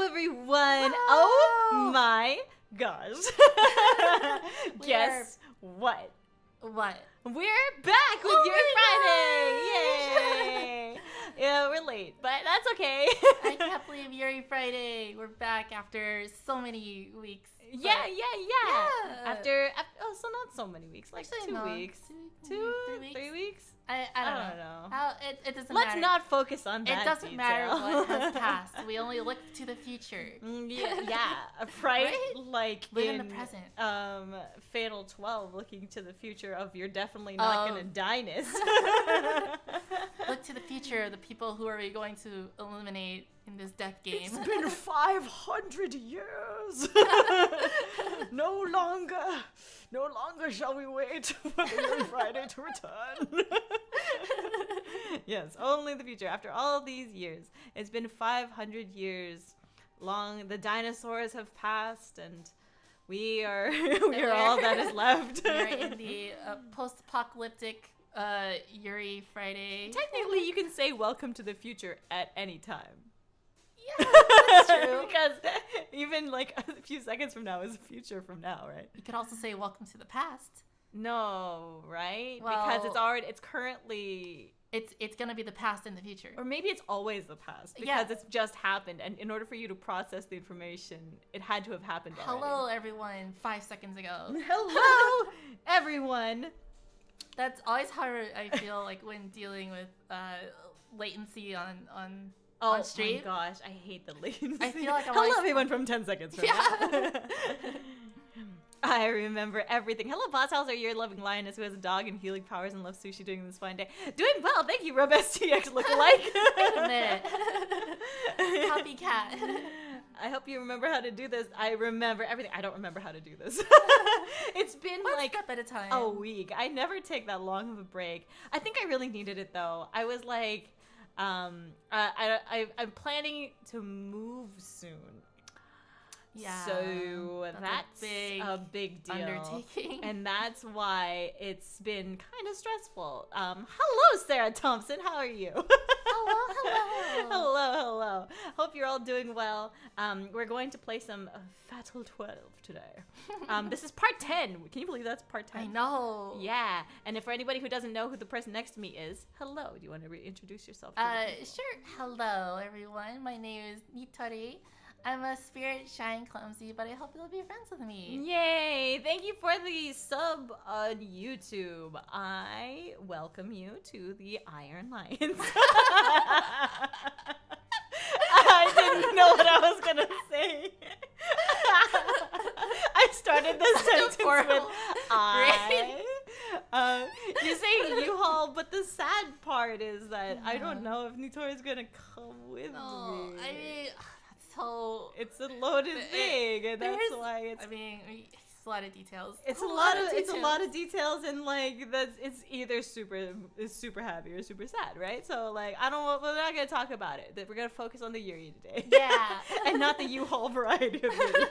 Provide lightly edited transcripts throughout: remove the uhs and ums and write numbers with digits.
everyone. Whoa. Oh my gosh. Guess what? What? We're back with Yuri Friday. Yay. Yeah, we're late, but that's okay. I can't believe Yuri Friday. We're back after so many weeks. Yeah. After so not so many weeks, like Actually, 2 no. weeks. 3 3 weeks? I don't know. How it doesn't Let's matter. not focus on that. It doesn't matter detail. what has passed. We only look to the future. Yeah, right? Right? Like Live in the present. Fatal 12, looking to the future of you're definitely not gonna die-ness. Look to the future of the people who are we going to eliminate in this death game. It's been 500 years. No longer shall we wait for the Yuri Friday to return. Yes, only the future. After all these years, it's been 500 years long. The dinosaurs have passed, and we are all that is left. We're in the post-apocalyptic Yuri Friday. Technically, you can say "Welcome to the future" at any time. Yeah, that's true. Because even like a few seconds from now is a future from now, right? You could also say "Welcome to the past." No, right? Well, because it's currently... It's gonna be the past in the future. Or maybe it's always the past because it's just happened, and in order for you to process the information, it had to have happened already. Hello, everyone. 5 seconds ago. Hello, everyone. That's always how I feel like when dealing with latency on stream. Oh my gosh, I hate the latency. I feel like I'm Hello, always... everyone from 10 seconds from now. I remember everything. Hello, Boss House, your loving lioness who has a dog and healing powers and loves sushi during this fine day. Doing well, thank you, Rob STX lookalike. Wait a minute. Copycat. I hope you remember how to do this. I remember everything. I don't remember how to do this. It's been One like step at a time. a week. I never take that long of a break. I think I really needed it though. I was like, I'm planning to move soon. Yeah. So that's a big deal. Undertaking. And that's why it's been kind of stressful. Hello, Sarah Thompson. How are you? Hello. Hello. Hope you're all doing well. We're going to play some Fatal 12 today. This is part 10. Can you believe that's part 10? I know. Yeah. And if for anybody who doesn't know who the person next to me is, hello. Do you want to reintroduce yourself? Sure. Hello, everyone. My name is Yuri. I'm a spirit shy and clumsy, but I hope you'll be friends with me. Yay! Thank you for the sub on YouTube. I welcome you to the Iron Lions. I didn't know what I was gonna say. I started this sentence with I. You say U-Haul, but the sad part is that I don't know if Nitori's gonna come with me. I mean, so it's a loaded thing, and that's why it's. I mean, it's a lot of details. It's a lot of details, and like it's either super happy or super sad, right? So like we're not gonna talk about it. We're gonna focus on the Yuri today. Yeah, and not the U-Haul variety of Yuri.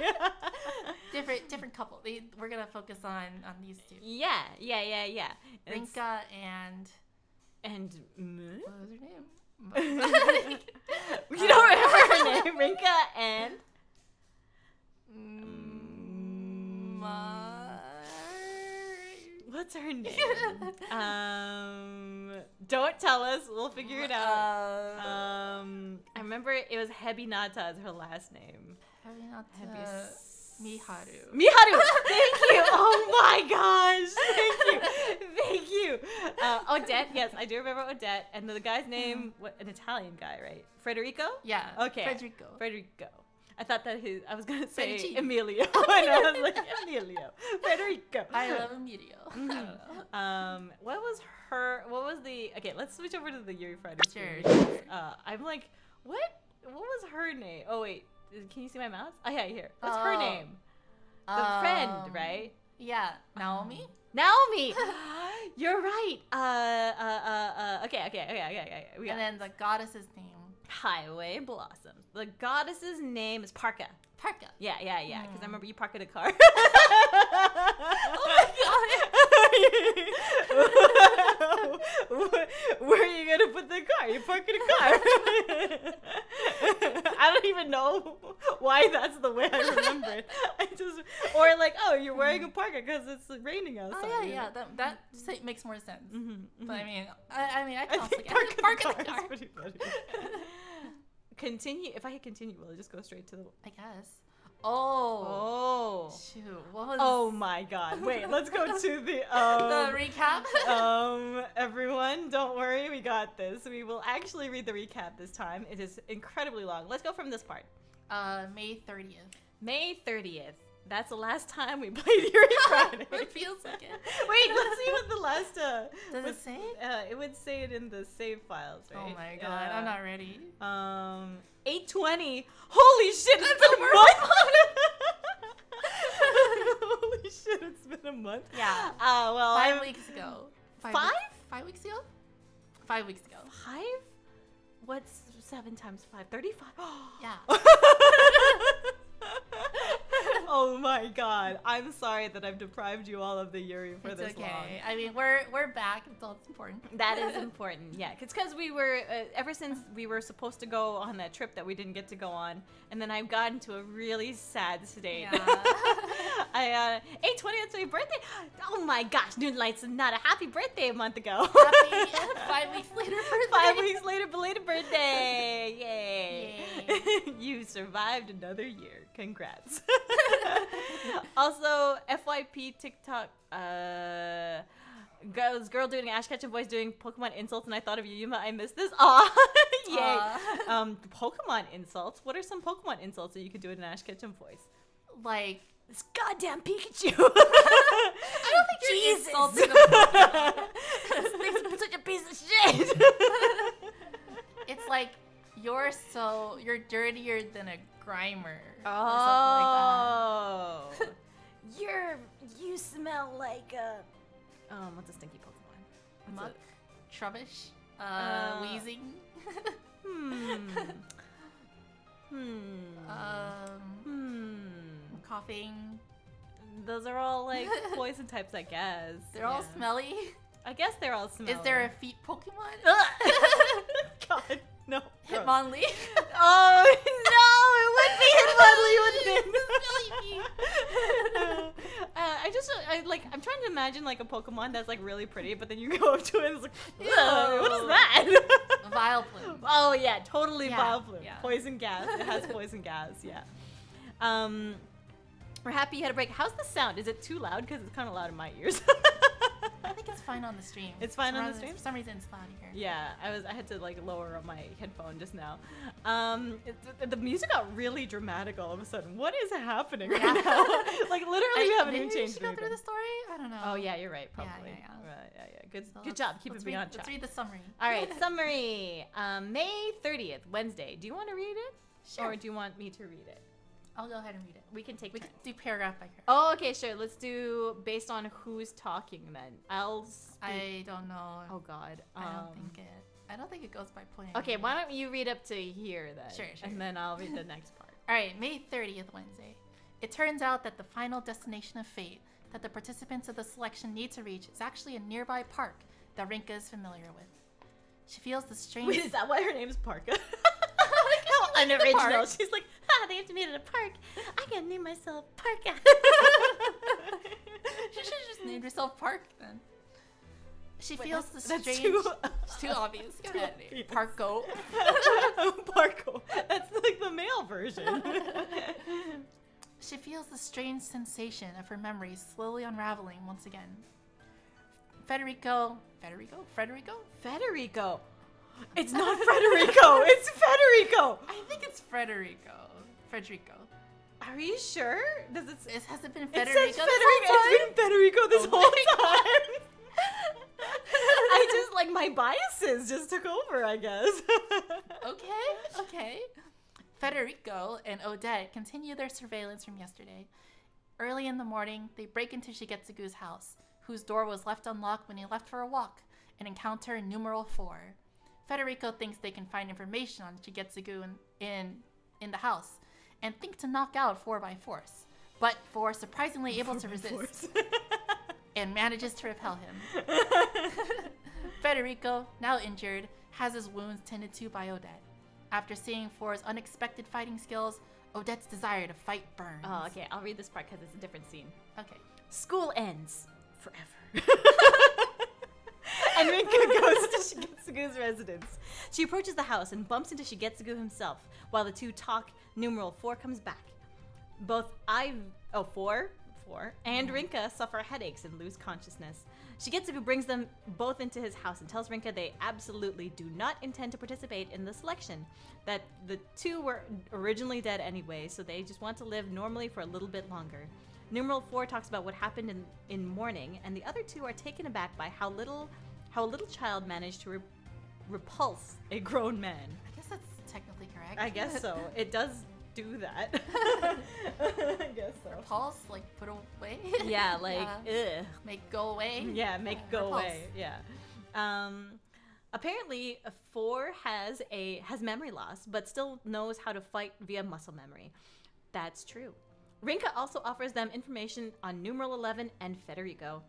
different couple. We're gonna focus on these two. Yeah. Rinka and what was her name? You don't remember her name, Rinka and what's her name? Don't tell us. We'll figure it out. I remember it was Hebinata as her last name. Miharu. Thank you. Oh my gosh. Thank you. Odette. Yes, I do remember Odette. And the guy's name, an Italian guy, right? Federico? Yeah. Okay. Federico. I thought that I was going to say Federici. Emilio. And I was like, Emilio. Federico. I love Emilio. Okay, let's switch over to the Yuri Friday. Sure. I'm like, what was her name? Oh, wait. Can you see my mouse? Oh, yeah, here. What's her name? The friend, right? Yeah. Naomi? Naomi! You're right. Okay. And then the goddess's name. Highway Blossoms. The goddess's name is Parka. Yeah. Because I remember you parked a car. Oh my god. Where are you gonna put the car? You parked a car. I don't even know parka because it's raining outside. Oh yeah, that makes more sense. But I mean, I can also think get park in the car. Pretty funny. Continue. If I hit continue, will it just go straight to the? I guess. Oh. Shoot. What was? Oh my God. Wait. Let's go to the the recap. Everyone, don't worry. We got this. We will actually read the recap this time. It is incredibly long. Let's go from this part. May 30th. May 30th. That's the last time we played Yuri Friday. It feels like it. Wait, let's see what the last. Does it say it? It would say it in the save files, right? Oh my God, I'm not ready. 8:20. Holy shit! It's been a month. Holy shit! It's been a month. Yeah. Well. 5 weeks ago. 5? 5 weeks ago. 5 weeks ago. 5? What's 7 times 5? 35. Yeah. Oh my God. I'm sorry that I've deprived you all of the Yuri for It's this okay. long. I mean, we're back. It's all important. That is important. Yeah. It's because we were, ever since we were supposed to go on that trip that we didn't get to go on, and then I've gotten to a really sad state. Yeah. 8/20, that's my birthday. Oh my gosh. Noonlight's not a happy birthday a month ago. Happy 5 weeks later birthday. 5 weeks later, belated birthday. Yay. Yay. You survived another year. Congrats. Also, FYP TikTok, girl doing Ash Ketchum voice doing Pokemon insults, and I thought of you, Yuma. I missed this. Aw, yay. Pokemon insults. What are some Pokemon insults that you could do in an Ash Ketchum voice? Like this goddamn Pikachu. I don't think you're insulting the Pokemon. This thing's such a piece of shit. It's like you're dirtier than a Grimer. Oh. Or something like that. You smell like a what's a stinky Pokemon? Muck, Trubbish, Wheezing. Coughing. Those are all like poison types, I guess. They're all smelly. I guess they're all smelly. Is there a feet Pokemon? God, no. Hitmonlee. Oh no, it would be Hitmonlee, wouldn't it? I'm trying to imagine like a Pokemon that's like really pretty, but then you go up to it and it's like, what is that? Vileplume. Oh yeah, totally Yeah, Vileplume. yeah. Poison gas. It has poison gas. Yeah. We're happy you had a break. How's the sound? Is it too loud? Because it's kind of loud in my ears. I think it's fine on the stream. It's fine on the stream? For some reason, it's loud here. Yeah, I had to like lower my headphone just now. The music got really dramatic all of a sudden. What is happening right now? Like literally, we haven't even changed Should go through anything. the story? I don't know. Oh yeah, you're right. Probably. Yeah. Right, yeah. Good. So Good job. Keeping me on Let's track. read the summary. All right, summary. May 30th, Wednesday. Do you want to read it? Sure. Or do you want me to read it? I'll go ahead and read it. We can take We turns. can do paragraph by paragraph. Oh, okay, sure. Let's do based on who's talking then. I'll speak. I don't know. Oh God. I don't think it goes by point. Okay, why don't you read up to here then? Sure. And then I'll read the next part. All right, May 30th, Wednesday. It turns out that the final destination of fate that the participants of the selection need to reach is actually a nearby park that Rinka is familiar with. She feels the strange... Wait, is that why her name's Parka? How Unoriginal. She's like, they have to meet at a park. I gotta name myself Parka. She should have just named herself Park then. She feels the that's strange... too- It's too obvious. Go too ahead. obvious. Parko. Parko. That's like the male version. She feels the strange sensation of her memories slowly unraveling once again. Federico. It's not Federico. It's Federico. I think it's Frederico. Are you sure? Does it? Has it been It Federico says this Federico. whole time? It's been Federico this Oh whole my time. I just like my biases just took over, I guess. Okay. Federico and Odette continue their surveillance from yesterday. Early in the morning, they break into Shigetsugu's house, whose door was left unlocked when he left for a walk, and encounter numeral 4. Federico thinks they can find information on Shigetsugu in the house, and think to knock out 4 by force. But 4 surprisingly able to resist, and manages to repel him. Federico, now injured, has his wounds tended to by Odette. After seeing 4's unexpected fighting skills, Odette's desire to fight burns. Oh, okay. I'll read this part because it's a different scene. Okay. School ends forever. And Rinka goes to Shigetsugu's residence. She approaches the house and bumps into Shigetsugu himself while the two talk. Numeral 4 comes back. Both four and Rinka suffer headaches and lose consciousness. Shigetsugu brings them both into his house and tells Rinka they absolutely do not intend to participate in the selection, that the two were originally dead anyway, so they just want to live normally for a little bit longer. Numeral 4 talks about what happened in mourning, and the other two are taken aback by how a little child managed to repulse a grown man. I guess that's technically correct. I guess so. It does do that. I guess so. Repulse, like put away. Yeah, like ugh. Make go away. Yeah, make go repulse. away. Yeah. Apparently, 4 has memory loss, but still knows how to fight via muscle memory. That's true. Rinka also offers them information on numeral 11 and Federico.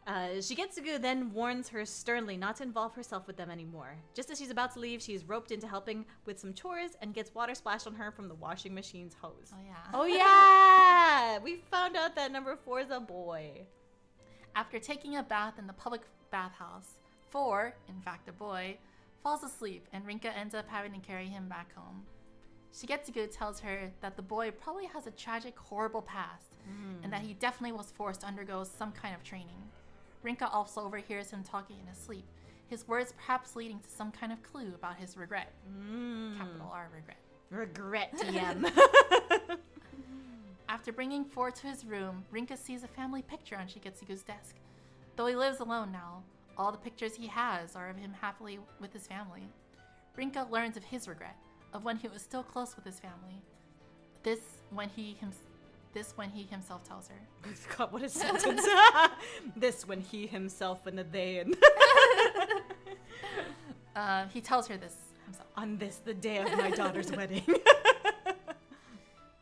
Shigetsugu then warns her sternly not to involve herself with them anymore. Just as she's about to leave, she's roped into helping with some chores and gets water splashed on her from the washing machine's hose. Oh, yeah. Oh, yeah! We found out that number 4 is a boy. After taking a bath in the public bathhouse, 4, in fact a boy, falls asleep and Rinka ends up having to carry him back home. Shigetsugu tells her that the boy probably has a tragic, horrible past and that he definitely was forced to undergo some kind of training. Rinka also overhears him talking in his sleep, his words perhaps leading to some kind of clue about his regret. Capital R, regret. Regret, TM. After bringing 4 to his room, Rinka sees a family picture on Shigetsugu's desk. Though he lives alone now, all the pictures he has are of him happily with his family. Rinka learns of his regret, of when he was still close with his family. This when he himself tells her. God, what a sentence. This when he himself and the they and... He tells her this himself. On this, the day of my daughter's wedding.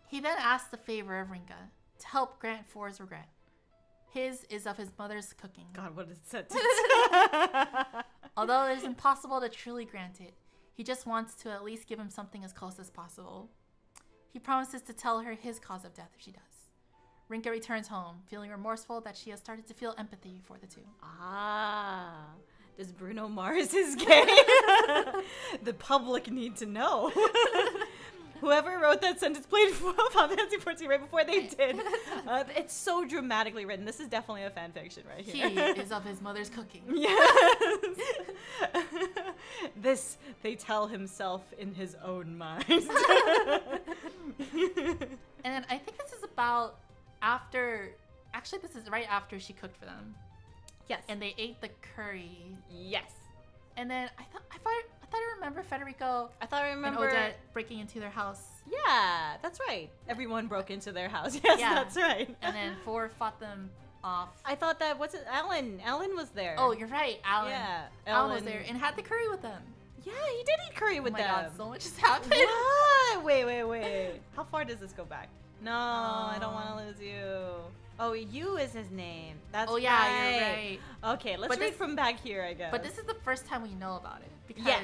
He then asks the favor of Rinka to help grant 4's regret. His is of his mother's cooking. God, what a sentence. Although it is impossible to truly grant it, he just wants to at least give him something as close as possible. He promises to tell her his cause of death if she does. Rinka returns home, feeling remorseful that she has started to feel empathy for the two. Ah, does Bruno Mars is gay? The public need to know. Whoever wrote that sentence played Final Fantasy 14 right before they did. It's so dramatically written. This is definitely a fan fiction right here. He is of his mother's cooking. Yes. This they tell himself in his own mind. And then I think this is about after. Actually, this is right after she cooked for them. Yes. And they ate the curry. Yes. And then I thought I remember Federico. I thought I And remember Odette breaking into their house. Yeah, that's right. Everyone broke into their house. Yes, Yeah. that's right. And then 4 fought them off. I thought that Alan was there. Oh, you're right, Alan. Yeah, Alan was there and had the curry with them. Yeah, he did eat curry with Oh my them. god, so much has happened. What? Wait. How far does this go back? No, I don't want to lose you. Oh, you is his name. That's Oh yeah, right. you're right. Okay, let's But read this- from back here, I guess. But this is the first time we know about it because Yes.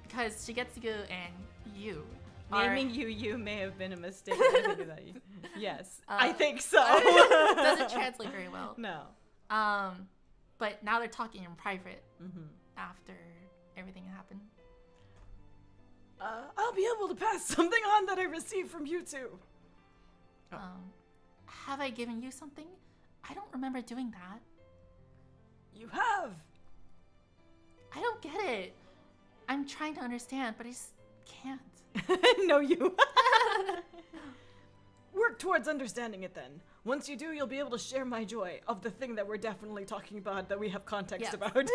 because Shigetsugu and you are Naming you may have been a mistake. I think that you. Yes, I think so. doesn't translate very well. No. But now they're talking in private Mm-hmm. after everything happened. I'll be able to pass something on that I received from you two. Oh. Have I given you something? I don't remember doing that. You have. I don't get it. I'm trying to understand, but I just can't. No, you. Work towards understanding it then. Once you do, you'll be able to share my joy of the thing that we're definitely talking about that we have context Yes. about.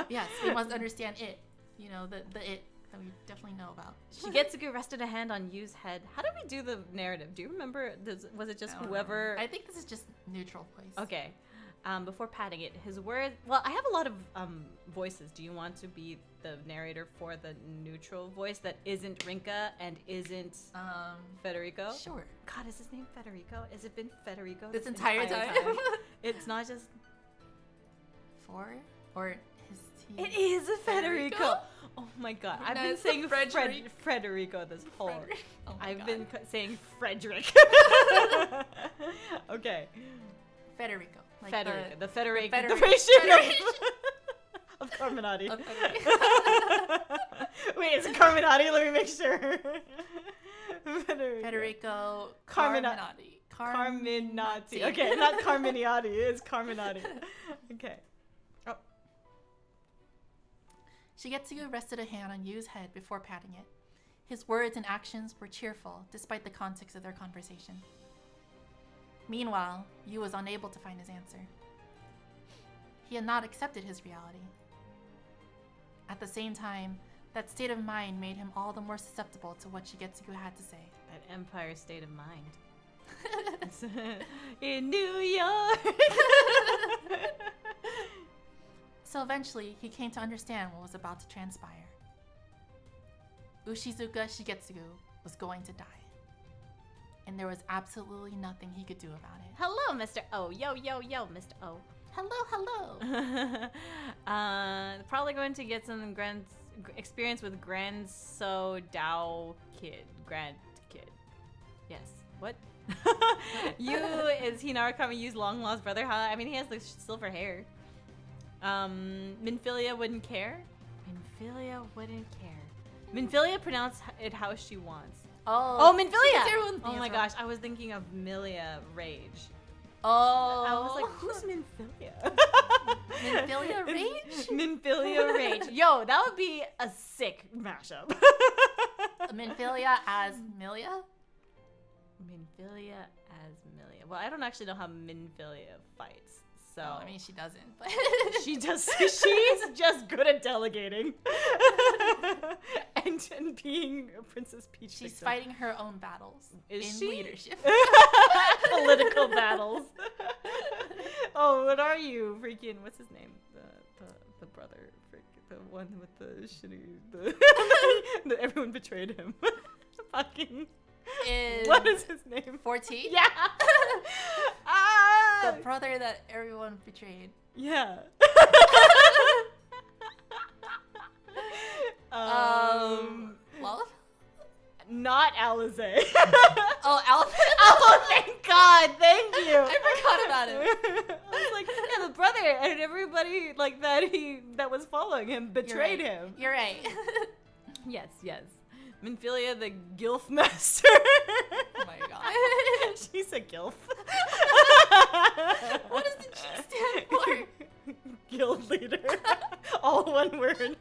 Yes, we must understand it. You know, the it that we definitely know about. Shigetsugu rested a hand on Yu's head. How did we do the narrative? Do you remember? Was it just I don't whoever? remember. I think this is just neutral place. Okay. Before patting it, his words. Well, I have a lot of voices. Do you want to be the narrator for the neutral voice that isn't Rinka and isn't Federico? Sure. God, is his name Federico? Has it been Federico This entire time? It's not just. 4 or his team. It is a Federico. Oh my god. No, I've been it's saying Frederic. Frederico this whole... Oh my I've God. been saying Frederick. Okay. Federico. Like Federica. The Federic Federic- Federation of Carminati. of Federico. Wait, is it Carminati? Let me make sure. Federico Carminati. Carminati. Okay, not Carminiati. It's Carminati. Okay. Oh. Shigetsugu rested a hand on Yu's head before patting it. His words and actions were cheerful, despite the context of their conversation. Meanwhile, Yu was unable to find his answer. He had not accepted his reality. At the same time, that state of mind made him all the more susceptible to what Shigetsugu had to say. That Empire state of mind. In New York. So eventually, he came to understand what was about to transpire. Ushizuka Shigetsugu was going to die. And there was absolutely nothing he could do about it. Hello, Mr. O. Yo, yo, yo, Mr. O. Hello, hello. Probably going to get some experience with Grand So Dao Grand Kid. Yes. What? Yu is Hinarikami Yu's long lost brother. How? I mean, he has the silver hair. Minfilia wouldn't care. Minfilia wouldn't care. Minfilia pronounced it how she wants. Oh, Minfilia! Oh my gosh, I was thinking of Milia Rage. Oh. I was like, who's Minfilia? Minfilia Rage? Minfilia Rage. Yo, that would be a sick mashup. Minfilia as Milia? Minfilia as Milia. Well, I don't actually know how Minfilia fights. So Oh, I mean, she doesn't, but she does. She's just good at delegating and being a Princess Peach. she's victim. fighting her own battles Is in she? leadership. Political battles. Oh, what are you? Freaking, what's his name? The brother, the one with the shitty. The everyone betrayed him. Fucking. What is his name? 14? Yeah. Ah. The brother that everyone betrayed. Yeah. Love? Not Alizé. Oh, Alpha? Oh, thank God. Thank you. I forgot about it. I was like, yeah, the brother and everybody like that was following him betrayed You're right. him. You're right. Yes, yes. Minfilia, the Gilf Master. Oh my God. She's a Gilf. What does the G stand for? Guild leader. All one word.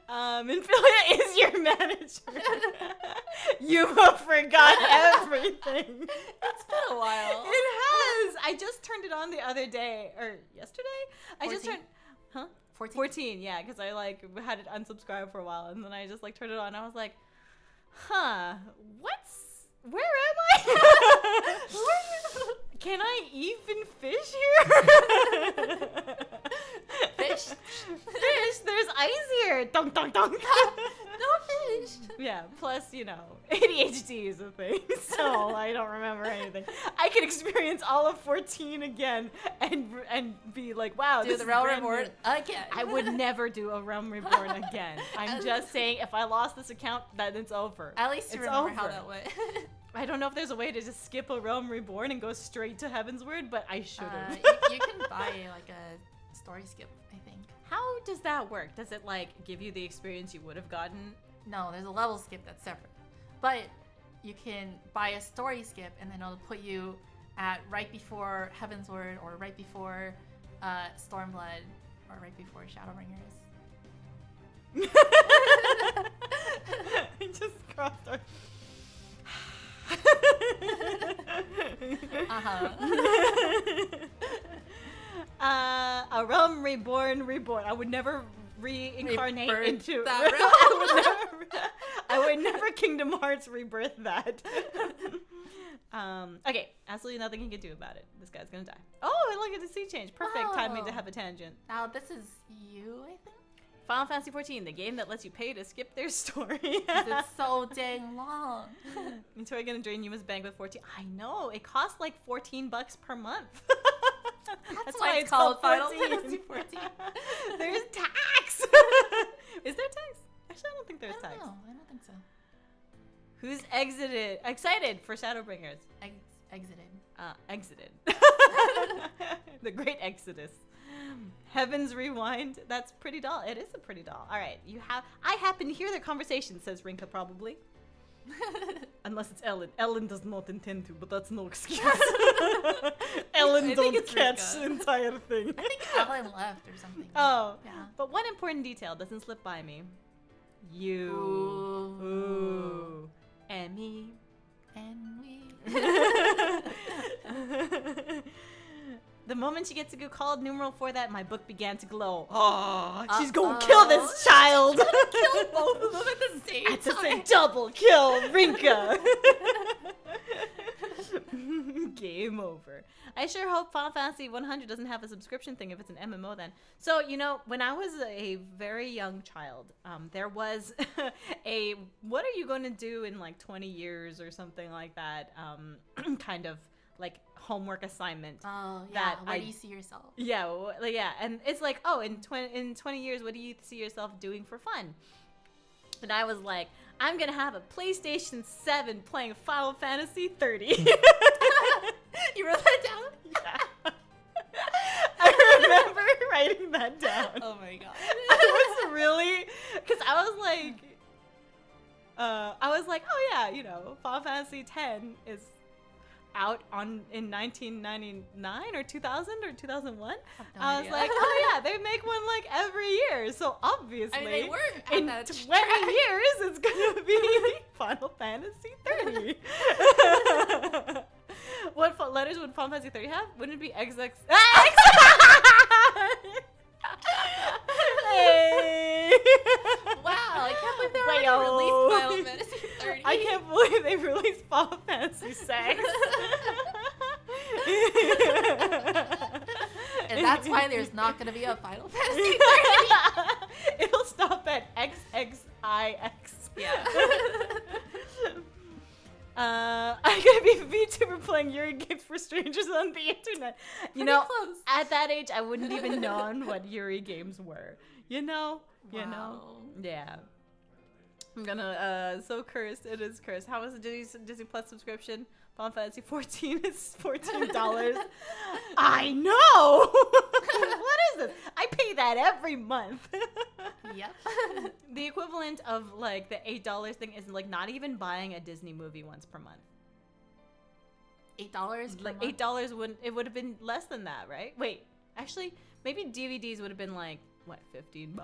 Minfilia is your manager. Yuma forgot everything. It's been a while. It has. I just turned it on the other day, or yesterday. 14? I just turned. Huh? 14, yeah, because I like had it unsubscribed for a while, and then I just like turned it on. And I was like, huh, where am I? Can I even fish here? Fish? Fish, there's ice here. Dunk, dunk, dunk. No fish. Yeah, plus, ADHD is a thing, so I don't remember anything. I could experience all of 14 again and be like, wow, Do this the is Realm brand Reborn new. again. I would never do a Realm Reborn again. I'm just saying, if I lost this account, then it's over. At least you It's remember how over. that went. I don't know if there's a way to just skip a Realm Reborn and go straight to Heavensward, but I should have. You can buy like a story skip, I think. How does that work? Does it like give you the experience you would have gotten? No, there's a level skip that's separate. But you can buy a story skip and then it'll put you at right before Heavensward or right before Stormblood or right before Shadowbringers. I just crossed our... A Realm Reborn. I would never reincarnate Rebirth into that I would never Kingdom Hearts rebirth that. Okay, absolutely nothing he can do about it. This guy's gonna die. Oh, look at the sea change. Perfect timing to have a tangent. Now this is you, I think? Final Fantasy XIV, the game that lets you pay to skip their story. 'Cause it's so dang long. Until I gonna drain Yuma's bank with 14. I know, it costs like $14 per month. That's why it's called Final 14. Fantasy 14. There's tax. Is there tax? Actually, I don't think there's tax. No, I don't think so. Who's excited for Shadowbringers? Exited. Exited. The Great Exodus. Heaven's Rewind. That's Pretty Doll. It is a pretty doll. All right, I happen to hear their conversation, says Rinka probably. Unless it's Ellen. Ellen does not intend to, but that's no excuse. Ellen don't catch the entire thing. I think Ellen left or something. Oh. Yeah. But one important detail doesn't slip by me. You. Ooh. And me. And we. The moment she gets to go called numeral for that, my book began to glow. Oh, she's gonna kill this child. Kill both of them at the same At the time. same double kill, Rinka. Game over. I sure hope Final Fantasy 100 doesn't have a subscription thing if it's an MMO then. So, when I was a very young child, there was a what are you going to do in like 20 years or something like that kind of like homework assignment. Oh, yeah. Where do you see yourself? Yeah, yeah. And it's like, oh, in 20 years, what do you see yourself doing for fun? And I was like, I'm going to have a PlayStation 7 playing Final Fantasy 30. You wrote that down? Yeah. I remember writing that down. Oh my god. I was really, because I was like, oh yeah, Final Fantasy 10 is out in 1999 or 2000 or 2001. I was like, oh yeah, they make one like every year, so obviously they were in 20 years it's gonna be Final Fantasy 30. What letters would Final Fantasy 30 have? Wouldn't it be XX? Hey. Wow, I can't believe they already released Final Fantasy 30. I can't believe they released Final Fantasy 6. And that's why there's not going to be a Final Fantasy 30. It'll stop at XXIX. Yeah. I'm gonna be a VTuber playing Yuri games for strangers on the internet. Close. At that age, I wouldn't even known what Yuri games were. Wow. Yeah. I'm gonna, so cursed. It is cursed. How is the Disney Plus subscription? Final Fantasy 14 is $14. I know! What is this? I pay that every month. Yep. The equivalent of, like, the $8 thing is, like, not even buying a Disney movie once per month. $8 per like, month? $8 would have been less than that, right? Wait, actually, maybe DVDs would have been, like, what, $15?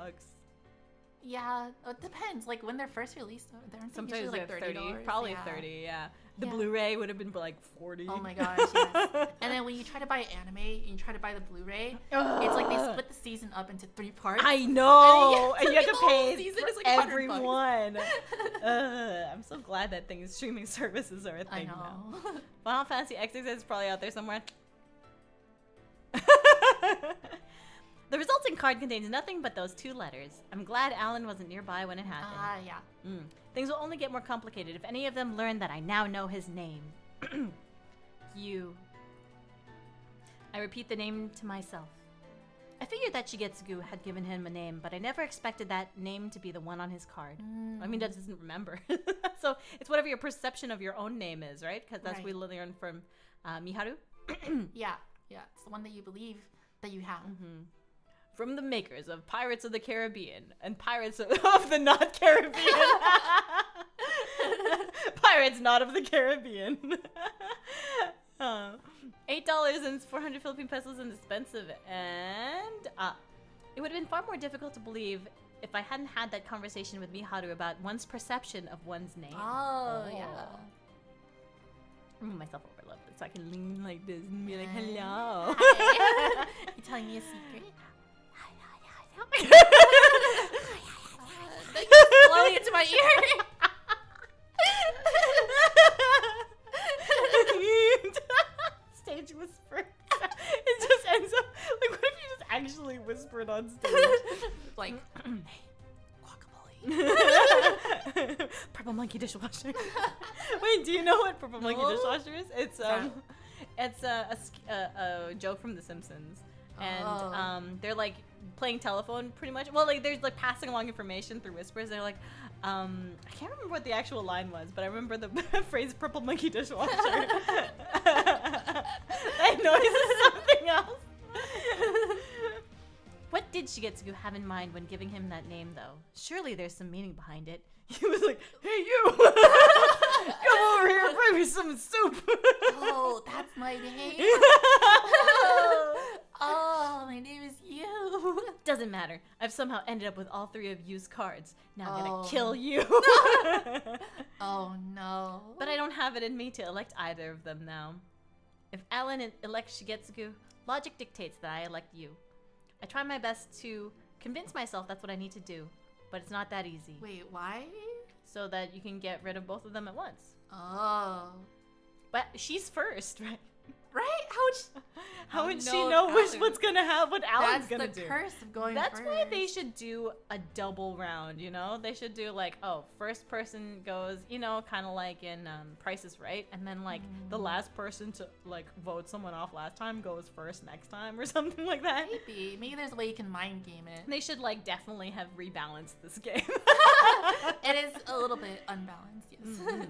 Yeah, it depends. Like, when they're first released, they're Sometimes usually like they're $30. Probably yeah. 30, yeah. The Yeah. Blu-ray would have been like 40. Oh my gosh, yes. And then when you try to buy anime and you try to buy the Blu-ray, it's like they split the season up into 3 parts. I know! And you have to the whole pay season for is like $100. everyone. I'm so glad that streaming services are a thing I know. now. Final Fantasy XX is probably out there somewhere. The resulting card contains nothing but those 2 letters. I'm glad Alan wasn't nearby when it happened. Yeah. Things will only get more complicated if any of them learn that I now know his name. You. I repeat the name to myself. I figured that Shigetsugu had given him a name, but I never expected that name to be the one on his card. I mean, that doesn't remember. So it's whatever your perception of your own name is, right? Because that's what we learned from Miharu. Yeah. It's the one that you believe that you have. From the makers of Pirates of the Caribbean and Pirates of the Not Caribbean. Pirates Not of the Caribbean. $8 and 400 Philippine pesos is expensive. And it would have been far more difficult to believe if I hadn't had that conversation with Miharu about one's perception of one's name. Oh, yeah. I'm moving myself over a little bit so I can lean like this and be like, hello. Hi. You telling me a secret? Thank you for blowing into my ear. Stage whisper. It just ends up like, what if you just actually whispered on stage? Like, hey, guacamole. Purple monkey dishwasher. Wait, do you know what purple monkey dishwasher is? it's a joke from The Simpsons, and they're like playing telephone pretty much. Well, like they're like passing along information through whispers. They're like, I can't remember what the actual line was, but I remember the phrase "purple monkey dishwasher." That noise is something else. What did Shigetsugu have in mind when giving him that name, though? Surely there's some meaning behind it. He was like, "Hey, you! Come over here and bring me some soup!" Oh, that's my name? Oh, my name is you. Doesn't matter. I've somehow ended up with all 3 of you's cards. Now I'm gonna Oh. kill you. Oh, no. But I don't have it in me to elect either of them now. If Alan elects Shigetsugu, logic dictates that I elect you. I try my best to convince myself that's what I need to do, but it's not that easy. Wait, why? So that you can get rid of both of them at once. Oh. But she's first, right? Right? How would she no, know Alan. what's gonna happen? What Alan's That's gonna the do? curse of going That's first. why they should do a double round, you know? They should do like, first person goes, you know, kind of like in Price is Right, and then like the last person to like vote someone off last time goes first next time or something like that. Maybe there's a way you can mind game it. They should like definitely have rebalanced this game. It is a little bit unbalanced, yes. Mhm.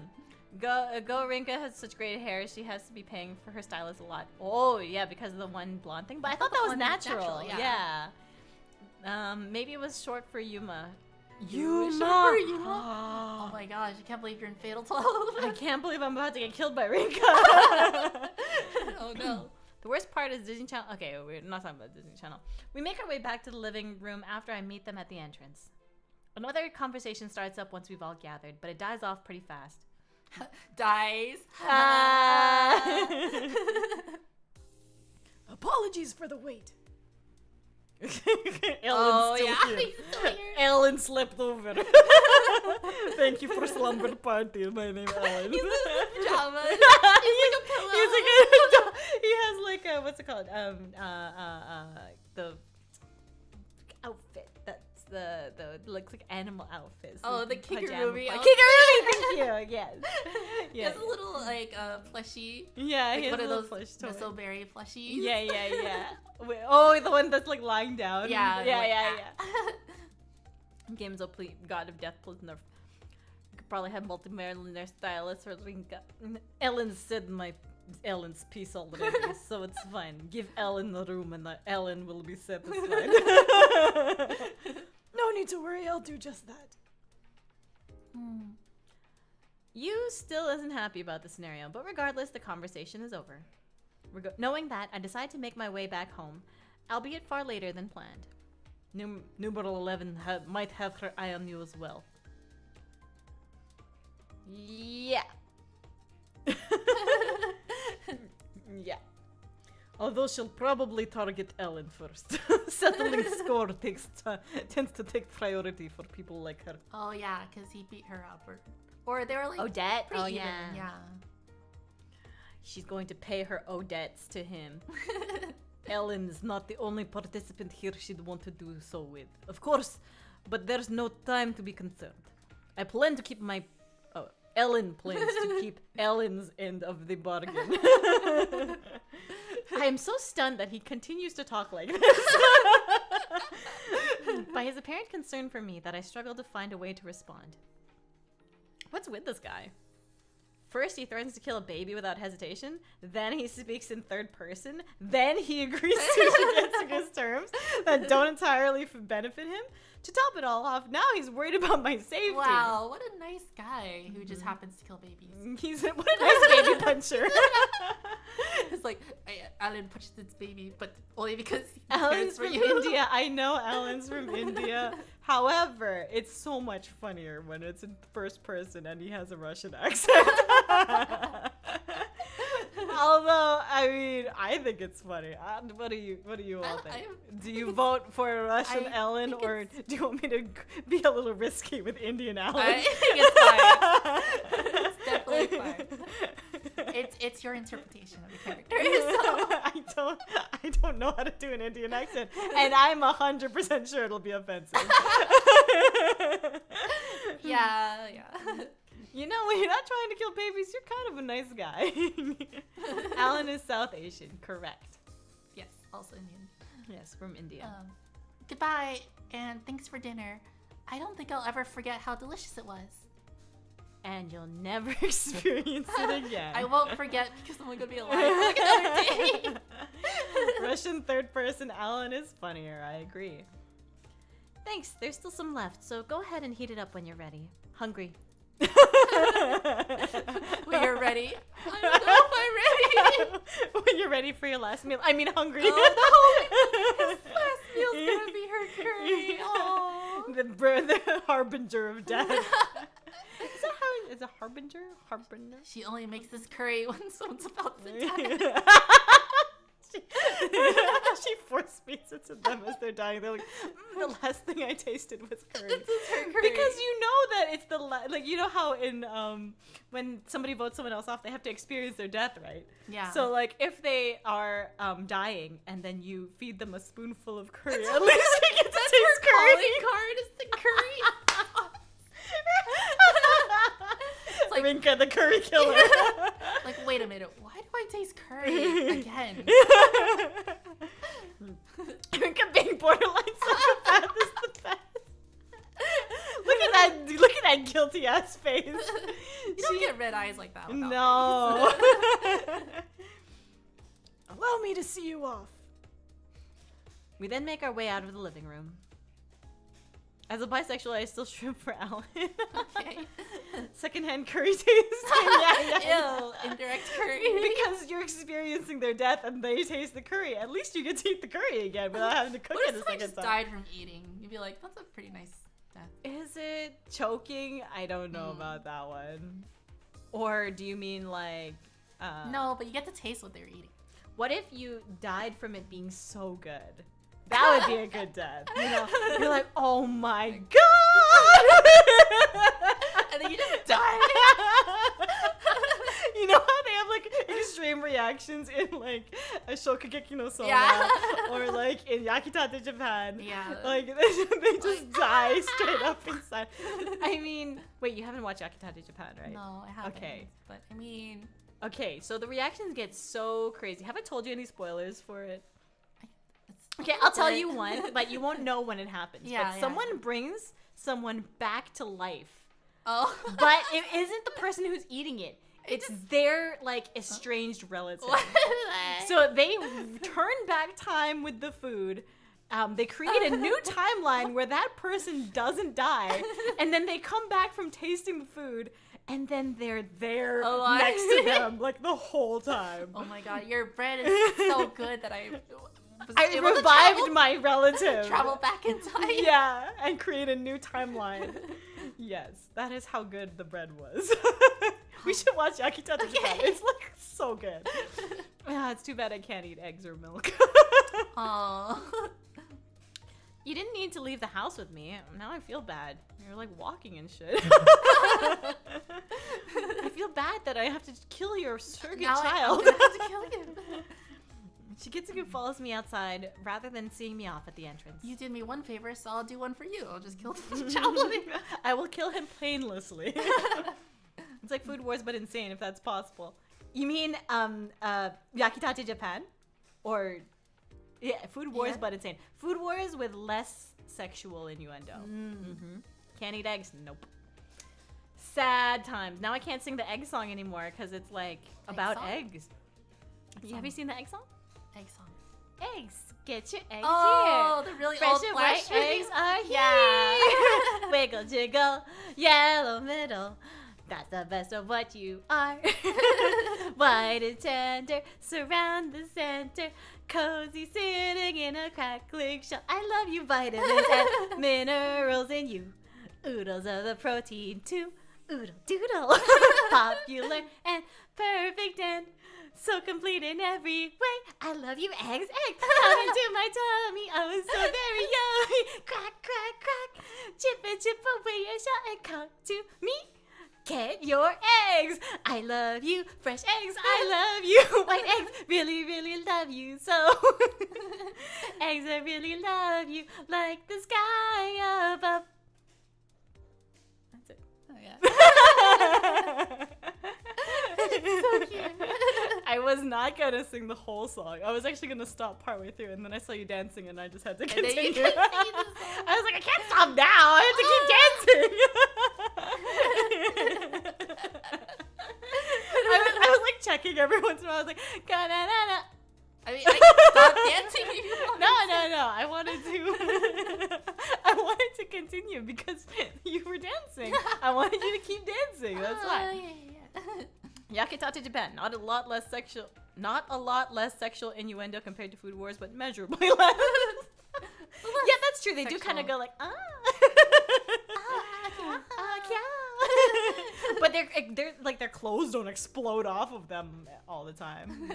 Go Rinka has such great hair. She has to be paying for her stylist a lot. Oh yeah, because of the one blonde thing. But I thought that was one was natural. natural, Yeah. Maybe it was short for Yuma. Yuma. Oh my gosh, I can't believe you're in Fatal 12. I can't believe I'm about to get killed by Rinka. Oh no. The worst part is Disney Channel. Okay, we're not talking about Disney Channel. We make our way back to the living room after I meet them at the entrance. Another conversation starts up once we've all gathered, but it dies off pretty fast. Dies. Apologies for the wait. Ellen's Oh still yeah. here. He's still here. Ellen slept over. Thank you for slumber party. My name is Ellen. He's in his pajamas. He's like a pillow. He's like he has like a, what's it called? The outfit. That's the looks like animal outfits. Oh, the Kigurumi outfit. Kigurumi. Thank you. Yes. He has a little like plushie. Yeah, Like he has one a of little those plush toy. Bristleberry plushies. Yeah. Wait, oh, the one that's like lying down. Yeah. Yeah. Games of God of Death plus Nerf. Could probably have multi-millionaire stylists or Rinka. Ellen said Ellen's piece already, so it's fine. Give Ellen the room and Ellen will be satisfied. No need to worry, I'll do just that. You still isn't happy about the scenario, but regardless, the conversation is over. Knowing that, I decide to make my way back home, albeit far later than planned. Numeral 11 might have her eye on you as well. Yeah. Yeah. Although she'll probably target Ellen first. Settling score tends to take priority for people like her. Oh yeah, because he beat her up, or they were like Odette? pretty Oh even. yeah. She's going to pay her Odettes to him. Ellen's not the only participant here she'd want to do so with. Of course, but there's no time to be concerned. I plan to keep my... Oh, Ellen plans to keep Ellen's end of the bargain. I am so stunned that he continues to talk like this. By his apparent concern for me that I struggle to find a way to respond. What's with this guy? First, he threatens to kill a baby without hesitation. Then he speaks in third person. Then he agrees to Shigetsugu's terms that don't entirely benefit him. To top it all off, now he's worried about my safety. Wow, what a nice guy who just happens to kill babies. He's what a nice baby puncher. It's like Alan punched this baby, but only because he Alan's cares for from you. India. I know Alan's from India. However, it's so much funnier when it's in first person and he has a Russian accent. Although, I mean, I think it's funny. What do you all think? Do you vote for Russian Ellen, or do you want me to be a little risky with Indian Ellen? I think it's fine. It's definitely fine. It's your interpretation of the character. So. I don't know how to do an Indian accent, and I'm 100% sure it'll be offensive. Yeah. You know, when you're not trying to kill babies, you're kind of a nice guy. Alan is South Asian, correct. Yes, also Indian. Yes, from India. Goodbye, and thanks for dinner. I don't think I'll ever forget how delicious it was. And you'll never experience it again. I won't forget because I'm gonna be alive for like another day. Russian third person Alan is funnier, I agree. Thanks, there's still some left, so go ahead and heat it up when you're ready. Hungry. When you're ready. I don't know if I'm ready. When you're ready for your last meal. I mean hungry. Oh no, his last meal's gonna be her curry. Oh. The harbinger of death. Is that how it's a harbinger? Harbinger? She only makes this curry when someone's about to die. She force feeds it to them as they're dying. They're like, the last thing I tasted was curry. This is her curry. Because you know that it's the like you know how in when somebody votes someone else off, they have to experience their death, right? Yeah. So like if they are dying and then you feed them a spoonful of curry, at least they get to taste curry. Calling card is the curry. It's like Rinka, the curry killer. Like, wait a minute, why do I taste curry again? Rinka being borderline psychopath is the best. Look at that guilty ass face. You don't get red eyes like that. Without No. Allow me to see you off. We then make our way out of the living room. As a bisexual, I still shrimp for Alan. Okay. Secondhand curry taste. Yeah. Ew, indirect curry. Because you're experiencing their death and they taste the curry. At least you get to eat the curry again without having to cook What it if a someone second just time. died from eating? You'd be like, that's a pretty nice death. Is it choking? I don't know about that one. Or do you mean like... No, but you get to taste what they're eating. What if you died from it being so good? That would be a good death. You know, you're like, oh my god! And then you just die. You know how they have like extreme reactions in like a Shokugeki no Soma or like in Yakitate Japan. Yeah. Like they just die straight up inside. I mean, wait, you haven't watched Yakitate Japan, right? No, I haven't. Okay. But I mean... Okay, so the reactions get so crazy. Have I told you any spoilers for it? It's Okay, I'll tell you one, but you won't know when it happens. Yeah, but someone brings someone back to life. Oh. But it isn't the person who's eating it. It's their, like, estranged relative. So they turn back time with the food. They create a new timeline where that person doesn't die. And then they come back from tasting the food. And then they're there next to them, like, the whole time. Oh my god, your bread is so good that I revived my relative. Travel back in time. Yeah, and create a new timeline. Yes, that is how good the bread was. We should watch Yakitate Japan. It's like so good. It's too bad I can't eat eggs or milk. Oh. You didn't need to leave the house with me. Now I feel bad. You're like walking and shit. I feel bad that I have to kill your surrogate child. I'm gonna have to kill him. Shigetsugu follows me outside rather than seeing me off at the entrance. You did me one favor, so I'll do one for you. I'll just kill the child. I will kill him painlessly. It's like Food Wars but insane, if that's possible. You mean Yakitate Japan? Or Food Wars but insane. Food Wars with less sexual innuendo. Can't eat eggs? Nope. Sad times. Now I can't sing the egg song anymore because it's like about eggs. Have you seen the egg song? Egg song. Eggs. Get your eggs Oh, here. the really Fresh old and flash white eggs are here. Yeah. Wiggle, jiggle, yellow middle. That's the best of what you are. White and tender, surround the center. Cozy sitting in a crackling shell. I love you, vitamins and minerals in you. Oodles of the protein too. Oodle doodle. Popular and perfect and so complete in every way. I love you, eggs, eggs. Come into my tummy. Oh, so very yummy. Crack, crack, crack. Chip and chip away your shell and come to me. Get your eggs. I love you. Fresh eggs. I love you. White eggs. Really, really love you so. Eggs, I really love you. Like the sky above. That's it. So cute. I was not gonna sing the whole song. I was actually gonna stop partway through, and then I saw you dancing, and I just had to And then you continue. continued the song. I was like, I can't stop now. I have to keep dancing. I was like checking every once in a while. I was like, ga-na-na-na. I mean, I can stop dancing if you want. No. I wanted to continue because you were dancing. I wanted you to keep dancing. That's why. Yeah. Yakitate Japan, not a lot less sexual innuendo compared to Food Wars, but measurably less. Yeah, that's true. They do kind of go like, but they're like their clothes don't explode off of them all the time.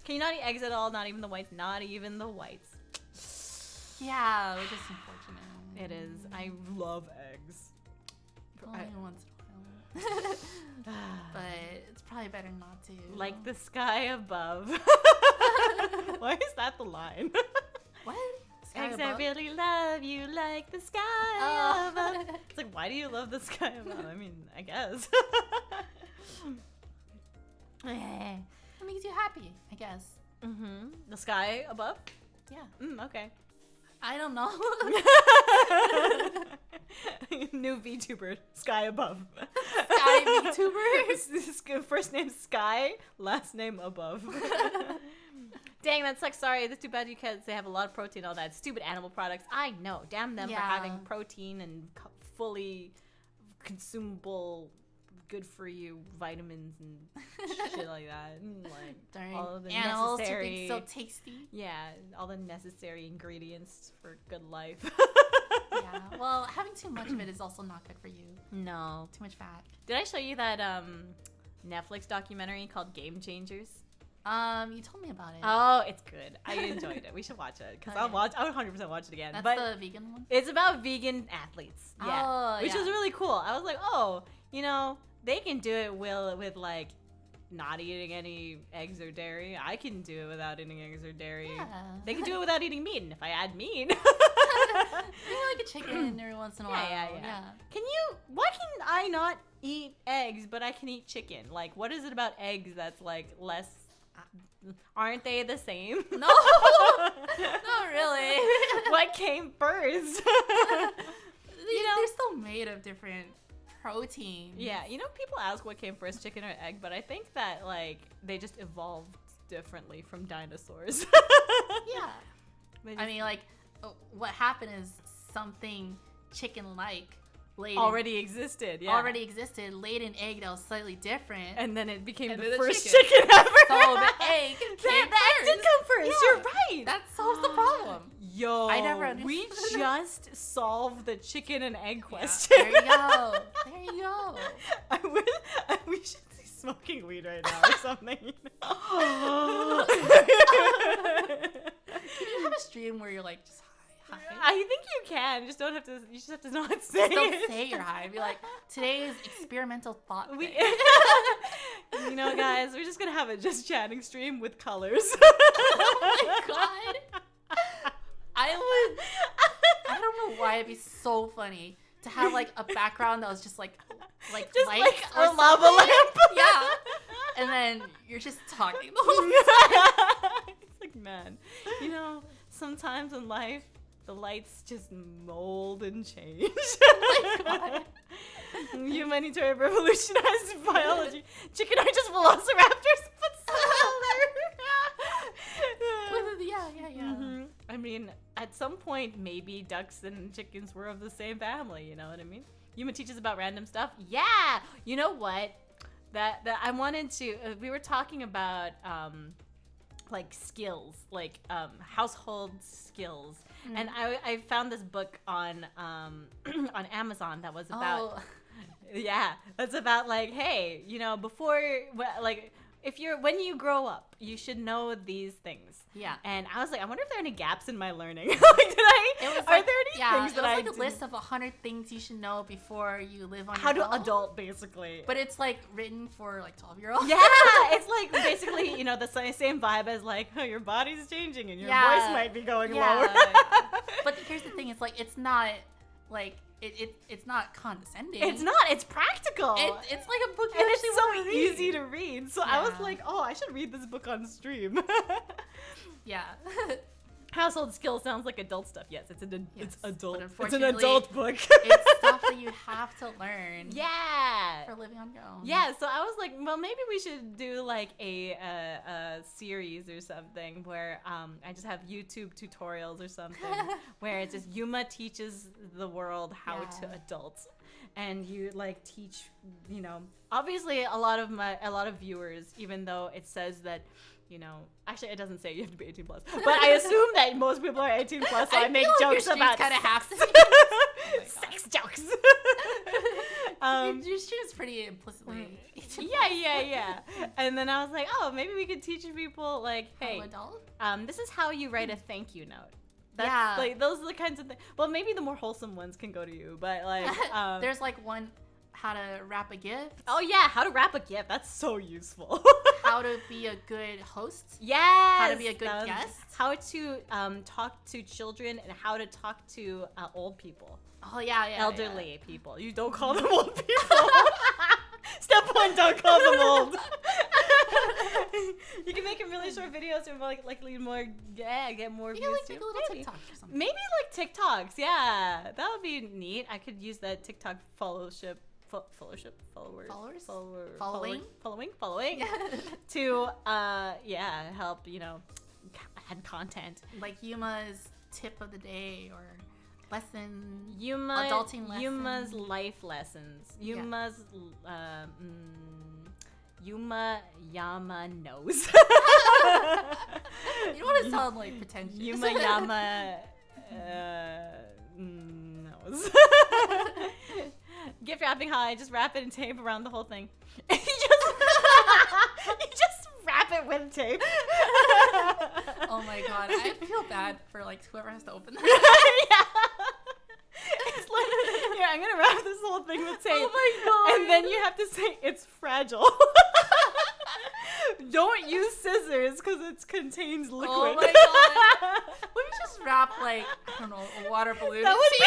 Can you not eat eggs at all? Not even the whites. Not even the whites. Yeah, which is unfortunate. It is. I love eggs. Only once in a while. But it's probably better not to. Like the sky above. Why is that the line? What? Sky Eggs, above? I really love you like the sky above. It's like, why do you love the sky above? I mean, I guess. It makes you happy, I guess. Mm-hmm. The sky above? Yeah. Okay. I don't know. New VTuber, Sky Above. Sky VTuber? First name Sky, last name Above. Dang, that sucks. Sorry, that's too bad you can't. They have a lot of protein, all that. Stupid animal products. I know. Damn them for having protein and fully consumable, good for you vitamins and shit like that. And like Darn all of the animals necessary, so tasty. Yeah, all the necessary ingredients for good life. Yeah. Well, having too much of it is also not good for you. No. Too much fat. Did I show you that Netflix documentary called Game Changers? You told me about it. Oh, it's good. I enjoyed it. We should watch it because Okay. I would 100% watch it again. That's but the vegan one? it's about vegan athletes. Yeah. Oh, Which yeah. was really cool. I was like, oh, you know, they can do it with like not eating any eggs or dairy. I can do it without eating eggs or dairy. Yeah. They can do it without eating meat. And if I add meat, Maybe like a chicken every once in a while. yeah. Why can I not eat eggs, but I can eat chicken? Like, what is it about eggs that's like less? Aren't they the same? No, not really. What came first? They're still made of different proteins. Yeah, people ask what came first, chicken or egg, but I think that like they just evolved differently from dinosaurs. Yeah. I mean, like, what happened is something chicken-like already existed, already existed, laid an egg that was slightly different. And then it became And the then the first chicken. chicken ever. So the egg the came egg did first. come first. Yeah. You're right. That solves the problem. Yo, I never we understood. just solved the chicken and egg Yeah, question. there you go. There you go. We should be smoking weed right now or something. Can you have a stream where you're like just high? I think you can. Just don't have to. You just have to not say Just don't it. say you're high. Be like, today's experimental thought. We, thing. guys, we're just gonna have a just chatting stream with colors. Oh my god. I don't know why it'd be so funny to have like a background that was just like Just lights like or a lava something. lamp. Yeah. And then you're just talking the whole time. It's like, man, sometimes in life the lights just mold and change. Oh my god. Humanity revolutionized biology. Chicken are just velociraptors, but smaller. Yeah. Mhm. I mean, at some point, maybe ducks and chickens were of the same family. You know what I mean? Yuma teaches about random stuff. Yeah. You know what? That I wanted to. We were talking about like skills, like household skills, and I found this book on on Amazon that was about. Oh. Yeah, that's about like, hey, before like. When you grow up, you should know these things. Yeah. And I was like, I wonder if there are any gaps in my learning. Are Are there any things that I like a didn't- list of 100 things you should know before you live on How your to own. adult, basically. But it's like written for like 12-year-olds. Yeah, it's like basically, the same vibe as like, oh, your body's changing and your Yeah. voice might be going Yeah. lower. But here's the thing, it's like it's not like it's not condescending. It's not. It's practical. It's like a book you and actually it's so want to read. easy to read. So I was like, oh, I should read this book on stream. Yeah. Household skills sounds like adult stuff. Yes, it's Yes, adult. but It's an unfortunately, adult book. It's stuff that you have to learn. Yeah. For living on your own. Yeah, so I was like, well, maybe we should do like a series or something where I just have YouTube tutorials or something where it's just Yuma teaches the world how to adults, and you like teach, you know, obviously a lot of viewers, even though it says that, you know, actually it doesn't say you have to be 18 plus, but I assume that most people are 18 plus, so I make jokes about kind of have to. sex jokes. Your stream's pretty implicitly. Yeah. And then I was like, oh, maybe we could teach people like, hey, this is how you write a thank you note. That's like, those are the kinds of things. Well, maybe the more wholesome ones can go to you, but like, there's like one, how to wrap a gift. Oh yeah, how to wrap a gift. That's so useful. How to be a good host. Yes. How to be a good guest. How to talk to children and how to talk to old people. Oh yeah. Elderly people. You don't call them old people. Step 1, don't call them old. You can make really short videos and like lead more, get more views. You can like make a little TikTok or something. Maybe like TikToks, yeah, that would be neat. I could use that TikTok following to help, you know, add content. Like Yuma's tip of the day or lesson. Adulting lessons. Yuma's life lessons. Yuma's Yuma Yama knows. You don't want to sound like pretentious. Yuma Yama knows. Gift wrapping high, just wrap it in tape around the whole thing. you just wrap it with tape. Oh my god, I feel bad for like whoever has to open that. Yeah. It's like, here, I'm gonna wrap this whole thing with tape. Oh my god. And then you have to say it's fragile. Don't use scissors because it contains liquid. Oh my god. Let me just wrap like, I don't know, a water balloon. That would be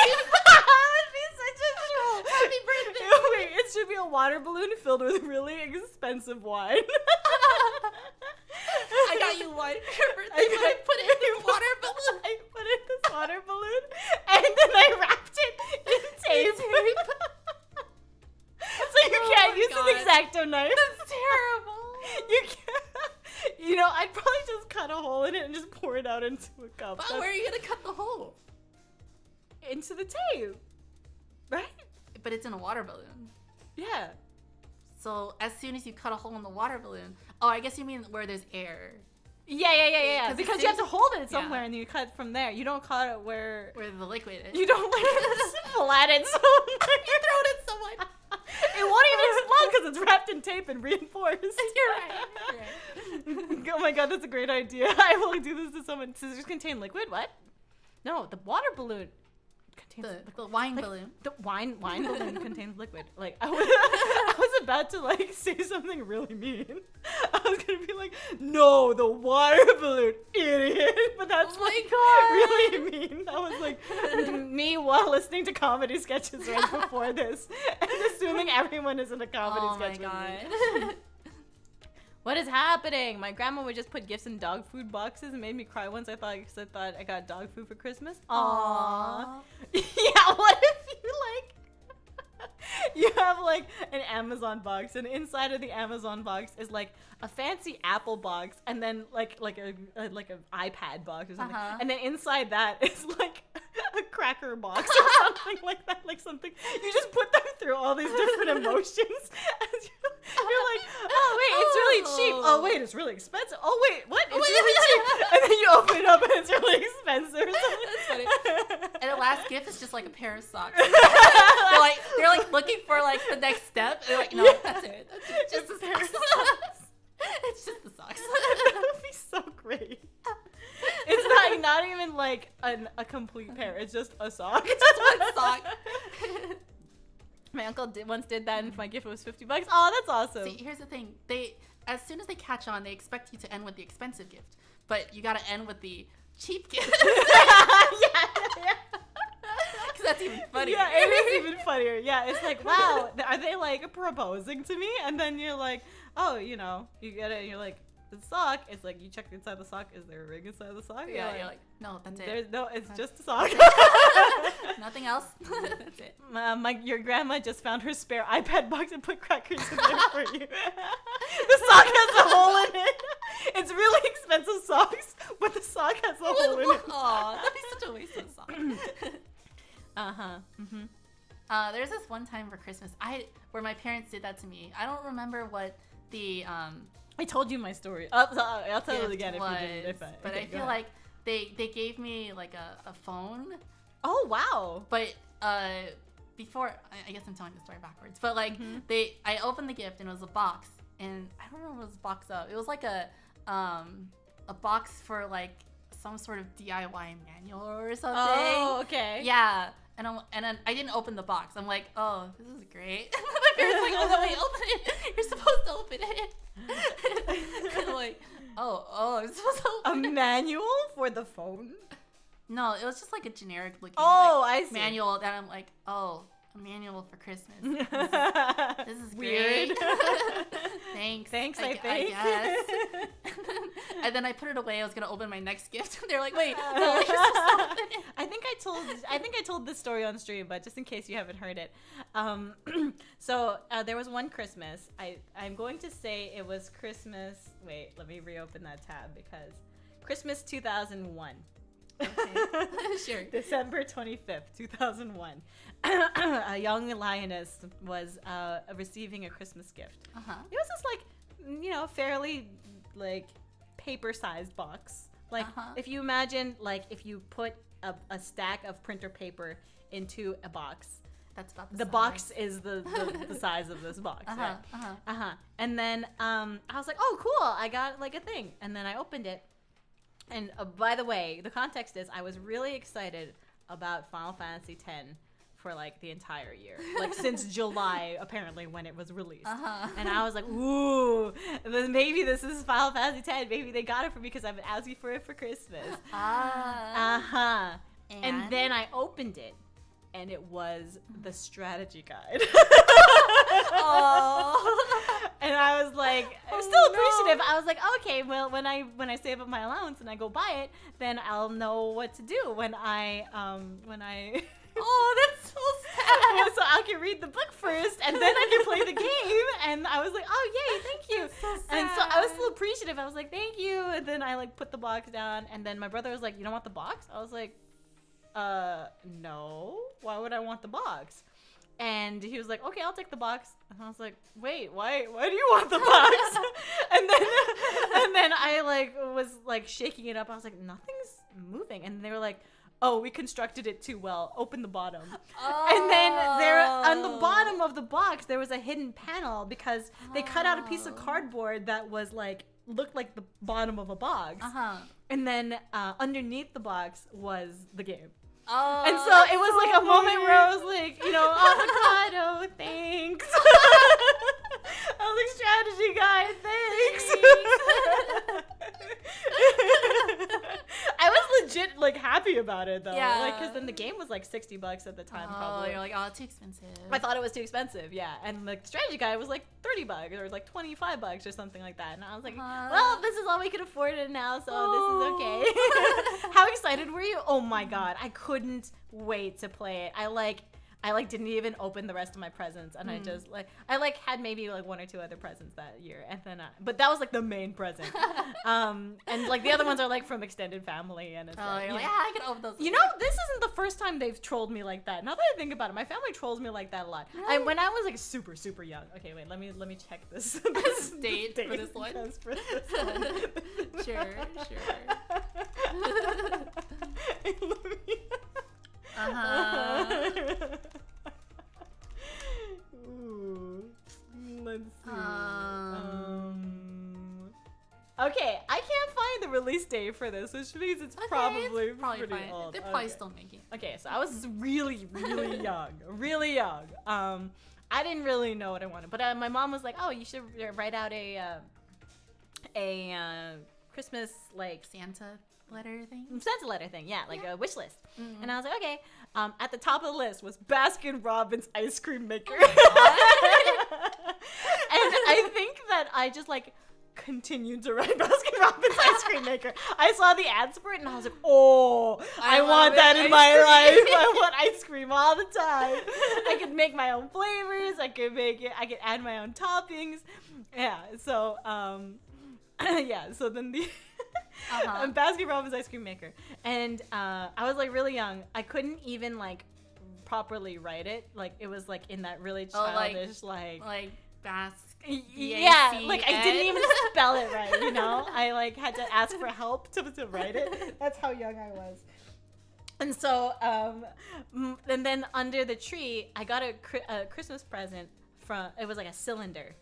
such a troll. Happy birthday. Wait, it should be a water balloon filled with really expensive wine. I got you wine for your birthday, but I put it in this water balloon. I put it in this water balloon, and then I wrapped it in tape. So you can't use an X-Acto knife. That's terrible. You can't. You know, I'd probably just cut a hole in it and just pour it out into a cup. But where are you gonna cut the hole? Into the tape, right? But it's in a water balloon. Yeah. So as soon as you cut a hole in the water balloon, oh, I guess you mean where there's air. Yeah. Because you have to hold it somewhere, yeah. and you cut from there. You don't cut it where the liquid is. You don't just flat it somewhere. You throw it in someone. It won't even explode because it's wrapped in tape and reinforced. You're right. Oh my god, that's a great idea. I will do this to someone. Scissors contain liquid? What? No, the water balloon contains the wine balloon. The wine balloon contains liquid. Like I was about to like say something really mean. I was gonna be like, no, the water balloon, idiot. But that's really mean. That was like me while listening to comedy sketches right before this, and assuming everyone is in a comedy sketch. Oh my god. What is happening? My grandma would just put gifts in dog food boxes and made me cry once. I thought I got dog food for Christmas. Aww. Yeah, what if you have like an Amazon box, and inside of the Amazon box is like a fancy Apple box, and then like an iPad box or something, and then inside that is like a cracker box or something like that, like something you just put them through all these different emotions. You're like, oh wait, it's really cheap. Oh wait, it's really expensive. Oh wait, what? It's really cheap. And then you open it up and it's really expensive. That's funny. And the last gift is just like a pair of socks. they're like looking for like the next step. They're like, no, that's it. That's just the pair of socks. It's just the socks. That would be so great. It's not even like a complete pair. It's just a sock. It's just one sock. My uncle once did that, and my gift was $50. Oh, that's awesome. See, here's the thing. As soon as they catch on, they expect you to end with the expensive gift, but you gotta end with the cheap gift. Yeah. Because That's even funnier. Yeah, it is even funnier. Yeah, it's like, wow, are they like proposing to me? And then you're like, oh, you know, you get it, and you're like, the sock. It's like you check inside the sock. Is there a ring inside the sock? Yeah, you're like, no, that's it. There's no, it's just a sock. Nothing else. That's it. Your grandma just found her spare iPad box and put crackers in there for you. The sock has a hole in it. It's really expensive socks, but the sock has a hole in it. Aw, that'd be such a waste of a sock. There's this one time for Christmas, where my parents did that to me. I don't remember what the I told you my story. I'll tell it again was, if you didn't. But I feel like they gave me like a phone. Oh wow! But before, I guess I'm telling the story backwards. But like I opened the gift and it was a box, and I don't remember what this box of. It was like a box for like some sort of DIY manual or something. Oh, okay. Yeah. And then I didn't open the box. I'm like, oh, this is great. My parents like, oh no, wait, open it. You're supposed to open it. And I'm like, oh, I'm supposed to open it. A manual for the phone? No, it was just like a generic looking I see. manual that I'm like, oh, a manual for Christmas. This is weird. Thanks. I think. I guess. And then I put it away. I was gonna open my next gift. They're like, wait, no, you're supposed to open it. I think I told this story on stream, but just in case you haven't heard it. So there was one Christmas. I'm going to say it was Christmas. Wait, let me reopen that tab because Christmas 2001. Okay. Sure. December 25th, 2001. A young lioness was receiving a Christmas gift. It was this like, fairly like paper-sized box. Like if you imagine like if you put a stack of printer paper into a box. That's about the size. Box is the size of this box. And then I was like, oh cool, I got like a thing. And then I opened it. And by the way, the context is I was really excited about Final Fantasy X for like the entire year, like since July apparently when it was released. And I was like, ooh, maybe this is Final Fantasy X. Maybe they got it for me because I've been asking for it for Christmas. And then I opened it, and it was the strategy guide. And I was like, still appreciative. I was like, okay, well, when I save up my allowance and I go buy it, then I'll know what to do when I Oh, that's so sad. So I can read the book first, and then I can play the game. And I was like, oh yay, thank you. So sad. And so I was still appreciative. I was like, thank you. And then I like put the box down, and then my brother was like, you don't want the box? I was like, no. Why would I want the box? And he was like, okay, I'll take the box. And I was like, wait, why do you want the box? and then I like was like shaking it up. I was like, nothing's moving. And they were like, oh, we constructed it too well. Open the bottom. And then there on the bottom of the box there was a hidden panel because they cut out a piece of cardboard that was like looked like the bottom of a box. And then underneath the box was the game. And so it was like a moment where I was like, avocado, thanks. I was like, strategy guy, thanks. I was legit like happy about it though. Yeah. Like, cause then the game was like $60 at the time. Probably. You're like, oh, it's too expensive. I thought it was too expensive, yeah. And the strategy guide was like $30 or like $25 or something like that. And I was like, well, this is all we can afford it now, so this is okay. How excited were you? Oh my god, I couldn't wait to play it. I didn't even open the rest of my presents, and I just had maybe like one or two other presents that year, and then but that was like the main present. And like the other ones are like from extended family, and it's I can open those. This isn't the first time they've trolled me like that. Now that I think about it, my family trolls me like that a lot. Really? When I was like super super young. Okay, wait, let me check this date for this one. Sure. Ooh, let's see. Okay, I can't find the release date for this, which means it's probably pretty fine. old. They're probably still making it. Okay, so I was really, really young. Really young. I didn't really know what I wanted, but my mom was like, "Oh, you should write out a Christmas like Santa letter thing. Santa letter thing, yeah, like a wish list. And I was like, okay. At the top of the list was Baskin Robbins ice cream maker. And I think that I just like continued to write Baskin Robbins ice cream maker. I saw the ads for it and I was like, oh, I want that in my life. I want ice cream all the time. I could make my own flavors. I could add my own toppings. Yeah. So, yeah. So then the Baskin Robbins ice cream maker. And I was like really young. I couldn't even like properly write it. Like it was like in that really childish like Baskin. Yeah, like I didn't even spell it right, you know? I like had to ask for help to write it. That's how young I was. And so, and then under the tree, I got a Christmas present from, it was like a cylinder.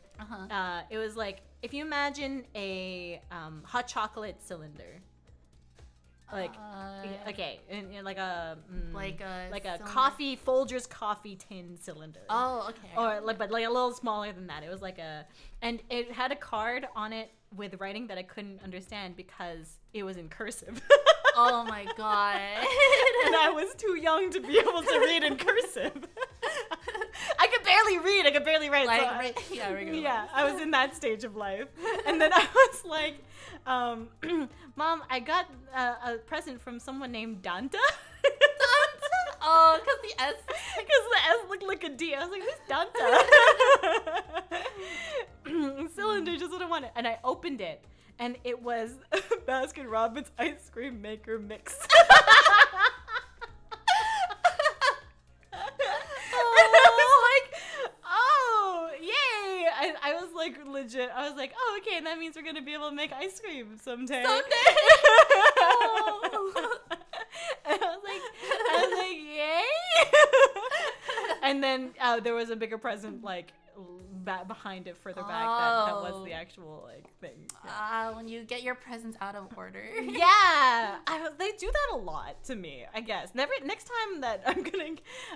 It was like, if you imagine a hot chocolate cylider. Like okay, and like a coffee Folgers coffee tin cylinder. Oh, okay. Or like, but like a little smaller than that. It was like and it had a card on it with writing that I couldn't understand because it was in cursive. Oh my god. And I was too young to be able to read in cursive. I could barely read. I could barely write. Like, so regular. I was in that stage of life, and then I was like, Mom, I got a present from someone named Danta. Danta? Oh, because the S looked like a D. I was like, who's Danta? Cylinder just didn't want it. And I opened it, and it was Baskin Robbins ice cream maker mix. I was like legit. I was like, oh, okay, and that means we're gonna be able to make ice cream someday. And I was like, yay! And then there was a bigger present like behind it, further back. That was the actual like thing. Yeah. When you get your presents out of order. Yeah, they do that a lot to me. I guess next time that I'm gonna.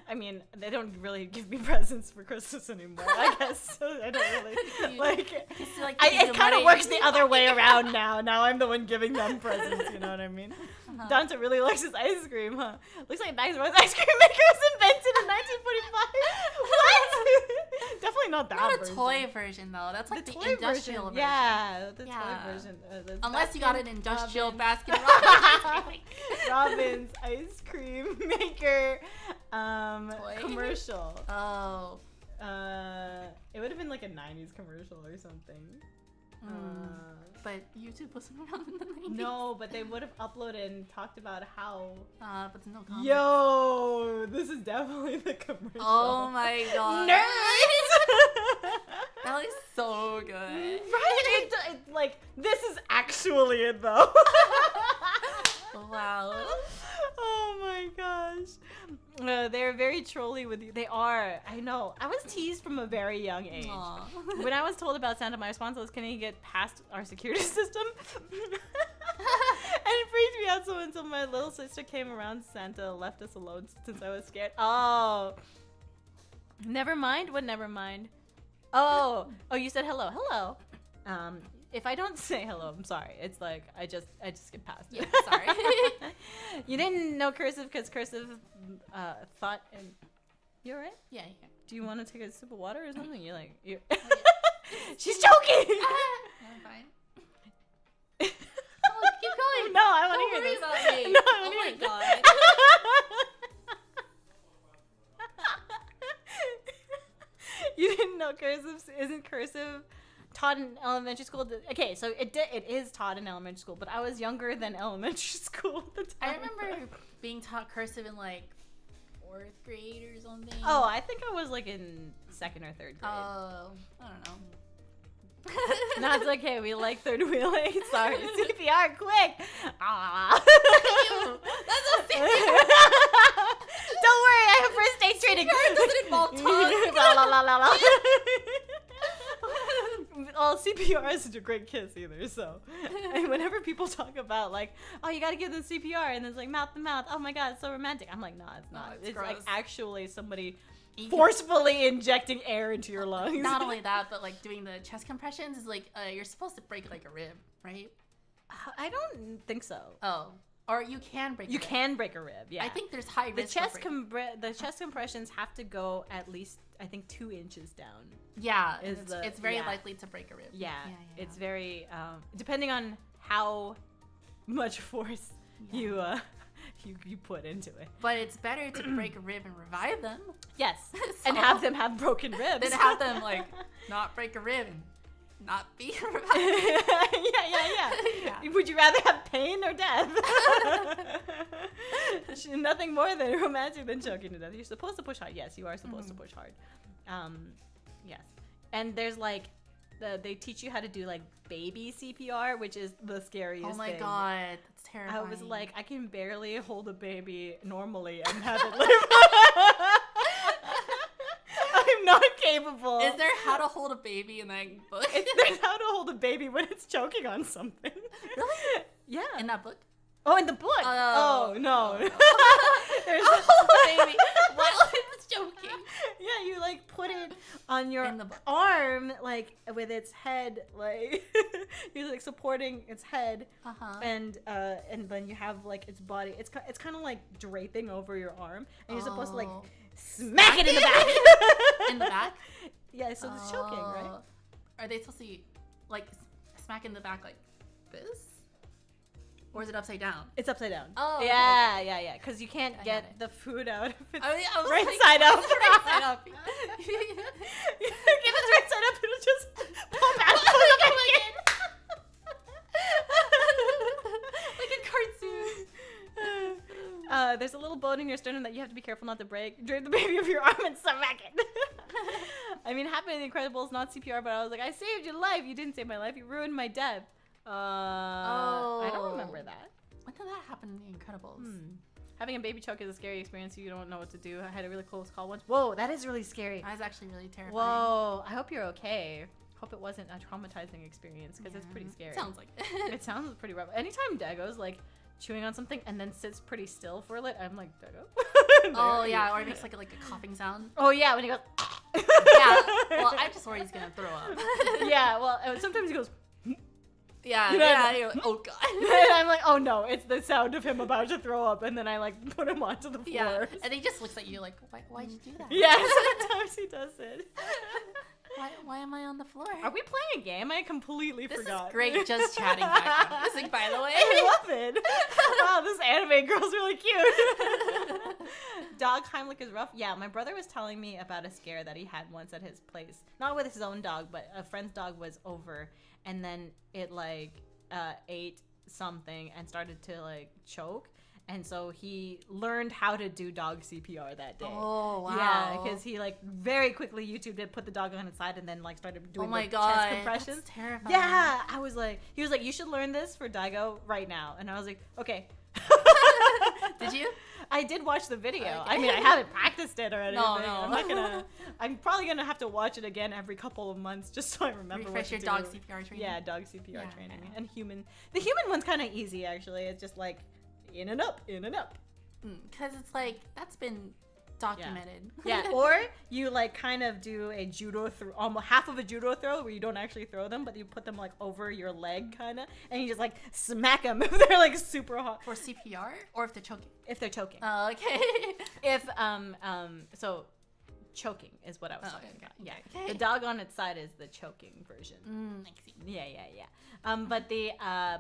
I mean, they don't really give me presents for Christmas anymore. I guess so I don't really it kind of works the other way around now. Now I'm the one giving them presents. You know what I mean? Dante really likes his ice cream, huh? Looks like Baskin Robbins ice cream maker was invented in 1945. What? Definitely not that version. Not a toy version though. That's like the industrial version. Yeah, the toy version. Unless you got an industrial Baskin Robbins ice cream maker commercial. Oh. It would have been like a 90s commercial or something. But YouTube wasn't around in the 90s. No, but they would have uploaded and talked about how. But no comments. Yo, this is definitely the commercial. Oh my god. Nerds! That is so good. Right? Like, this is actually it though. Wow. Oh my gosh. They're very trolly with you. They are. I know. I was teased from a very young age. Aww. When I was told about Santa, my response was, can he get past our security system? And it freaked me out so until my little sister came around, Santa left us alone since I was scared. Oh. Never mind? What never mind? Oh, you said hello. Hello. If I don't say hello, I'm sorry. It's like I just get past it. Yeah, sorry. You didn't know cursive because cursive thought and you're right? Yeah. Do you want to take a sip of water or something? You're like yeah. She's choking. I'm fine. Oh, keep going. No, I want to hear this. About me. No, I oh want to my hear god. You didn't know cursive isn't cursive taught in elementary school? Okay, so it is taught in elementary school, but I was younger than elementary school at the time. I remember being taught cursive in like 4th grade or something. Oh, I think I was like in 2nd or 3rd grade. Oh, I don't know. No, it's okay. We like third wheeling. Sorry, CPR, quick! Ah. That's a CPR. Don't worry, I have first aid training. CPR doesn't involve tongue. La la la la la. Well, CPR isn't a great kiss either, so. And whenever people talk about like, oh, you gotta give them CPR, and it's like mouth to mouth. Oh my god, it's so romantic. I'm like, nah, it's not. No, it's like gross. actually somebody forcefully injecting air into your lungs. Not only that, but like doing the chest compressions is like you're supposed to break like a rib, right? I don't think so. Oh. Or you can break a You rib. can break a rib, yeah. I think there's high the risk. the chest compressions have to go at least, I think, 2 inches down. Yeah, Is it's very yeah. likely to break a rib. Yeah, it's very depending on how much force you put into it. But it's better to break a rib and revive them. Yes, So- and have them have broken ribs. Than have them like not break a rib and not be revived. yeah. Would you rather have pain or death? Nothing more than romantic than choking to death. You're supposed to push hard. Yes, you are supposed to push hard. Yes. And there's like, they teach you how to do like baby CPR, which is the scariest Oh my thing. god, that's terrifying. I was like, I can barely hold a baby normally and have it live. I'm not capable. Is there how to hold a baby in that book? There's how to hold a baby when it's choking on something. Really? Yeah. In that book? Oh, in the book. Oh, No. There's Baby, while it's choking. Yeah, you like put it on your In the book. arm, like with its head, like you're like supporting its head, and then you have like its body. It's kind of like draping over your arm, and you're supposed to like smack it in the back. In the back? Yeah, so it's choking, right? Are they supposed to like smack in the back like this? Or is it upside down? It's upside down. Oh, yeah, because you can't I got get it. the food out if it's I was right like, side up. right side up. If it's right side up, it'll just pop out. Like a cartoon. There's a little bone in your sternum that you have to be careful not to break. Drape the baby of your arm and smack it. I mean, it happened in The Incredibles, not CPR, but I was like, I saved your life. You didn't save my life. You ruined my death. I don't remember that. When did that happen in The Incredibles? Having a baby choke is a scary experience. You don't know what to do. I had a really close call once. Whoa, that is really scary. That was actually really terrifying. Whoa, I hope you're okay. Hope it wasn't a traumatizing experience because it's pretty scary. Sounds like it. It sounds pretty rough. Anytime Dago's like chewing on something and then sits pretty still for a lit, I'm like, Dago. Oh yeah, or it makes like a coughing sound. Oh yeah, when he goes. Yeah. Well, I'm just worried he's gonna throw up. Yeah. Well, sometimes he goes. Yeah. You know, Yeah. You're like, oh god. And I'm like, oh no, it's the sound of him about to throw up, and then I like put him onto the floor. Yeah. And he just looks at you like, why'd you do that? Yeah, sometimes he does it. Why am I on the floor? Are we playing a game? I completely forgot. This is great just chatting background music, by the way. I love it. Wow, this anime girl's really cute. Dog Heimlich is rough. Yeah, my brother was telling me about a scare that he had once at his place. Not with his own dog, but a friend's dog was over, and then it like ate something and started to like choke. And so he learned how to do dog CPR that day. Oh, wow. Yeah, because he like very quickly YouTubed it, put the dog on its side, and then like started doing chest compressions. That's terrifying. Yeah, I was like, he was like, you should learn this for Daigo right now. And I was like, okay. Did you? I did watch the video. Okay. I mean, I haven't practiced it or anything. No. I'm probably gonna have to watch it again every couple of months just so I remember Refresh your what to dog do. CPR training. Yeah, dog CPR Yeah, training. yeah. And human. The human one's kind of easy, actually. It's just like in and up, in and up. Because it's like, that's been documented. Yeah, or you like kind of do a judo throw, almost half of a judo throw where you don't actually throw them, but you put them like over your leg kind of, and you just like smack them if they're like super hot. For CPR or if they're choking? If they're choking. Oh, okay. If so choking is what I was talking about. Yeah. Okay. The dog on its side is the choking version. I see. Yeah. But the I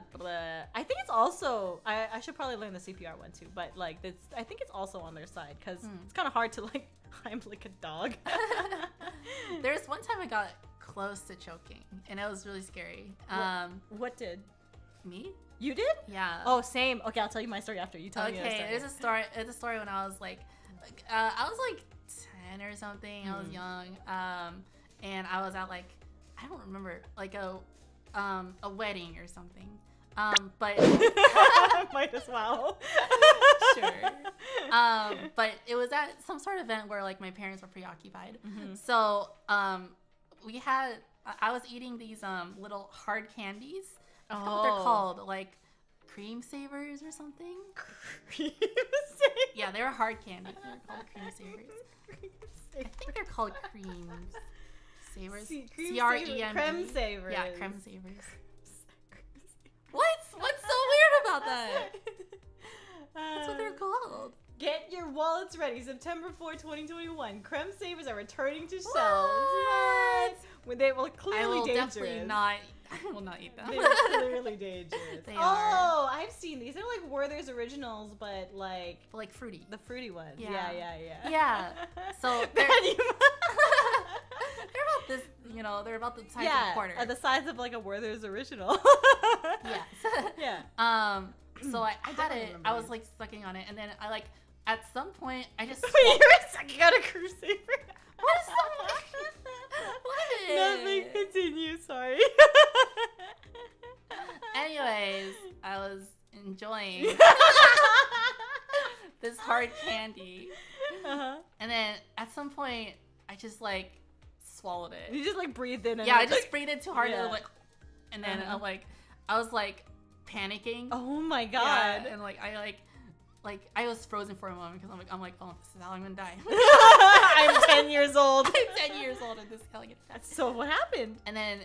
think it's also I should probably learn the CPR one too. But like this, I think it's also on their side because it's kind of hard to like Heimlich a dog. There's one time I got close to choking, and it was really scary. What did Me? you did? Yeah. Oh, same. Okay, I'll tell you my story after you tell me your Okay, story. there's a story. It's a story when I was like 10 or something. I was young, and I was at like, I don't remember, like a wedding or something. But might as well. sure. But it was at some sort of event where like my parents were preoccupied. So we had. I was eating these little hard candies. I forgot what they're called, like cream savers or something. Yeah, they were hard candy. They were called cream savers. I think they're called cream savers. Creme CREME. savers. Yeah, creme savers. What? Let's ready. September 4, 2021. Creme savers are returning to shelves. What? When they were I clearly will dangerous. definitely not. I will not eat them. They were clearly dangerous. They oh, I've seen these. They're like Werther's Originals, but like But like fruity. the fruity ones. Yeah. Yeah. Yeah. So they're, Bad Yuma. they're about this, you know, they're about the size of a quarter. the size of like a Werther's Original. Yes. Yeah. So I had definitely it. remember I was these. like sucking on it, and then I like at some point I just. Wait, you were sucking on a crusader. What is that? What? Nothing. Continue. Sorry. Anyways, I was enjoying this hard candy, Uh-huh. and then at some point I just like swallowed it. You just like breathed in. And Yeah, I like, just breathed in too hard, Yeah. and like, and then Uh-huh. I was like panicking. Oh my Yeah, god. and like I was frozen for a moment because I'm like, oh, this is how I'm gonna die. I'm 10 years old. I'm 10 years old and this is how I get death. So what happened? And then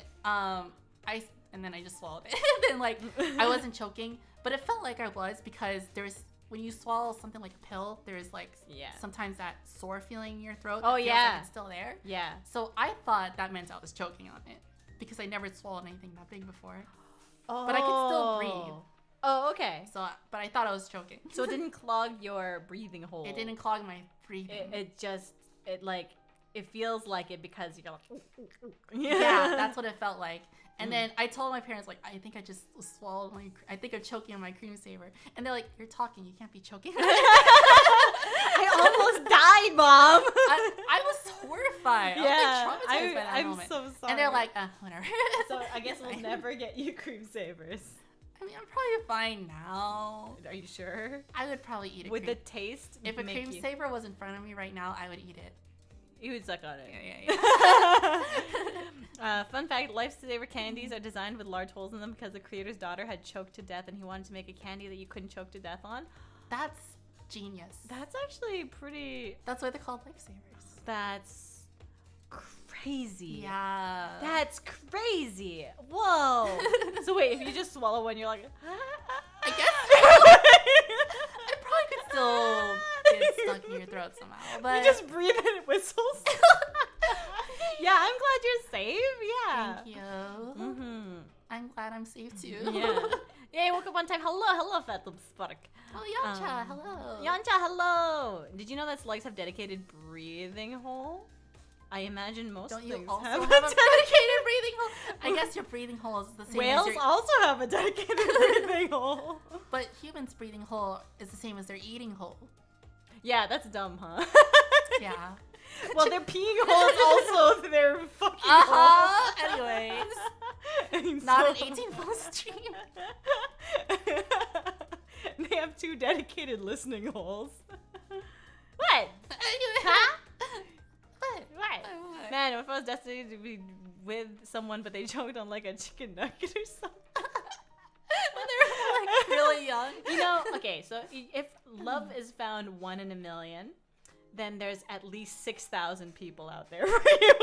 I just swallowed it. Then like I wasn't choking, but it felt like I was because there's when you swallow something like a pill, there's like sometimes that sore feeling in your throat. Oh, that feels yeah. like it's still there. Yeah. So I thought that meant I was choking on it because I never swallowed anything that big before. Oh. But I could still breathe. Oh, okay. So, but I thought I was choking. So it didn't clog your breathing hole. It didn't clog my breathing. It feels like it because you're like, Yeah, that's what it felt like. And then I told my parents, like, I think I just swallowed I think I'm choking on my cream saver. And they're like, you're talking, you can't be choking. I almost died, Mom. I was horrified. I was like traumatized by that I'm moment. so sorry. And they're like, whatever. so I guess we'll Fine. never get you cream savers. I mean, I'm probably fine now. Are you sure? I would probably eat a Would cream. the taste If a make cream you... saver was in front of me right now, I would eat it. You would suck on it. Yeah. Fun fact, lifesaver candies are designed with large holes in them because the creator's daughter had choked to death and he wanted to make a candy that you couldn't choke to death on. That's genius. That's actually pretty... That's why they're called lifesavers. That's crazy. Yeah. That's crazy. Whoa. So wait, if you just swallow one, you're like... I guess I probably could still get stuck in your throat somehow. But You just breathe and it whistles. Yeah, I'm glad you're safe. Yeah. thank you. Mm-hmm. I'm glad I'm safe too. Yeah. Yay, woke up one time. Hello, fat little spark. Oh, Yancha, hello. Yancha, hello. Did you know that slugs have dedicated breathing hole? I imagine most Don't you things also have have a a dedicated breathing hole? I guess your breathing hole is the same Whales as your... also have a dedicated breathing hole. But humans' breathing hole is the same as their eating hole. Yeah, that's dumb, huh? Yeah. Well, their peeing hole is also their fucking Uh-huh. hole. Anyways. And Not so- an 18-foot stream. They have 2 dedicated listening holes. What? Anyway. Huh? What? What? Man, if I was destined to be with someone but they choked on like a chicken nugget or something. When they're like really young. You know, okay, so if love is found 1 in a million, then there's at least 6,000 people out there for you.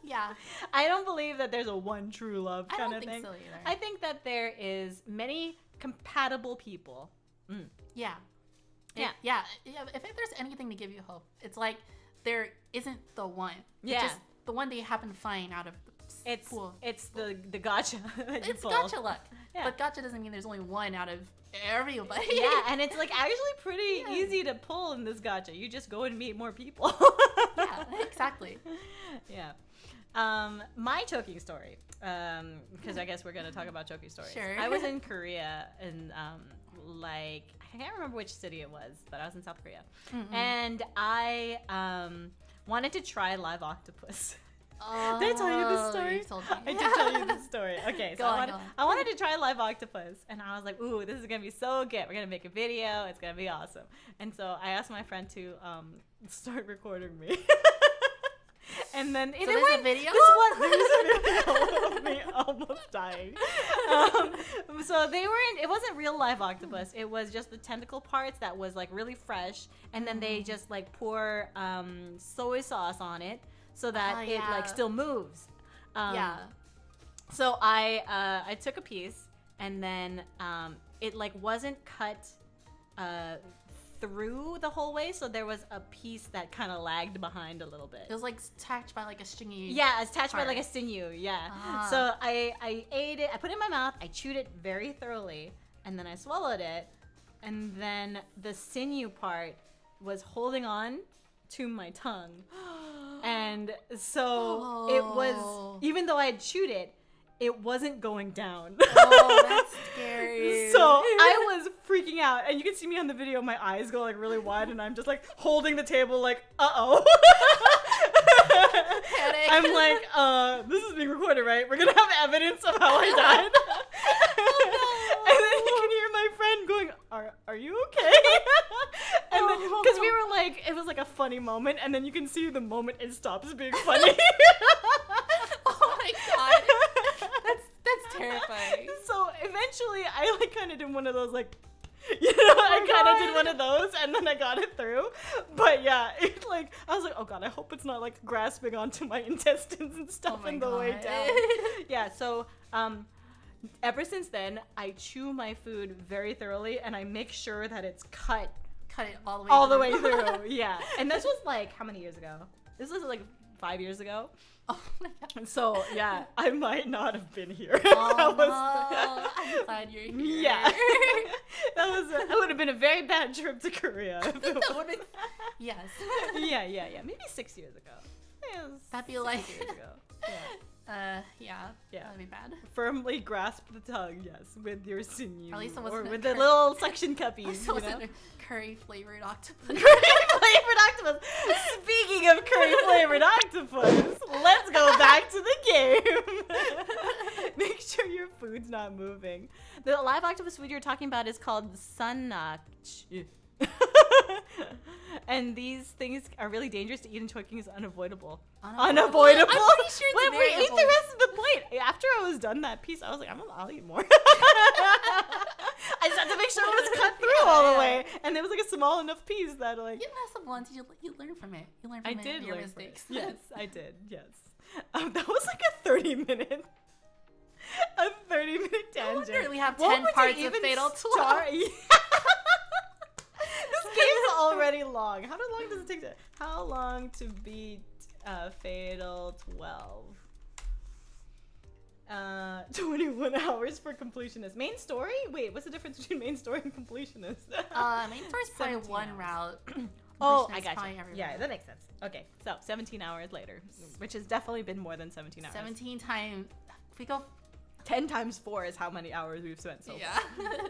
Yeah. I don't believe that there's a one true love I kind don't of think thing. so either. I think that there is many compatible people. Yeah. Yeah. Yeah. If there's anything to give you hope, it's like there isn't the one. It's Yeah. just the one that you happen to find out of the pool. It's the gotcha that you It's pulled. gotcha luck. Yeah. But gotcha doesn't mean there's only one out of everybody. Yeah, and it's like actually pretty easy to pull in this gotcha. You just go and meet more people. Yeah, exactly. Yeah. My choking story, because I guess we're gonna talk about choking stories. Sure. I was in Korea and like I can't remember which city it was, but I was in South Korea, and I wanted to try live octopus. Did I tell you this story? You told me. I did tell you this story. Okay, so Go on. I wanted to try live octopus, and I was like, "Ooh, this is gonna be so good. We're gonna make a video. It's gonna be awesome." And so I asked my friend to start recording me. And then So there's a video? There's a video of me almost dying. So it wasn't real live octopus. It was just the tentacle parts that was like really fresh, and then they just like pour soy sauce on it so that it yeah. like still moves. Yeah. So I took a piece, and then it like wasn't cut through the whole way, so there was a piece that kind of lagged behind a little bit. It was like attached by like a stringy. Yeah, it's attached by part. like a sinew. Yeah. Ah. So I ate it. I put it in my mouth. I chewed it very thoroughly, and then I swallowed it, and then the sinew part was holding on to my tongue, and so it was, even though I had chewed it, it wasn't going down. Oh, that's scary. So I was freaking out, and you can see me on the video. My eyes go like really wide, and I'm just like holding the table, like, uh-oh. Panic. I'm like, this is being recorded, right? We're gonna have evidence of how I died. And then you can hear my friend going, "Are you okay?" And then because we were like, it was like a funny moment, and then you can see the moment it stops being funny. Oh my god. That's terrifying. So eventually, I like kind of did one of those like, I kind of did one of those, and then I got it through. But yeah, it like I was like, oh god, I hope it's not like grasping onto my intestines and stuff on the way down. Yeah. So ever since then, I chew my food very thoroughly, and I make sure that it's cut Cut it all the way through. Yeah. And this was like how many years ago? This was like 5 years ago. Oh my god. So yeah, I might not have been here. Oh, That was no. I'm glad you're here. yeah. That would have been a very bad trip to Korea. That would have. Yes. Yeah. Maybe 6 years ago. Yeah, it was That'd be 6 like. years ago. Yeah. Yeah. That'd be bad. Firmly grasp the tongue, yes, with your sinew, At least it or wasn't a with the cur- little suction cuppies. So You know? wasn't a curry flavored octopus. Curry-flavored octopus. Speaking of curry-flavored octopus, let's go back to the game. Make sure your food's not moving. The live octopus food you're talking about is called sunnach. And these things are really dangerous to eat, and choking is unavoidable. Unavoidable. I'm pretty sure it's Wait, eat variable. the rest of the plate. After I was done that piece, I was like, I'll eat more. I just had to make sure it was cut through all the way, and there was like a small enough piece that like. You mess up once, you learn from it. You learn from I it, did your learn mistakes. from it. Yes, I did. Yes. That was like a 30-minute. A 30-minute tangent. wonder we have What 10 would you parts of even Fatal 12. start- This game's already long. How long does it take to? How long to beat Fatal 12? 21 hours for completionist. Main story? Wait, what's the difference between main story and completionist? Main story's probably 17 one hours. route. Oh, Completionist I got probably you. everywhere. Yeah, that makes sense. Okay, so 17 hours later, which has definitely been more than 17 hours. 17 times. If we go. 10 times 4 is how many hours we've spent so far. Yeah.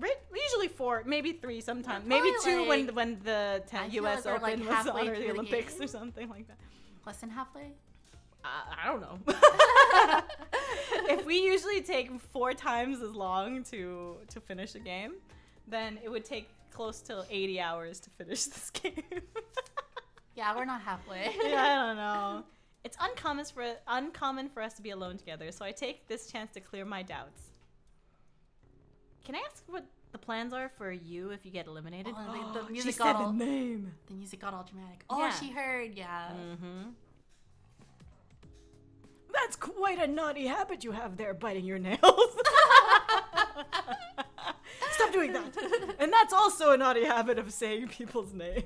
Right? Usually 4, maybe 3 sometimes. We're Maybe probably 2 when the I feel US like we're, Open like, was halfway on, or through the the Olympics game. or something like that. Less than halfway? I don't know. If we usually take 4 times as long to finish a game, then it would take close to 80 hours to finish this game. Yeah, we're not halfway. Yeah, I don't know. It's uncommon for us to be alone together, so I take this chance to clear my doubts. Can I ask what the plans are for you if you get eliminated? Oh, the She music said got the all, name. the music got all dramatic. Oh, Yeah. she heard. Yeah. Mm-hmm. That's quite a naughty habit you have there, biting your nails. Stop doing that. And that's also a naughty habit of saying people's names.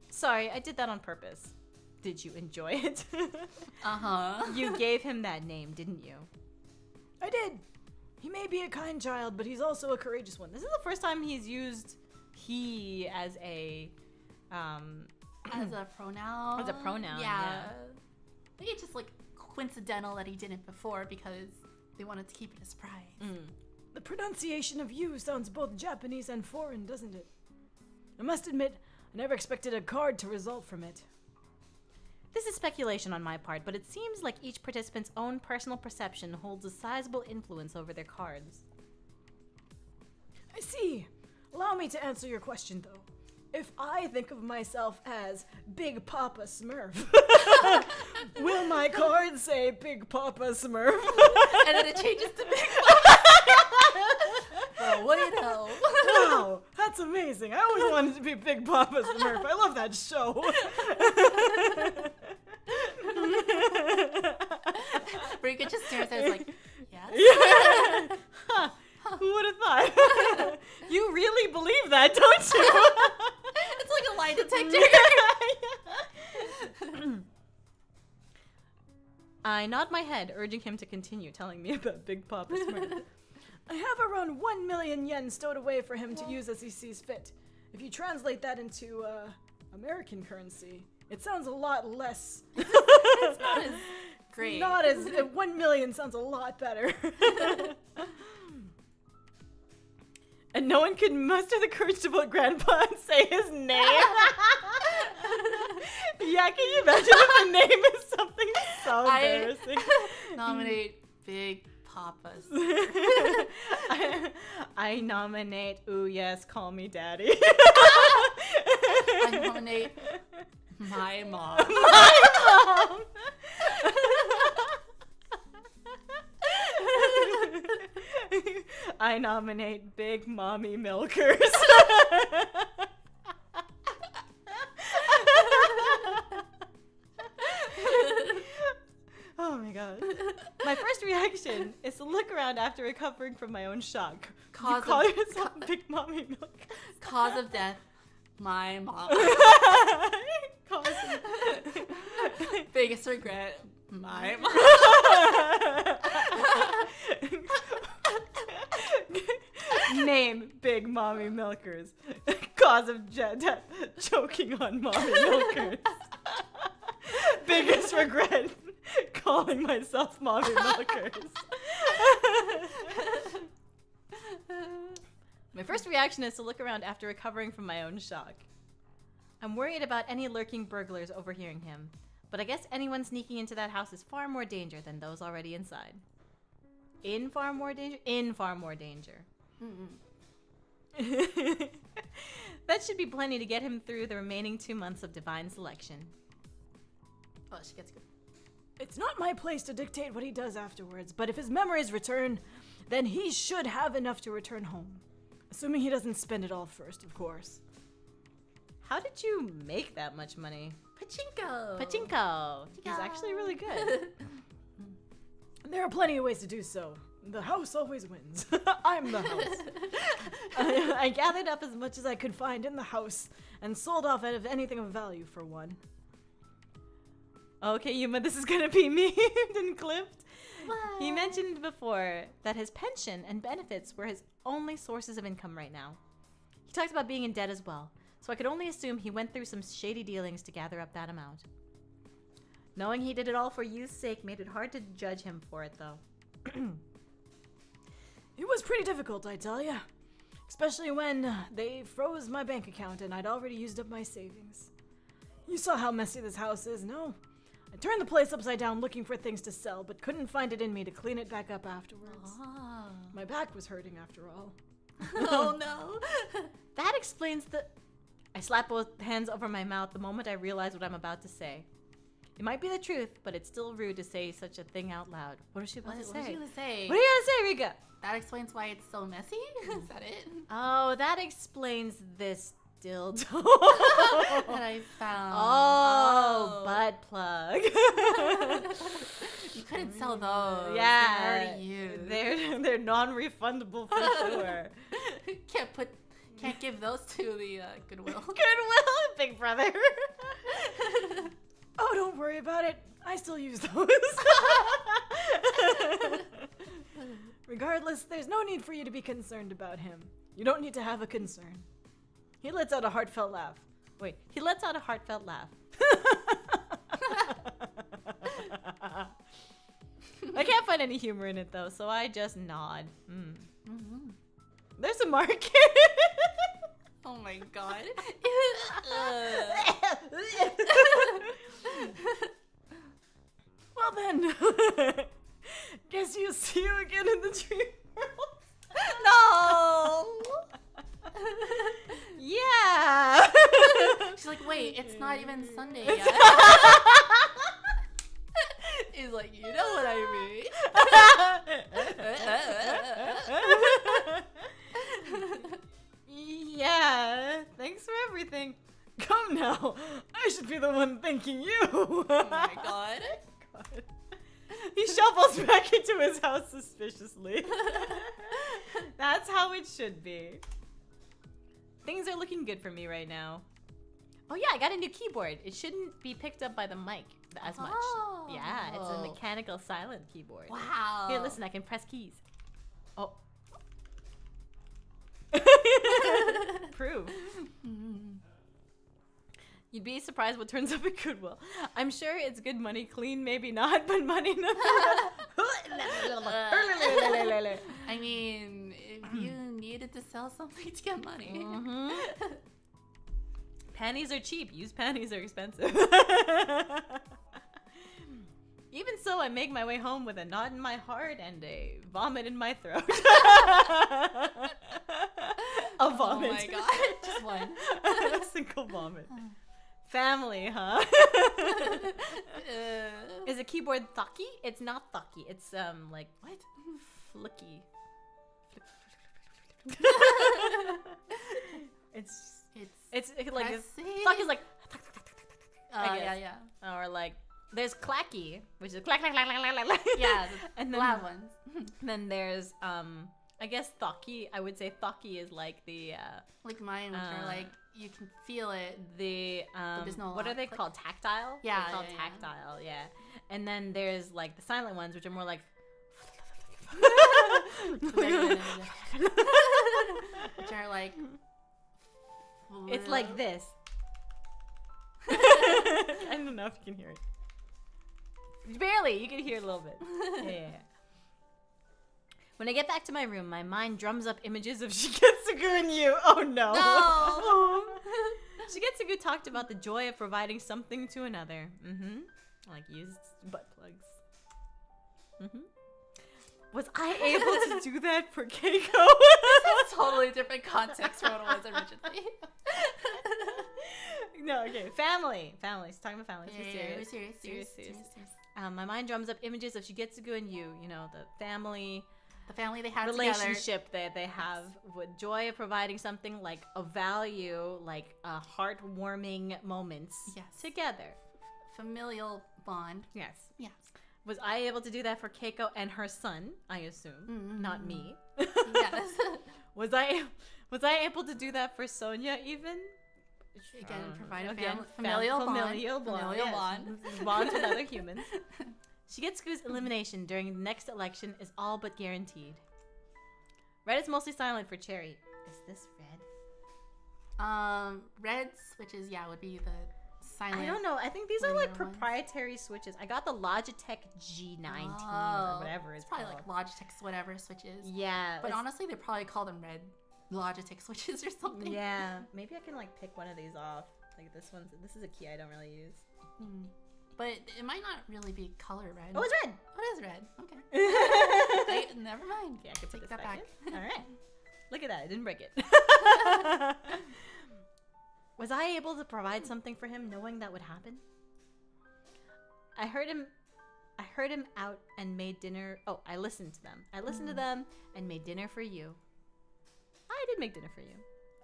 Sorry, I did that on purpose. Did you enjoy it? Uh-huh. You gave him that name, didn't you? I did. He may be a kind child, but he's also a courageous one. This is the first time he's used he as a As a pronoun. As a pronoun, yeah. I think it's just like coincidental that he didn't before because they wanted to keep it a surprise. The pronunciation of you sounds both Japanese and foreign, doesn't it? I must admit, I never expected a card to result from it. This is speculation on my part, but it seems like each participant's own personal perception holds a sizable influence over their cards. I see. Allow me to answer your question, though. If I think of myself as Big Papa Smurf, will my card say Big Papa Smurf? And then it changes to Big Papa. Well, what do you know? Wow, that's amazing. I always wanted to be Big Papa Smurf. I love that show. Rika just stares at us like, yes. Huh. Who would have thought? nod my head, urging him to continue telling me about Big Papa Smurf. I have around 1 million yen stowed away for him to use as he sees fit. If you translate that into American currency, it sounds a lot less. It's not as great. Not as 1 million sounds a lot better. And no one could muster the courage to vote Grandpa and say his name. Yeah, can you imagine if the name is something so embarrassing? Nominate Big Papas. I nominate, ooh yes, call me daddy. I nominate my mom. My mom. I nominate Big Mommy Milkers. Oh my god. My first reaction is to look around after recovering from my own shock. You call yourself Big Mommy Milkers? Cause of death, my mom. Biggest regret, my mom. Name Big Mommy Milkers. Cause of death, choking on Mommy Milkers. Biggest regret, calling myself Mommy Milkers. My first reaction is to look around after recovering from my own shock. I'm worried about any lurking burglars overhearing him, but I guess anyone sneaking into that house is far more danger than those already inside. In far more danger? In far more danger. That should be plenty to get him through the remaining 2 months of divine selection. Oh, she gets good. It's not my place to dictate what he does afterwards, but if his memories return, then he should have enough to return home. Assuming he doesn't spend it all first, of course. How did you make that much money? Pachinko. Pachinko. He's actually really good. There are plenty of ways to do so. The house always wins. I'm the house. I gathered up as much as I could find in the house and sold off out of anything of value for one. Okay, Yuma, this is gonna be memed and clipped. What? He mentioned before that his pension and benefits were his only sources of income right now. He talked about being in debt as well, so I could only assume he went through some shady dealings to gather up that amount. Knowing he did it all for youth's sake made it hard to judge him for it, though. It was pretty difficult, I tell ya. Especially when they froze my bank account and I'd already used up my savings. You saw how messy this house is, no? I turned the place upside down looking for things to sell, but couldn't find it in me to clean it back up afterwards. Oh. My back was hurting after all. Oh no. That explains the... I slapped both hands over my mouth the moment I realized what I'm about to say. It might be the truth, but it's still rude to say such a thing out loud. What is she about to say? What are you gonna say? What are you gonna say, Rika? That explains why it's so messy? Is that it? Oh, that explains this dildo. That I found. Oh, butt plug. You couldn't sell those. Yeah, They're already used. they're non-refundable for sure. Can't give those to the Goodwill. Goodwill, Big Brother. Oh, don't worry about it. I still use those. Regardless, there's no need for you to be concerned about him. You don't need to have a concern. He lets out a heartfelt laugh. Wait, he lets out a heartfelt laugh. I can't find any humor in it though, so I just nod. Mm-hmm. There's a market. Oh my god. Well then, guess you'll see you again in the dream world. No. Yeah. She's like, wait, it's not even Sunday yet. He's like, you know what I mean. Yeah. Thanks for everything. Come now, I should be the one thanking you. Oh my god. God. He shuffles back into his house suspiciously. That's how it should be. Things are looking good for me right now. Oh yeah, I got a new keyboard. It shouldn't be picked up by the mic as much. Yeah, it's a mechanical silent keyboard. Wow. Here, listen, I can press keys. Oh. Prove. You'd be surprised what turns up at Goodwill. I'm sure it's good money, clean maybe not, but money enough. I mean, if you needed to sell something to get money. Panties are cheap. Used panties are expensive. Even so, I make my way home with a knot in my heart and a vomit in my throat. A vomit. Oh my god, just one. A single vomit. Family, huh? Is a keyboard thucky? It's not thucky. It's like what? Flicky. It's like thuck is like. Yeah. Or like there's clacky, which is clack clack clack clack clack clack. Yeah, and then loud ones. Then there's I guess thucky. I would say thucky is like the like mine, which are like you can feel it. The there's no what are they called? Tactile? Yeah, they're called yeah. tactile. Yeah. And then there's like the silent ones, which are more like. Which are like. It's like this. I don't know if you can hear it. Barely. You can hear it a little bit. Yeah. When I get back to my room, my mind drums up images of Shigetsugu and you. Oh no. No. Shigetsugu talked about the joy of providing something to another. Like used butt plugs. Was I able to do that for Keiko? This is a totally different context from what it was originally. No, okay. Family. She's talking about family. Yeah, serious. My mind drums up images of Shigetsugu and you. You know, the family. The family they have relationship that they have with joy of providing something like a value, like a heartwarming moments together. Familial bond. Yes. Yes. Was I able to do that for Keiko and her son? I assume, not me. Yes. Was I able to do that for Sonia even? Again, provide a familial bond. Bonds with other humans. Shigetsugu's elimination during the next election is all but guaranteed. Red is mostly silent for Cherry. Is this red? Red switches, would be the silent. I don't know. I think these are like ones. proprietary switches. I got the Logitech G19 or whatever it's probably called. like Logitech's whatever switches. Yeah. But honestly, they probably call them red Logitech switches or something. Yeah. Maybe I can like pick one of these off. Like this one's. This is a key I don't really use. But it might not really be color red. Oh, it's red. Oh, it is red. Okay. Never mind. Yeah, I can take put that this back. in. All right. Look at that. I didn't break it. Was I able to provide something for him knowing that would happen? I heard him out and made dinner. Oh, I listened to them. I listened to them and made dinner for you. I did make dinner for you.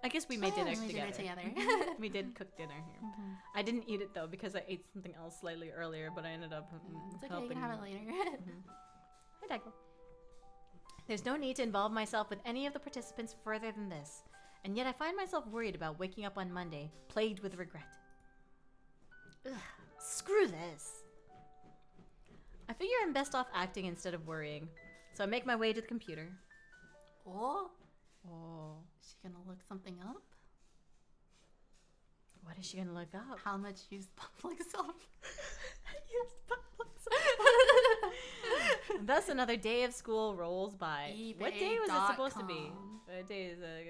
I guess we made dinner together. We did cook dinner here. I didn't eat it though because I ate something else slightly earlier, but I ended up it's okay, helping. you can have it later. Hi, Daigo. There's no need to involve myself with any of the participants further than this, and yet I find myself worried about waking up on Monday, plagued with regret. Ugh, screw this. I figure I'm best off acting instead of worrying, so I make my way to the computer. Oh. Is she gonna look something up? What is she gonna look up? How much used public self? Thus another day of school rolls by. What day was it supposed to be? What day is it?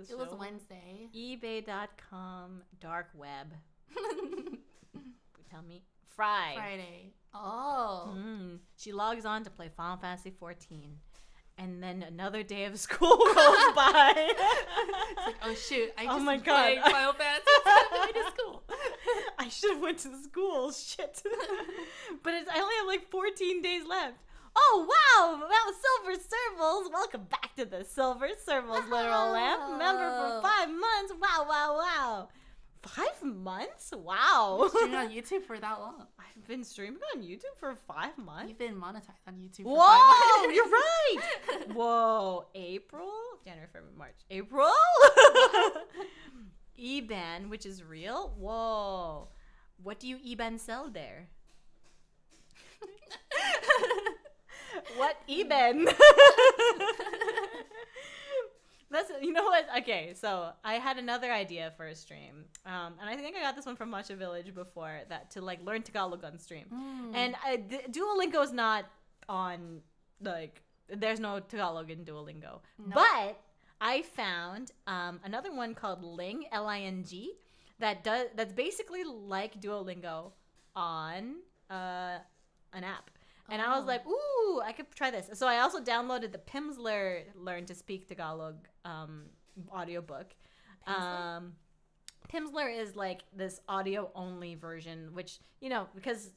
It was Wednesday. eBay.com dark web. Tell me. Friday. Oh. She logs on to play Final Fantasy 14. And then another day of school rolls by. It's like, oh shoot! I just God. played Final Fantasy. It's time to go to school. I should have went to school. Shit. But I only have like 14 days left. Oh wow! Well, Silver Servals. Welcome back to the Silver Servals literal lamp. Member for 5 months. Wow. 5 months? Wow. You've been streaming on YouTube for that long. I've been streaming on YouTube for 5 months. You've been monetized on YouTube for Whoa, 5 months. You're right. Whoa, April? January, February, March. April? Iban, which is real. Whoa. What do you Iban sell there? What Iban? You know what? Okay, so I had another idea for a stream, and I think I got this one from Matcha Village before, that to like learn Tagalog on stream. And Duolingo is not on, like, there's no Tagalog in Duolingo, but I found another one called Ling, Ling, that's basically like Duolingo on an app. And I was like, ooh, I could try this. So I also downloaded the Pimsleur Learn to Speak Tagalog audiobook. Pimsleur is like this audio-only version, which, you know, because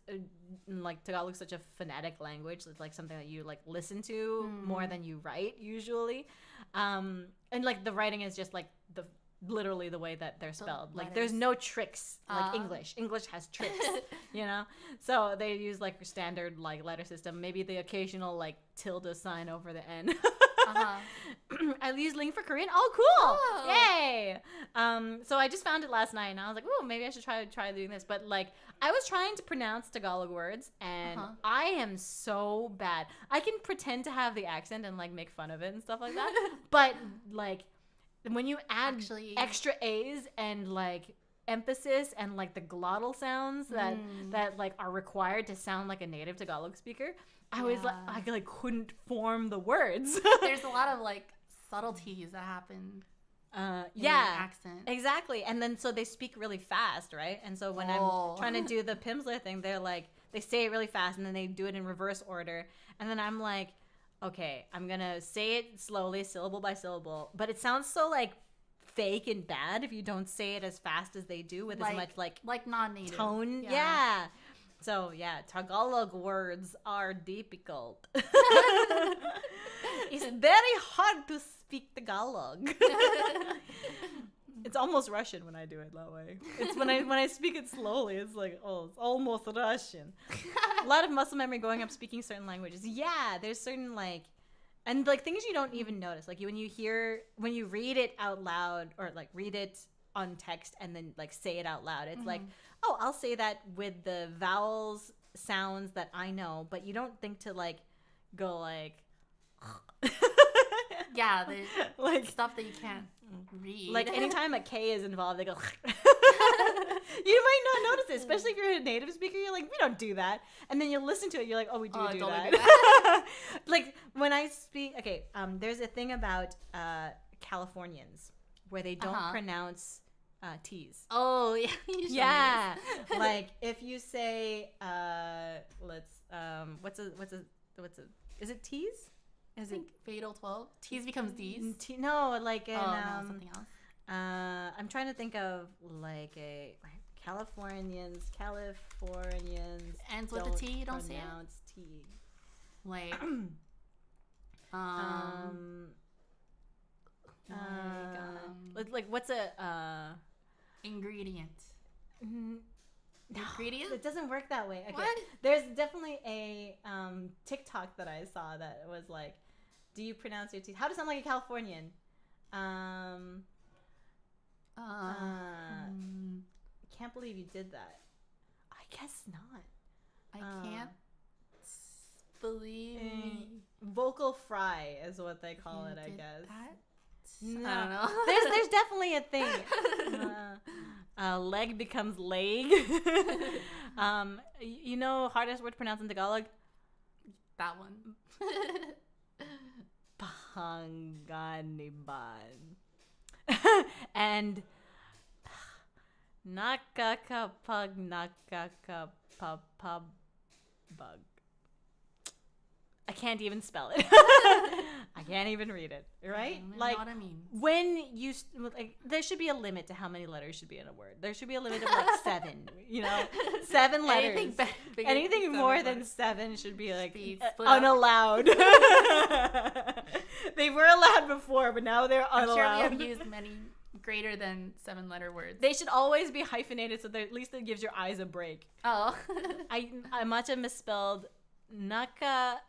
like Tagalog is such a phonetic language, it's like something that you like listen to more than you write usually. And like the writing is just like literally the way that they're spelled. Like there's no tricks like English. English has tricks, you know? So they use like standard like letter system, maybe the occasional like tilde sign over the N. I use Ling for Korean. Oh, cool. Oh. Yay. So I just found it last night and I was like, oh, maybe I should try doing this. But like I was trying to pronounce Tagalog words and I am so bad. I can pretend to have the accent and like make fun of it and stuff like that. But like when you add extra A's and like emphasis and like the glottal sounds that like are required to sound like a native Tagalog speaker, I was like, I like couldn't form the words. There's a lot of like subtleties that happen. In the accent. Exactly. And then so they speak really fast, right? And so when I'm trying to do the Pimsleur thing, they're like, they say it really fast and then they do it in reverse order. And then I'm like, okay, I'm gonna say it slowly, syllable by syllable, but it sounds so like fake and bad if you don't say it as fast as they do with as much like non-native tone. Yeah. So yeah, Tagalog words are difficult. It's very hard to speak Tagalog. It's almost Russian when I do it that way. It's when I speak it slowly, it's like, oh, it's almost Russian. A lot of muscle memory going up speaking certain languages. Yeah, there's certain like, and like things you don't even notice. Like when you read it out loud or like read it on text and then like say it out loud. It's like, oh, I'll say that with the vowels sounds that I know, but you don't think to like go like yeah, the like stuff that you can't read. Like anytime a K is involved, they go you might not notice it, especially if you're a native speaker. You're like, we don't do that, and then you listen to it, you're like, oh, we do that. Like when I speak, okay, there's a thing about Californians where they don't pronounce T's. Oh yeah, yeah. Like if you say what's a is it T's? Is it fatal 12? T's becomes D's. No, like in something else. I'm trying to think of like Californians ends with a T. You don't say pronounce T. Like like what's a ingredient? Ingredient? It doesn't work that way. Okay. What? There's definitely a TikTok that I saw that was like, do you pronounce your T? How to sound like a Californian? Can't believe you did that. I guess not. I can't believe vocal fry is what they call it, I guess. No. I don't know. There's definitely a thing. Leg becomes leg. You know, hardest word to pronounce in Tagalog? That one. Panganiban. And nakakapag nakakapapabag. I can't even spell it. I can't even read it, right? I know what I mean. When you like, there should be a limit to how many letters should be in a word. There should be a limit of like 7. You know, 7 letters. Anything more than 7 should be like unallowed. They were allowed before, but now they're unallowed. I'm sure we have used many greater than 7-letter words. They should always be hyphenated, so that at least it gives your eyes a break. Oh, I much have misspelled naka.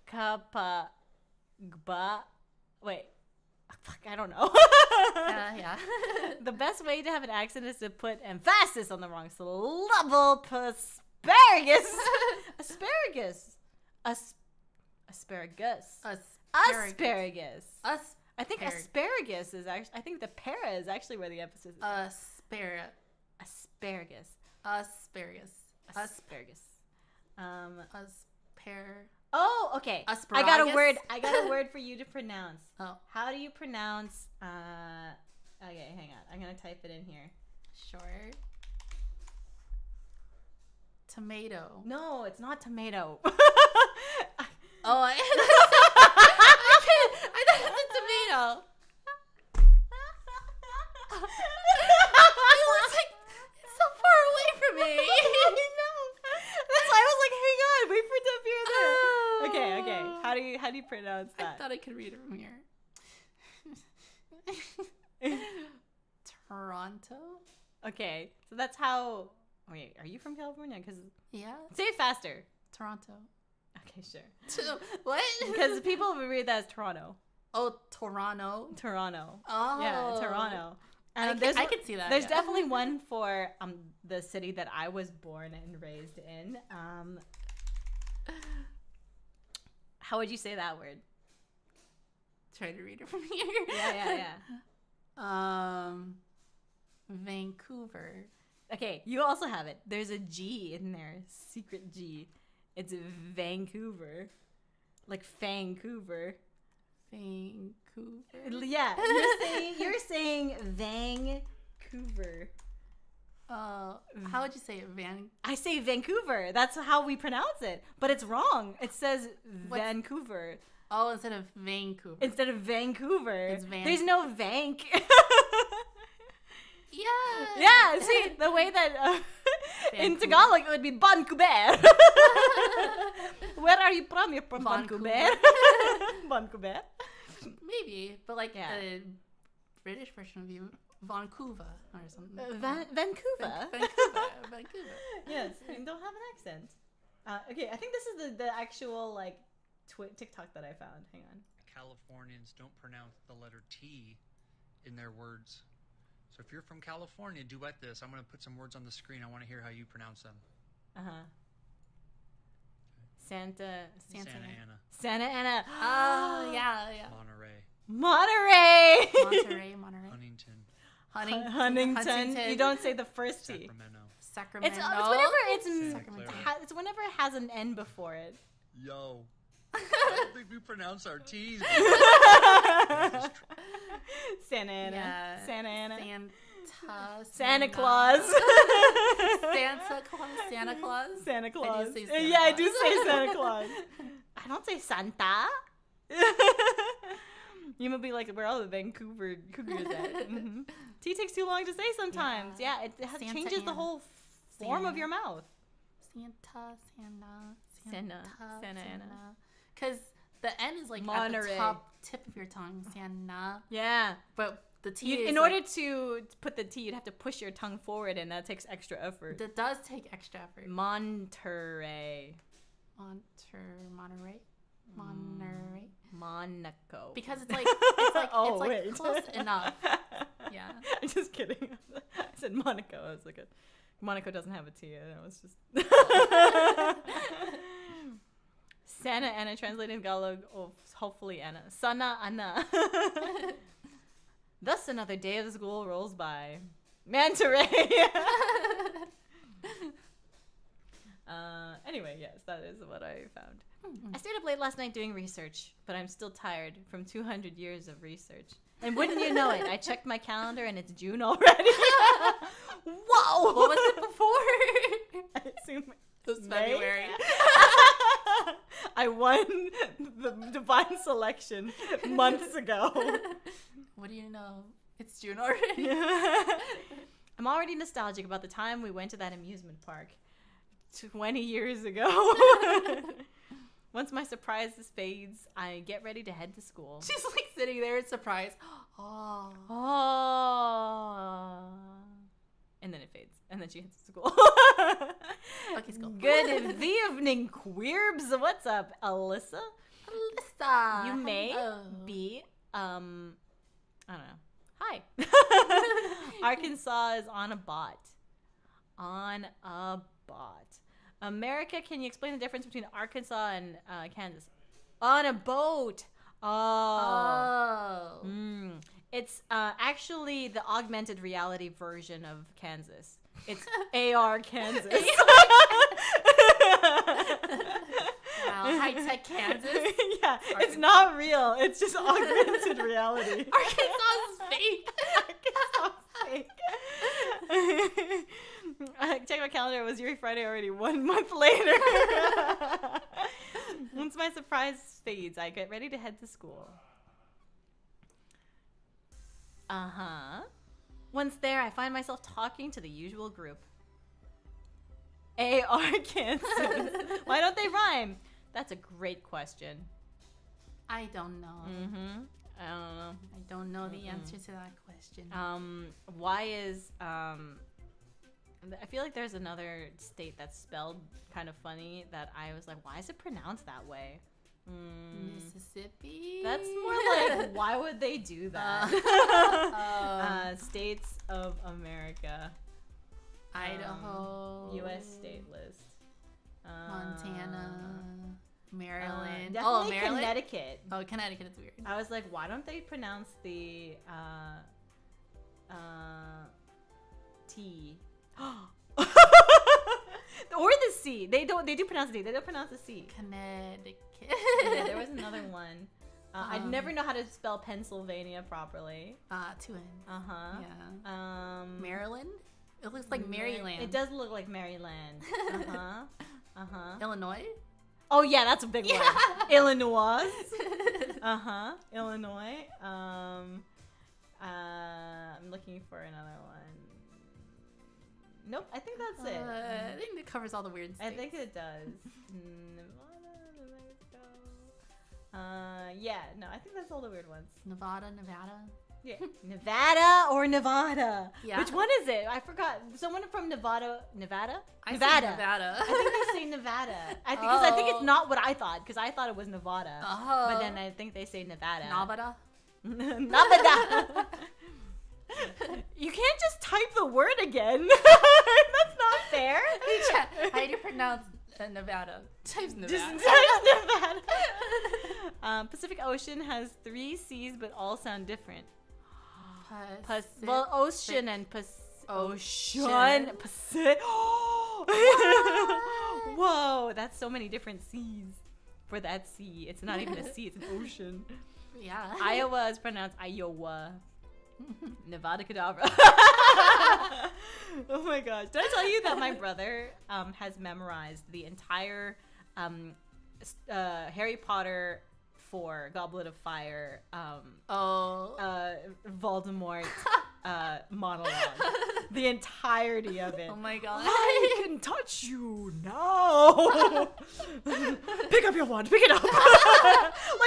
Kappa gba. Wait. Fuck, I don't know. Yeah. The best way to have an accent is to put emphasis on the wrong syllable. Asparagus. Asparagus. Asparagus. Asparagus. I think asparagus is actually. I think the para is actually where the emphasis is. Asparagus. Oh, okay. Asparagus? I got a word for you to pronounce. Oh. How do you pronounce? Okay, hang on. I'm gonna type it in here. Sure. Tomato. No, it's not tomato. Oh, I thought it was tomato. It was like it's so far away from me. I know. That's why I was like, hang on, wait for it to appear there. Okay. How do you pronounce that? I thought I could read it from here. Toronto. Okay, so that's how. Wait, are you from California? Because Yeah. say it faster. Toronto. Okay, sure. What? Because people would read that as Toronto. Oh, Toronto. Toronto. Oh. Yeah, Toronto. I can see that. There's yeah. definitely one for the city that I was born and raised in. How would you say that word? Try to read it from here. Yeah. Vancouver. Okay, you also have it. There's a G in there, secret G. It's Vancouver, like Vancouver. Vancouver. Yeah, you're saying Vancouver. How would you say it? I say Vancouver. That's how we pronounce it, but it's wrong. It says Vancouver. Oh, instead of Vancouver. Instead of Vancouver. It's There's no Vank. Yeah. Yeah, see, the way that in Tagalog it would be Vancouver. Where are you from? You're from Vancouver. Vancouver. Maybe, but like Yeah. a British version of you, Vancouver or something. Vancouver. Vancouver. Yes, you don't have an accent. Okay, I think this is the actual like TikTok that I found. Hang on. Californians don't pronounce the letter T in their words. So if you're from California, duet this. I'm going to put some words on the screen. I want to hear how you pronounce them. Santa Santa Ana. Oh, yeah. Monterey. Monterey. Huntington. Huntington. You don't say the first T. Sacramento. It's whenever it has an N before it. Yo. I don't think we pronounce our T's. Santa Ana. Yeah. Santa Ana. Santa Claus. Santa Claus. Santa Claus. I do say Santa Yeah, I Claus. do say Santa Claus. I don't say Santa. You might be like, where are all the Vancouver Cougars at? Mm-hmm. T takes too long to say sometimes. Yeah, it changes the whole form of your mouth. Santa Ana. Because the N is like Monterey. at the top tip of your tongue. Santa. Yeah. But the T is in order to put the T, you'd have to push your tongue forward, and that takes extra effort. That does take extra effort. Monterey. Monaco. Because it's like wait. close enough. Yeah. I'm just kidding. I said Monaco. I was like, Monaco doesn't have a T. It was just Santa Ana translated in Tagalog. Oh, hopefully Ana. Sana Ana. Thus another day of school rolls by. Mantaray. Anyway, yes, that is what I found. I stayed up late last night doing research, but I'm still tired from 200 years of research. And wouldn't you know it, I checked my calendar and it's June already. Whoa! What was it before? I assume It was May? February. I won the divine selection months ago. What do you know? It's June already. I'm already nostalgic about the time we went to that amusement park 20 years ago. Once my surprise fades, I get ready to head to school. She's like sitting there in surprise. Oh. And then it fades. And then she heads to school. Okay, school. Good evening, queerbs. What's up, Alyssa? Alyssa. You may Hello. be Arkansas is on a bot. On a bot. America, can you explain the difference between Arkansas and Kansas? On a boat. Oh. It's actually the augmented reality version of Kansas. It's AR Kansas. Wow, high-tech Kansas. Yeah, it's not real. It's just augmented reality. Arkansas is fake. Arkansas is fake. Check my calendar. It was Yuri Friday already 1 month later. Once my surprise fades, I get ready to head to school. Once there, I find myself talking to the usual group. AR Kansas. Why don't they rhyme? That's a great question. I don't know. I don't know. I don't know the answer to that question. Why is I feel like there's another state that's spelled kind of funny that I was like, why is it pronounced that way? Mississippi? That's more like, why would they do that? States of America. Idaho. U.S. state list. Montana. Maryland. Definitely Maryland? Connecticut. Oh, Connecticut is weird. I was like, why don't they pronounce the T? Or the C. They do pronounce the D. They don't pronounce the C. Connecticut. Yeah, there was another one. I'd never know how to spell Pennsylvania properly. Two N's. Yeah. Maryland? It looks like Maryland. It does look like Maryland. Illinois? Oh yeah, that's a big one. Illinois. Illinois. I'm looking for another one. Nope, I think that's it. I think it covers all the weird states. I think it does. Nevada, New Mexico. Yeah, no, I think that's all the weird ones. Nevada. Yeah. Nevada or Nevada? Yeah. Which one is it? I forgot. Someone from Nevada? Nevada. I think they say Nevada. Because I think it's not what I thought, because I thought it was Nevada. Oh. But then I think they say Nevada. Nevada. Nevada. You can't just type the word again. That's not fair. How do you pronounce Nevada? Types Nevada. Just type Nevada. Pacific Ocean has 3 C's, but all sound different. Well, ocean and ocean. Pacific. Whoa, that's so many different C's for that C. It's not even a C, it's an ocean. Yeah. Iowa is pronounced Iowa. Nevada Kedavra. Oh my gosh. Did I tell you that my brother has memorized the entire Harry Potter 4 Goblet of Fire Voldemort monologue? The entirety of it. Oh my god. I can touch you now. Pick up your wand. Pick it up. Like,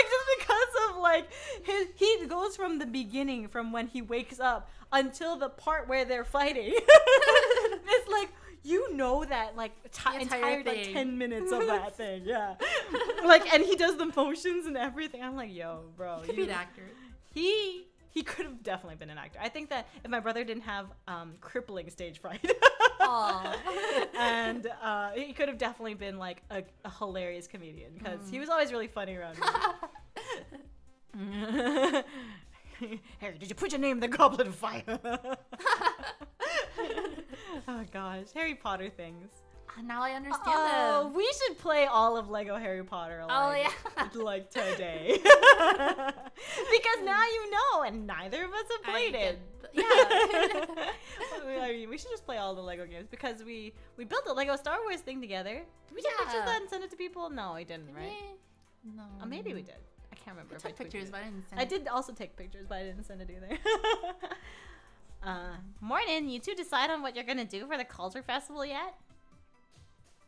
just because of like he goes from the beginning, from when he wakes up until the part where they're fighting. It's like, you know that like entire like 10 minutes of that thing. Yeah. Like, and he does the motions and everything. I'm like, yo, bro, He could be an actor. He could have definitely been an actor. I think that if my brother didn't have crippling stage fright, and he could have definitely been like a hilarious comedian, because he was always really funny around me. Harry, did you put your name in the Goblet of Fire? Oh gosh, Harry Potter things. Now I understand them. We should play all of Lego Harry Potter like today. Because now you know, and neither of us have played it. Yeah. I mean, we should just play all the Lego games, because we built a Lego Star Wars thing together. Did we take pictures of that and send it to people? No, we didn't, right? No. Maybe we did. I can't remember. I if took pictures, tweeted but I it. didn't send I it. did also take pictures, but I didn't send it either. Morning, you two decide on what you're gonna do for the Culture Festival yet?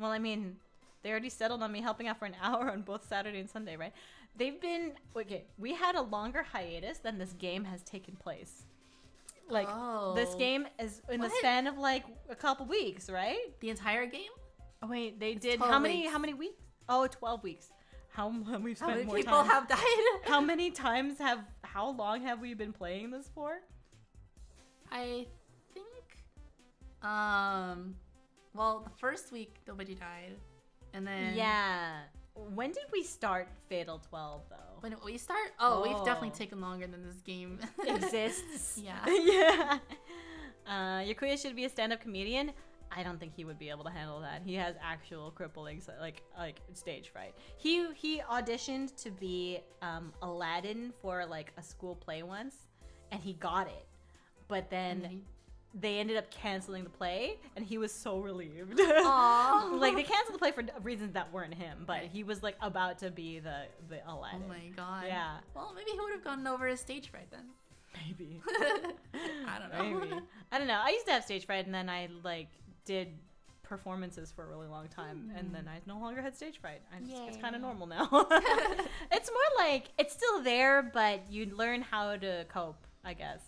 Well, I mean, they already settled on me helping out for an hour on both Saturday and Sunday, right? They've been... Okay, we had a longer hiatus than this game has taken place. Like, this game is in the span of, like, a couple weeks, right? The entire game? Oh, wait, they did... 12 How weeks. many weeks? Oh, 12 weeks. How we've spent How many more people time. have died? How many times how long have we been playing this for? I Well, the first week nobody died, and then Yeah. When did we start Fatal 12 though? when we start, we've definitely taken longer than this game Exists. Yeah. Yeah. Yakuya should be a stand-up comedian. I don't think he would be able to handle that. He has actual crippling like stage fright. He auditioned to be Aladdin for like a school play once, and he got it. But then they ended up canceling the play, and he was so relieved. Aww. Like they canceled the play for reasons that weren't him, but he was like about to be the Aladdin. Oh my god. Yeah. Well, maybe he would have gotten over his stage fright then. Maybe. I don't know. Maybe. I don't know. I used to have stage fright, and then I like did performances for a really long time, and then I no longer had stage fright. It's kind of normal now. It's more like it's still there, but you learn how to cope, I guess.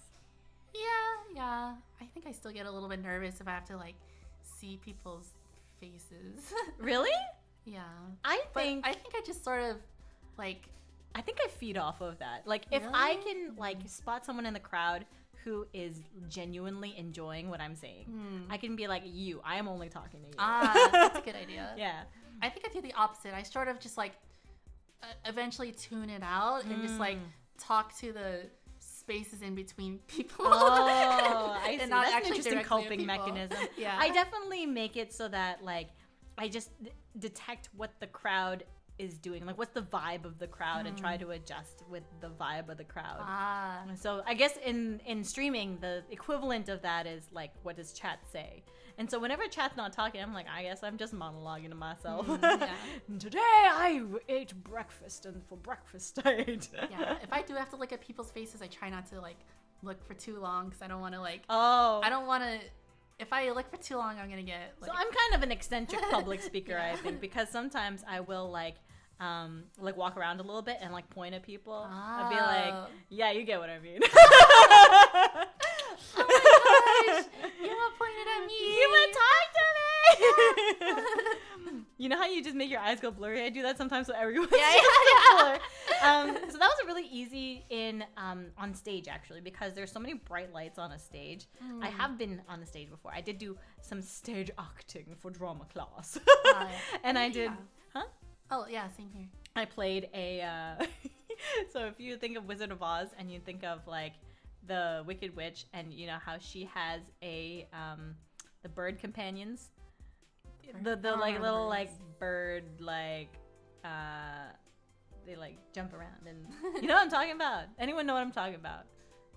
Yeah. I think I still get a little bit nervous if I have to like see people's faces. Really? Yeah. I But think I just sort of like I feed off of that. Like if I can like spot someone in the crowd who is genuinely enjoying what I'm saying, I can be like, I am only talking to you. that's a good idea. Yeah. I think I do the opposite. I sort of just like eventually tune it out and just like talk to the spaces in between people. Oh, I see. And not That's an actually interesting directly at coping people. mechanism. Yeah. I definitely make it so that like I just detect what the crowd is doing, like what's the vibe of the crowd, and try to adjust with the vibe of the crowd. So I guess in streaming, the equivalent of that is like, what does chat say? And so whenever chat's not talking, I'm like, I guess I'm just monologuing to myself. And today I ate breakfast, and for breakfast I ate. Yeah. If I do have to look at people's faces, I try not to like look for too long because I don't want to like. Oh. I don't want to. If I look for too long, I'm gonna get. Like, So I'm kind of an eccentric public speaker, I think, because sometimes I will like walk around a little bit and like point at people. I'll be like, yeah, you get what I mean. Oh my gosh! Yuma pointed at me. Yuma, talk to me. You know how you just make your eyes go blurry? I do that sometimes so everyone Yeah. So that was a really easy on stage actually, because there's so many bright lights on a stage. I have been on the stage before. I did do some stage acting for drama class. And I did Oh yeah, same here. I played a so if you think of Wizard of Oz and you think of like the Wicked Witch, and you know how she has a the bird companions, the like little like bird like they like jump around, and you know what I'm talking about. Anyone know what I'm talking about?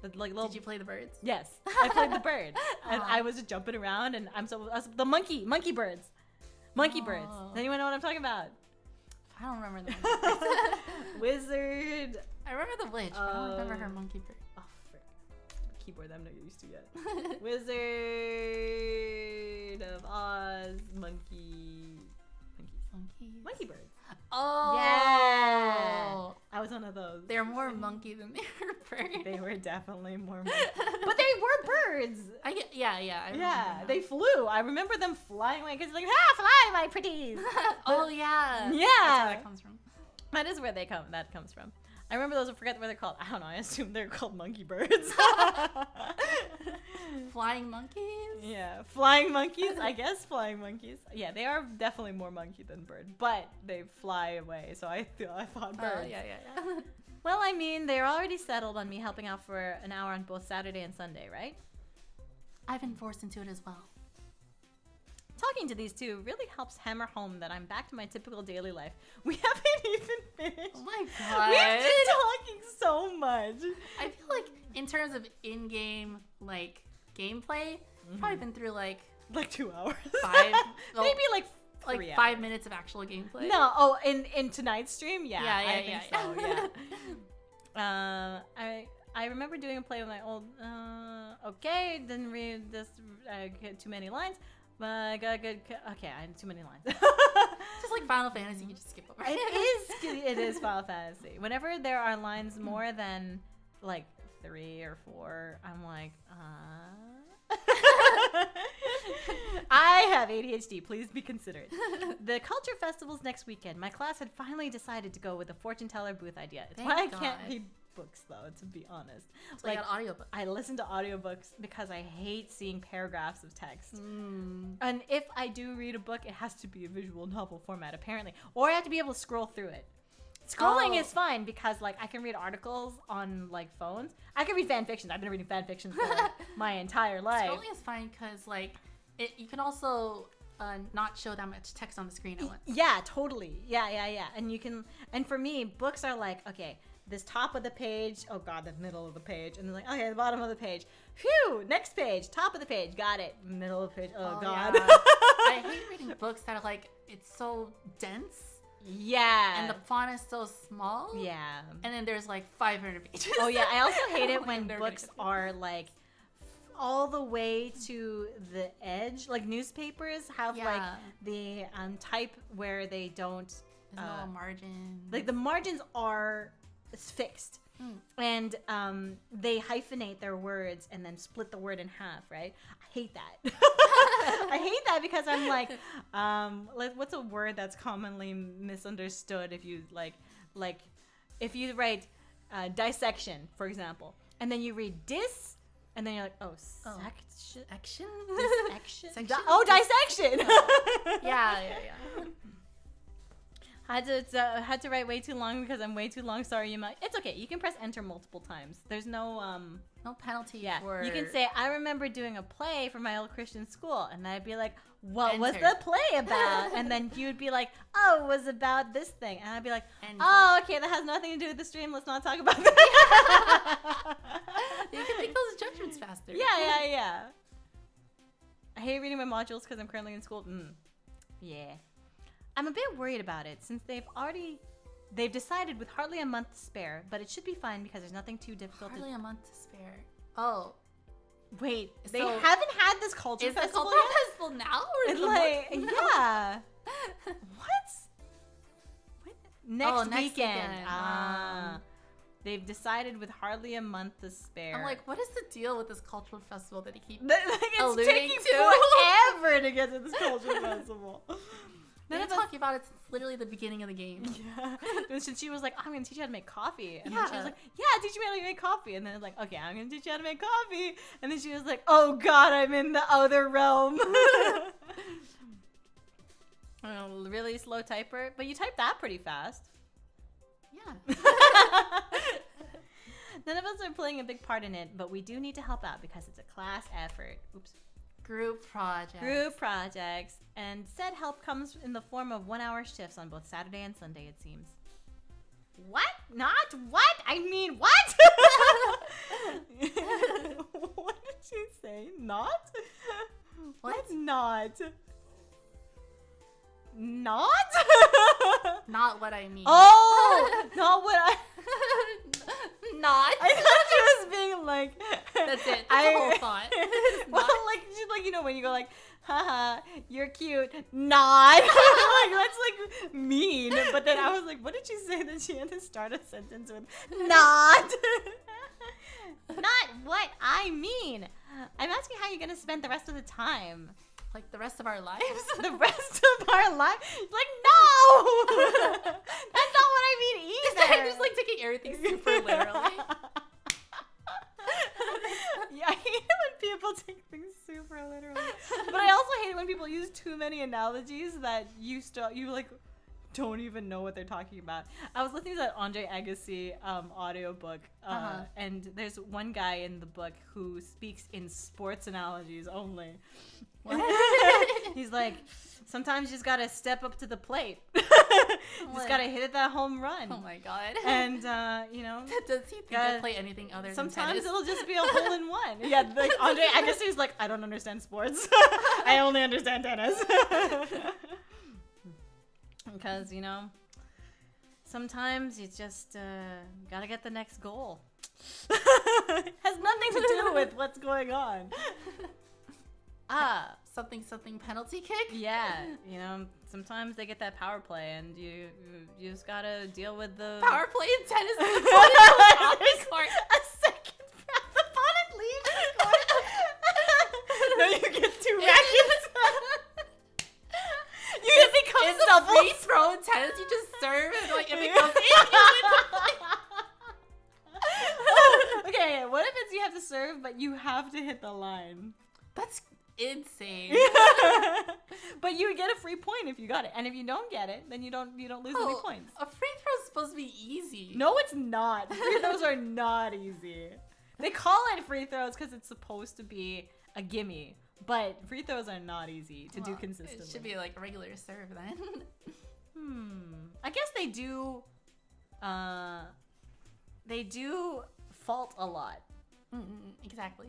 The like little. Did you play the birds? Yes, I played the bird, and I was just jumping around, and I was the monkey birds. Does anyone know what I'm talking about? I don't remember the monkey. Wizard. I remember the witch, but I don't remember her monkey bird. Oh, frick. Keyboard that I'm not used to yet. Wizard of Oz, monkey birds. Oh. Yeah. I was one of those. They're more monkey than they were bird. They were definitely more monkey. But they were birds. I remember Yeah, them. they flew. I remember them flying away because like, fly, my pretties. Oh yeah. Yeah. That's where that comes from. That is where that comes from. I remember those. I forget what they're called. I don't know. I assume they're called monkey birds. Flying monkeys? Yeah, flying monkeys. I guess flying monkeys. Yeah, they are definitely more monkey than bird, but they fly away. So I thought birds. Yeah. Well, I mean, they're already settled on me helping out for an hour on both Saturday and Sunday, right? I've been forced into it as well. Talking to these two really helps hammer home that I'm back to my typical daily life. We haven't even finished. Oh my god. We've been talking so much. I feel like in terms of in-game like gameplay, I've probably been through like 2 hours. Maybe like 3 hours. 5 minutes of actual gameplay. No, in tonight's stream, yeah. Yeah, I think so, yeah. I remember doing a play with my old, okay, didn't read this, too many lines, but I got good, okay, I had too many lines. Just like Final Fantasy, you just skip over. It is Final Fantasy. Whenever there are lines more than, like, 3 or 4, I'm like, I have ADHD. Please be considerate. The Culture Festival's next weekend. My class had finally decided to go with the fortune teller booth idea. It's why I can't be books though, to be honest. So like an audiobook. I listen to audiobooks because I hate seeing paragraphs of text. And if I do read a book, it has to be a visual novel format apparently, or I have to be able to scroll through it. Scrolling is fine because like I can read articles on like phones. I can read fan fiction. I've been reading fan fiction for like, my entire life. Scrolling is fine because like you can also not show that much text on the screen at once. Yeah, totally. Yeah. And you can, and for me, books are like, okay, this top of the page, oh god, the middle of the page, and then like, okay, the bottom of the page. Phew, next page, top of the page, got it. Middle of the page, oh god. Yeah. I hate reading books that are like, it's so dense. Yeah. And the font is so small. Yeah. And then there's like 500 pages. Oh yeah, I also hate it Like, when they're books gonna are like all the way to the edge. Like newspapers have like Yeah. the type where they don't There's no margin. like the margins are fixed. And they hyphenate their words and then split the word in half, right? I hate that. I hate that because I'm like what's a word that's commonly misunderstood if you like if you write dissection, for example, and then you read dis, and then you're like, section? Action? Dissection? Section? Dissection! Yeah. Had to write way too long because I'm way too long. Sorry, Yuma. It's okay. You can press enter multiple times. There's no No penalty yeah. for... You can say, I remember doing a play for my old Christian school, and I'd be like, what was Enter. the play about? And then you would be like, oh, it was about this thing, and I'd be like, Enter. oh, okay, that has nothing to do with the stream. Let's not talk about that. You can make those judgments faster. Yeah. I hate reading my modules because I'm currently in school. Yeah. I'm a bit worried about it since they've decided with hardly a month to spare, but it should be fine because there's nothing too difficult. Hardly a month to spare. Oh. Wait, they So- haven't had this culture Is the festival cultural yet? festival now? Or is It's the like, month- yeah. What? Next next weekend. weekend. They've decided with hardly a month to spare. I'm like, what is the deal with this cultural festival that he keeps... it's alluding taking to? forever to get to this culture festival. They've been talking about it since literally the beginning of the game. Yeah. And since she was like, I'm going to teach you how to make coffee. And then she was Yeah. like, yeah, teach me how to make coffee. And then it's like, okay, I'm going to teach you how to make coffee. And then she was like, oh God, I'm in the other realm. Really slow typer. But you type that pretty fast. Yeah. None of us are playing a big part in it, but we do need to help out because it's a class effort. Oops. Group project. Group projects. And said help comes in the form of 1-hour shifts on both Saturday and Sunday, it seems. What? Not what? I mean, what? What did she say? Not? What? Not? Not? Not what I mean. Oh! Not what I... Not. I thought she was being like... That's it. That's the whole thought. Well, Not. like, she's like, you know, when you go like, haha, you're cute. Not. Like, that's like mean. But then I was like, what did she say that she had to start a sentence with? Not. Not what I mean. I'm asking how you're going to spend the rest of the time. Like the rest of our lives? The rest of our life? Like, no. That's not what I mean either. I'm just like taking everything super literally. Yeah, I hate it when people take things super literally. But I also hate it when people use too many analogies that you like don't even know what they're talking about. I was listening to that Andre Agassi audiobook, and there's one guy in the book who speaks in sports analogies only. What? He's like, sometimes you just gotta step up to the plate. Just What? gotta hit that home run. Oh my god. And you know, Does he think I play anything other than sometimes tennis? it'll just be a hole in one. Yeah, like Andre Agassi's like, I don't understand sports. I only understand tennis. Because, you know, sometimes you just gotta get the next goal. Has nothing to do with what's going on. Something penalty kick? Yeah, you know, sometimes they get that power play and you just gotta deal with the Power play in tennis. The opponent goes off the court. a second the opponent leaves the court. No, you get 2 rackets. It becomes It's double. free throw in tennis. You just serve and like if it goes in, you win the play. Okay, what if it's you have to serve, but you have to hit the line? That's insane. But you would get a free point if you got it, and if you don't get it, then you don't lose any points. A free throw is supposed to be easy. No, it's not. Free throws are not easy. They call it free throws because it's supposed to be a gimme, but free throws are not easy to do consistently. It should be like a regular serve then. I guess they do. They do fault a lot. Exactly.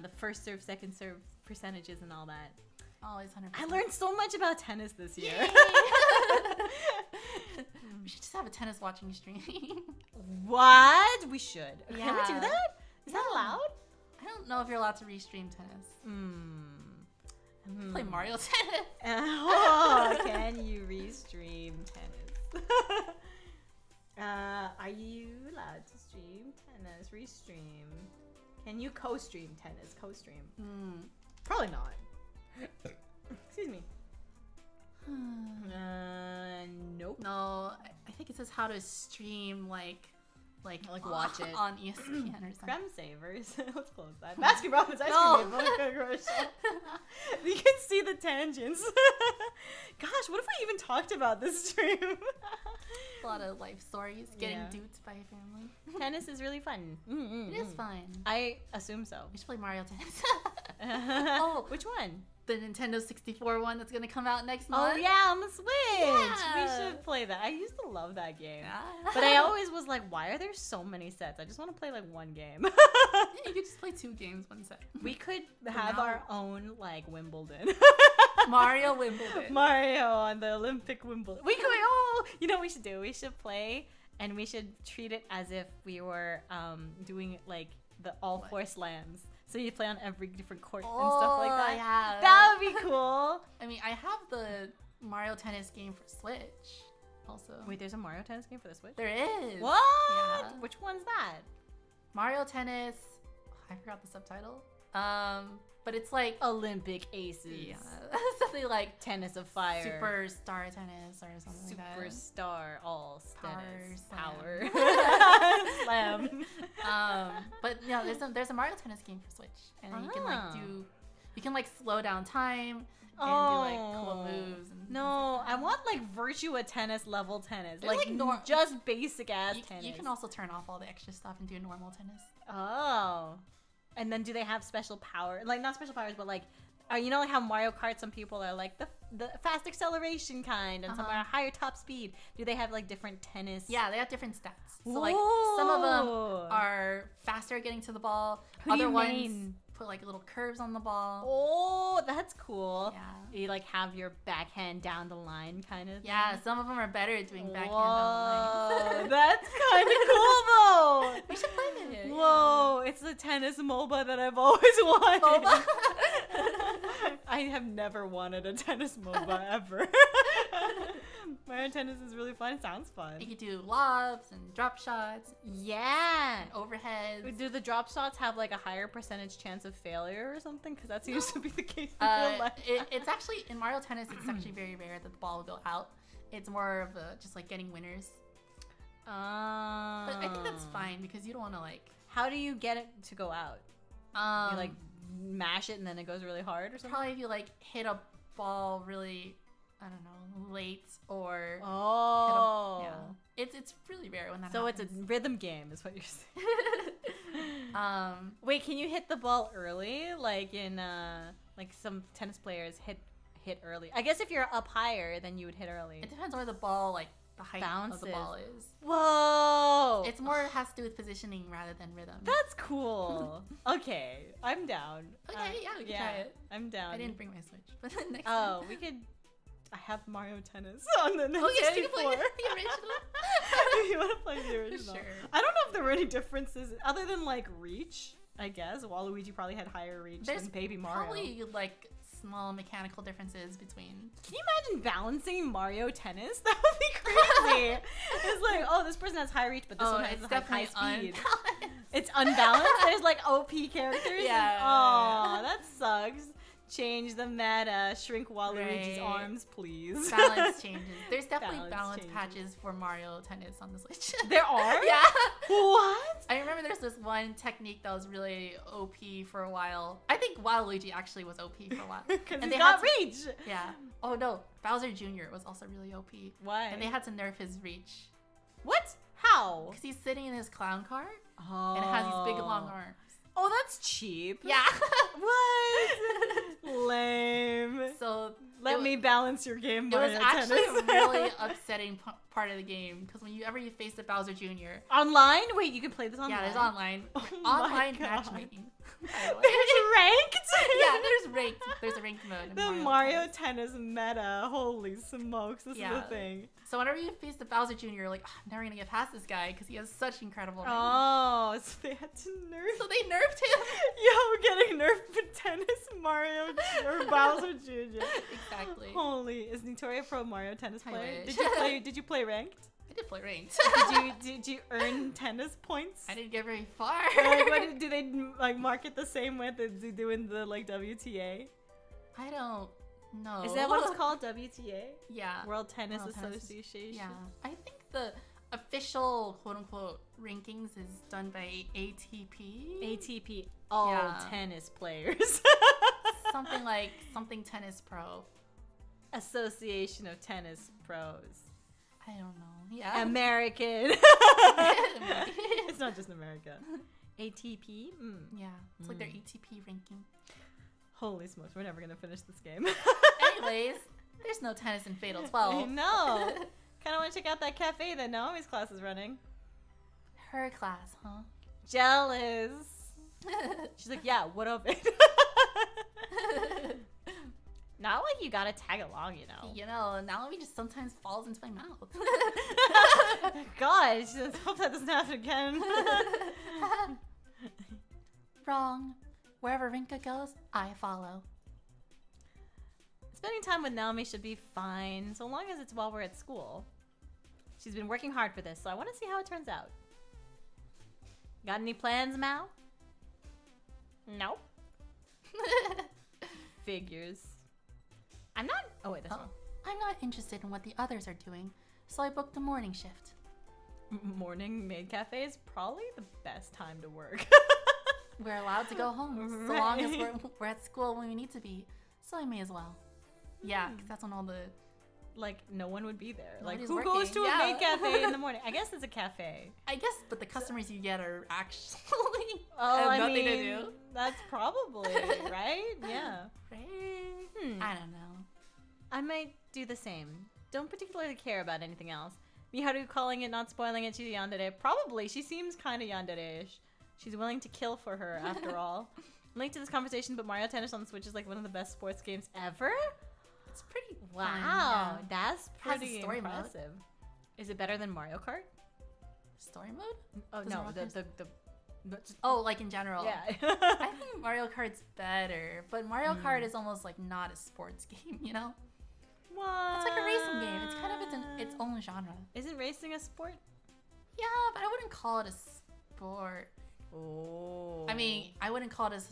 The first serve, second serve percentages and all that. Always 100%. I learned so much about tennis this year. We should just have a tennis watching stream. What? We should. Can we Yeah. do that? Is that allowed? I don't know if you're allowed to restream tennis. Play Mario Tennis. Oh, can you restream tennis? Are you allowed to stream tennis? Restream. Can you co-stream tennis? Co-stream. Probably not. Excuse me. Nope. No, I think it says how to stream like watch it on ESPN or something. Creme savers. Let's close that. Baskin Robbins ice No. cream commercial. You can see the tangents. Gosh, what if we even talked about this stream? A lot of life stories. Getting Yeah. duped by a family. Tennis is really fun. It is fun. I assume so. We should play Mario Tennis. Oh, which one? The Nintendo 64 one that's gonna come out next Oh month. yeah, on the Switch. Yeah. We should play that. I used to love that game. Yeah. But I always was like, why are there so many sets? I just want to play like one game. Yeah, you could just play 2 games one set. We could have now- our own like Wimbledon. Mario Wimbledon. Mario on the Olympic Wimbledon. We could. Oh, you know what we should do? We should play and we should treat it as if we were doing like the all 4 slams. So you play on every different court and stuff like that. Yeah. That would be cool. I mean, I have the Mario Tennis game for Switch. Also, Wait, there's a Mario Tennis game for the Switch? there is. What? Yeah. Which one's that? Mario Tennis. I forgot the subtitle. But it's like Olympic Aces. yeah, something like Tennis of Fire. Superstar Tennis or something like that. Superstar All Power Tennis. Slam. Power. Slam. But yeah, there's a Mario Tennis game for Switch, and then you can like slow down time and do like cool moves. And No, things like I want like Virtua Tennis level tennis. They're Like, like just basic ass that. tennis. You can also turn off all the extra stuff and do normal tennis. Oh. And then do they have special power? Like, not special powers, but like, you know like how Mario Kart, some people are like the fast acceleration kind, and some are higher top speed. Do they have like different tennis? Yeah, they have different stats. So like some of them are faster at getting to the ball. Who do Other you ones mean? put like little curves on the ball. Oh, that's cool. Yeah. You like have your backhand down the line kind of. Yeah, some of them are better at doing backhand Whoa, down the line. that's kind of cool though. We should play it. Whoa, it's the tennis MOBA that I've always wanted. MOBA? I have never wanted a tennis MOBA ever. Mario Tennis is really fun. It sounds fun. You could do lobs and drop shots Yeah. and overheads. Do the drop shots have like a higher percentage chance of failure or something? Because that seems to be the case in real life. It's actually, in Mario Tennis, it's actually very rare that the ball will go out. It's more of a, just like getting winners. But I think that's fine because you don't want to like... How do you get it to go out? You like mash it and then it goes really hard or something? Probably if you like hit a ball really, I don't know, late or... Oh. Hit a, yeah. It's really rare when that So happens. it's a rhythm game is what you're saying. Wait, can you hit the ball early? Like in like some tennis players hit early. I guess if you're up higher, then you would hit early. It depends on where the ball, like the height of Bounces. the ball is. Whoa! It's more has to do with positioning rather than rhythm. That's cool. Okay, I'm down. Okay, yeah, we can try it. I'm down. I didn't bring my Switch, but next Oh, time. we could. I have Mario Tennis on the Nintendo Oh yeah, you can 64. play the original. If you want to play the original. Sure. I don't know if there were any differences other than like reach. I guess Waluigi probably had higher reach There's than Baby Mario. Probably like small mechanical differences between. Can you imagine balancing Mario Tennis? That would be crazy. It's like, oh, this person has high reach, but this one has it's like high definitely speed. unbalanced. It's unbalanced. There's like OP characters. Yeah. Oh, that sucks. Change the meta. Shrink Waluigi's Right. arms, please. Balance changes. There's definitely Balance balance changes. patches for Mario Tennis on the Switch. There are? Yeah. What? I remember there's this one technique that was really OP for a while. I think Waluigi actually was OP for a while. Because And he they got had to- reach. Yeah. Oh no, Bowser Jr. was also really OP. Why? And they had to nerf his reach. What? How? Because he's sitting in his clown car Oh. and it has these big long arms. Oh, that's cheap. Yeah. What? Lame. So Let me balance your game. it was Mario actually Tennis. a really upsetting part of the game because whenever you face the Bowser Jr. Online? Wait, you can play this online? Yeah, there's online. Oh my online God. matchmaking. by the way. There's ranked? Yeah, there's ranked. There's a ranked mode. in The Mario Tennis meta. Holy smokes, this is Yeah. a thing. So whenever you face the Bowser Jr., you're like, oh, I'm never gonna get past this guy because he has such incredible range. Oh, so they had to nerf. So they nerfed him. Yo, getting nerfed with tennis Mario or Bowser Jr. Exactly. Holy, is Victoria a pro Mario tennis I player? wish. Did you play ranked? I did play ranked. Did you earn tennis points? I didn't get very far. Like, what do they like market the same way that they do in the like WTA? I don't know. Is that what it's called? WTA? Yeah. World Tennis World Tennis- Association. Yeah. I think the official quote unquote rankings is done by ATP. ATP, all Yeah. tennis players. Something like something tennis pro. Association of Tennis Pros. I don't know. Yeah. American. It's not just America. ATP? Mm. Yeah. It's like their ATP ranking. Holy smokes, we're never going to finish this game. Anyways, there's no tennis in Fatal I 12. know. Kind of want to check out that cafe that Naomi's class is running. Her class, huh? Jealous. She's like, yeah, what of it? Not like you gotta tag along, you know. You know, Naomi just sometimes falls into my mouth. Gosh, I hope that doesn't happen again. Wrong. Wherever Rinka goes, I follow. Spending time with Naomi should be fine, so long as it's while we're at school. She's been working hard for this, so I want to see how it turns out. Got any plans, Mal? Nope. Figures. I'm not. Oh wait, that's Oh, I'm not interested in what the others are doing, so I booked the morning shift. wrong. Morning maid cafe is probably the best time to work. We're allowed to go home, so long as we're at school when we need to be, so I may as well. Yeah, because that's when all the... Like no one would be there. Nobody's Like who goes working, to a yeah. maid cafe in the morning? I guess it's a cafe. I guess, but the customers you get are actually Oh, have I nothing mean, to do. that's probably right. Yeah. Right? I don't know. I might do the same. Don't particularly care about anything else. Miharu calling it, not spoiling it, she's yandere. Probably. She seems kind of yandere-ish. She's willing to kill for her, after all. Link to this conversation, but Mario Tennis on the Switch is like one of the best sports games ever? It's pretty Wow. fun, yeah. That's Has a pretty story mode. impressive. Is it better than Mario Kart? Story mode? Oh, Does no. Mario The just- Oh, like in general. yeah. I think Mario Kart's better, but Mario Kart is almost like not a sports game, you know? What? It's like a racing game. It's kind of its own genre. Isn't racing a sport? Yeah, but I wouldn't call it a sport. Oh. I mean, I wouldn't call it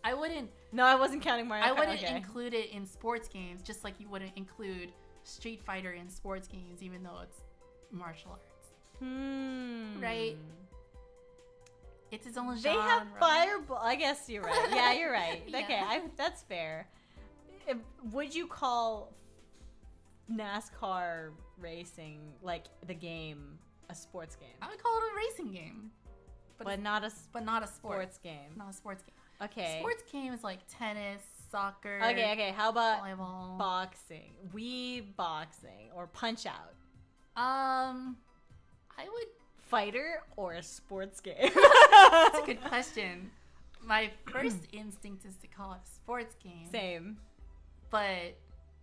I wouldn't No, I wasn't counting Mario Kart. I wouldn't okay. include it in sports games, just like you wouldn't include Street Fighter in sports games, even though it's martial arts. Right? It's its own genre. They have fireball. I guess you're right. Yeah, you're right. Yeah. Okay, that's fair. Would you call NASCAR racing, like the game, a sports game? I would call it a racing game, But not a but not a sport. sports game. Not a sports game. Okay. Sports game is like tennis, soccer. Okay. How about volleyball. boxing? Wii boxing or Punch Out? I would. Fighter or a sports game? That's a good question. My first instinct is to call it a sports game. Same. But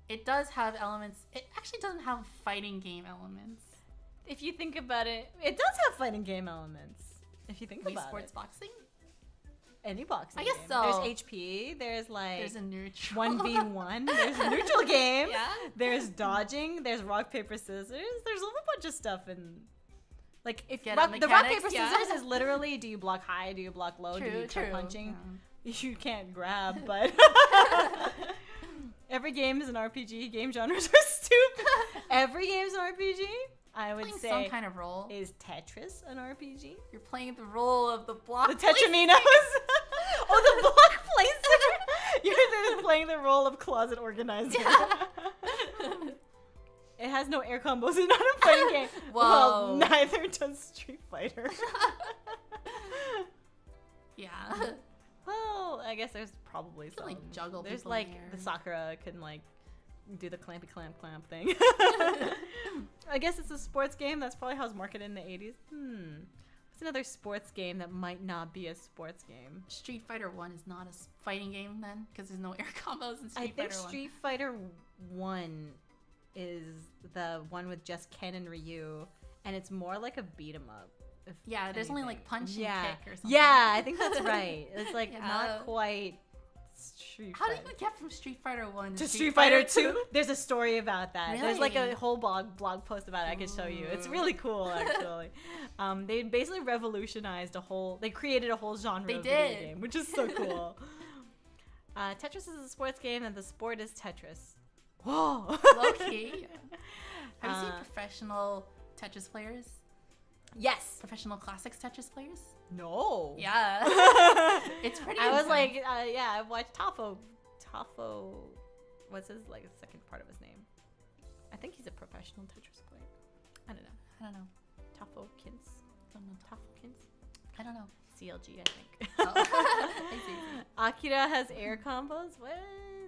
it does have elements. It actually doesn't have fighting game elements. If you think about it, it does have fighting game elements. If you think Wii about sports it. boxing? Any boxing I guess game. so. There's HP. There's like There's a neutral. 1v1. There's a neutral game. Yeah. There's dodging. There's rock paper scissors. There's a whole bunch of stuff in. Like if Get the at rock mechanics, paper yeah. scissors is literally, do you block high? Do you block low? do you try punching? Yeah. You can't grab, but every game is an RPG. Game genres are stupid. Every game is an RPG. I would Playing say some kind of role. is Tetris an RPG? You're playing the role of the block. The Tetraminos. Oh, the block placer. You're playing the role of closet organizer. It has no air combos. It's not a fighting game. Well, Whoa. neither does Street Fighter. Yeah. Well, I guess there's probably can, some. like, juggle There's people like in the air. the Sakura can like do the clampy clamp thing. I guess it's a sports game. That's probably how it's marketed in the 80s. What's another sports game that might not be a sports game? Street Fighter 1 is not a fighting game then, because there's no air combos in Street I think Fighter 1. Street Fighter 1 is the one with just Ken and Ryu, and it's more like a beat 'em up. if Yeah, there's only like anything. punch and kick or something. Yeah, I think that's right. It's like Yeah. not quite Street How Fighter. did you get from Street Fighter 1 to Street Fighter 2? There's a story about that. There's like Really? a whole blog post about it. I can show you. It's Ooh. really cool, actually. They basically revolutionized they created a whole genre They of video did. game, which is so cool. Tetris is a sports game, and the sport is Tetris. Whoa. Low-key. Have you seen Uh, professional Tetris players? Yes. Professional classics Tetris players? No. Yeah. It's pretty I was intense. like, yeah, I watched Tafo. What's his like second part of his name? I think he's a professional Tetris player. I don't know. I don't know. Tafo Kins. Tafo Kins. I don't know. CLG, I think. Oh. I see. Akira has air combos. What?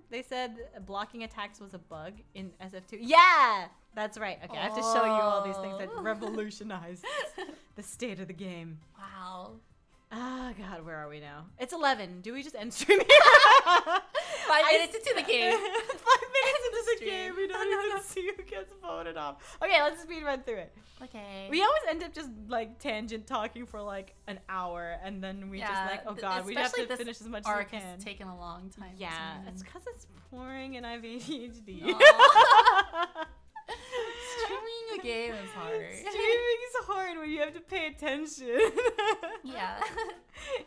They said blocking attacks was a bug in SF2. Yeah, that's right. Okay, I have to show you all these things that Oh. revolutionized the state of the game. Wow. Ah, God, where are we now? It's 11. Do we just end streaming? 5 minutes into the game. 5 minutes into the Stream. game, we don't even see who gets voted off. Okay, let's speed run through it. Okay. We always end up just like tangent talking for like an hour, and then we just like, oh God, we have especially to this finish as much as we arc can. has taken a long time. for Yeah, some it's reason. because it's boring and I have ADHD. Aw. Streaming a game is hard. Streaming's hard when you have to pay attention. Yeah.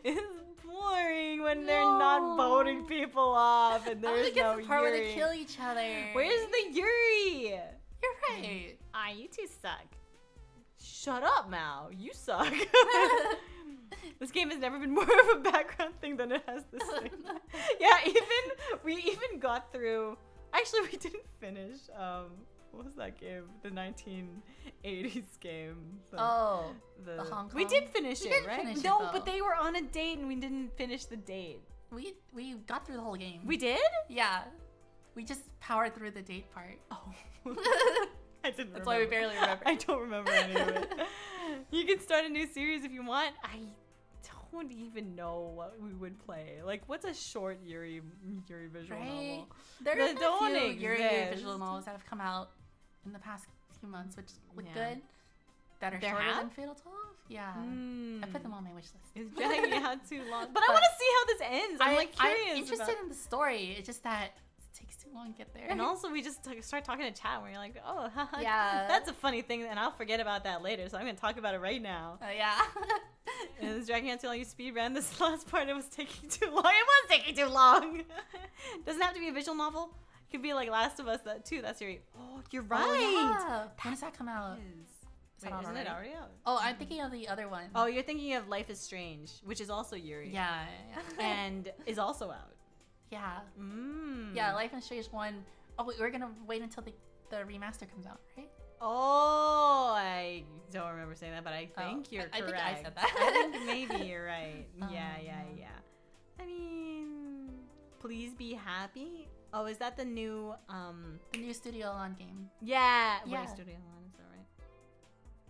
It's boring when they're not voting people off and I want there's to get no the part where Yuri. they kill each other. Where's the Yuri? You're right. Ah, you two suck. Shut up, Mao. You suck. This game has never been more of a background thing than it has this thing. Yeah, we even got through. Actually, we didn't finish. What was that game? The 1980s game. The Hong We Kong? did finish We it, did right? finish it, No, though. but they were on a date and we didn't finish the date. We got through the whole game. We did? Yeah. We just powered through the date part. Oh. I didn't That's why we remember. barely remember. I don't remember any of it. You can start a new series if you want. I don't even know what we would play. Like, what's a short Yuri visual Right? novel? There They are a don't few Yuri exist. visual novels that have come out in the past few months, which look Yeah. good. That are There shorter have? than Fatal 12. Yeah. I put them on my wish list. It's dragging out too long. But I But want to see how this ends. I'm like curious. I'm interested about- in the story. It's just that it takes too long to get there. And also, we just start talking to chat where you're like, oh, haha, Yeah. that's a funny thing, and I'll forget about that later, so I'm going to talk about it right now. Yeah. And it's dragging out too long. You speed ran this last part. It was taking too long. It was taking too long. Doesn't have to be a visual novel. It could be like Last of Us too. That's your. Oh, you're right. Oh, yeah. When does that come out? Is Wait, that out isn't it already out? Oh, I'm thinking of the other one. Oh, you're thinking of Life is Strange, which is also Yuri. Yeah. And is also out. Yeah. Mm. Yeah, Life is Strange 1. Oh, wait, we're going to wait until the remaster comes out, right? Oh, I don't remember saying that, but I Oh, think you're I correct. think I said that. I think maybe you're right. Yeah. Um, I mean, please be happy. Oh, is that the new The new Studio Alone game. Yeah. Yeah. What is Studio One? Is that right?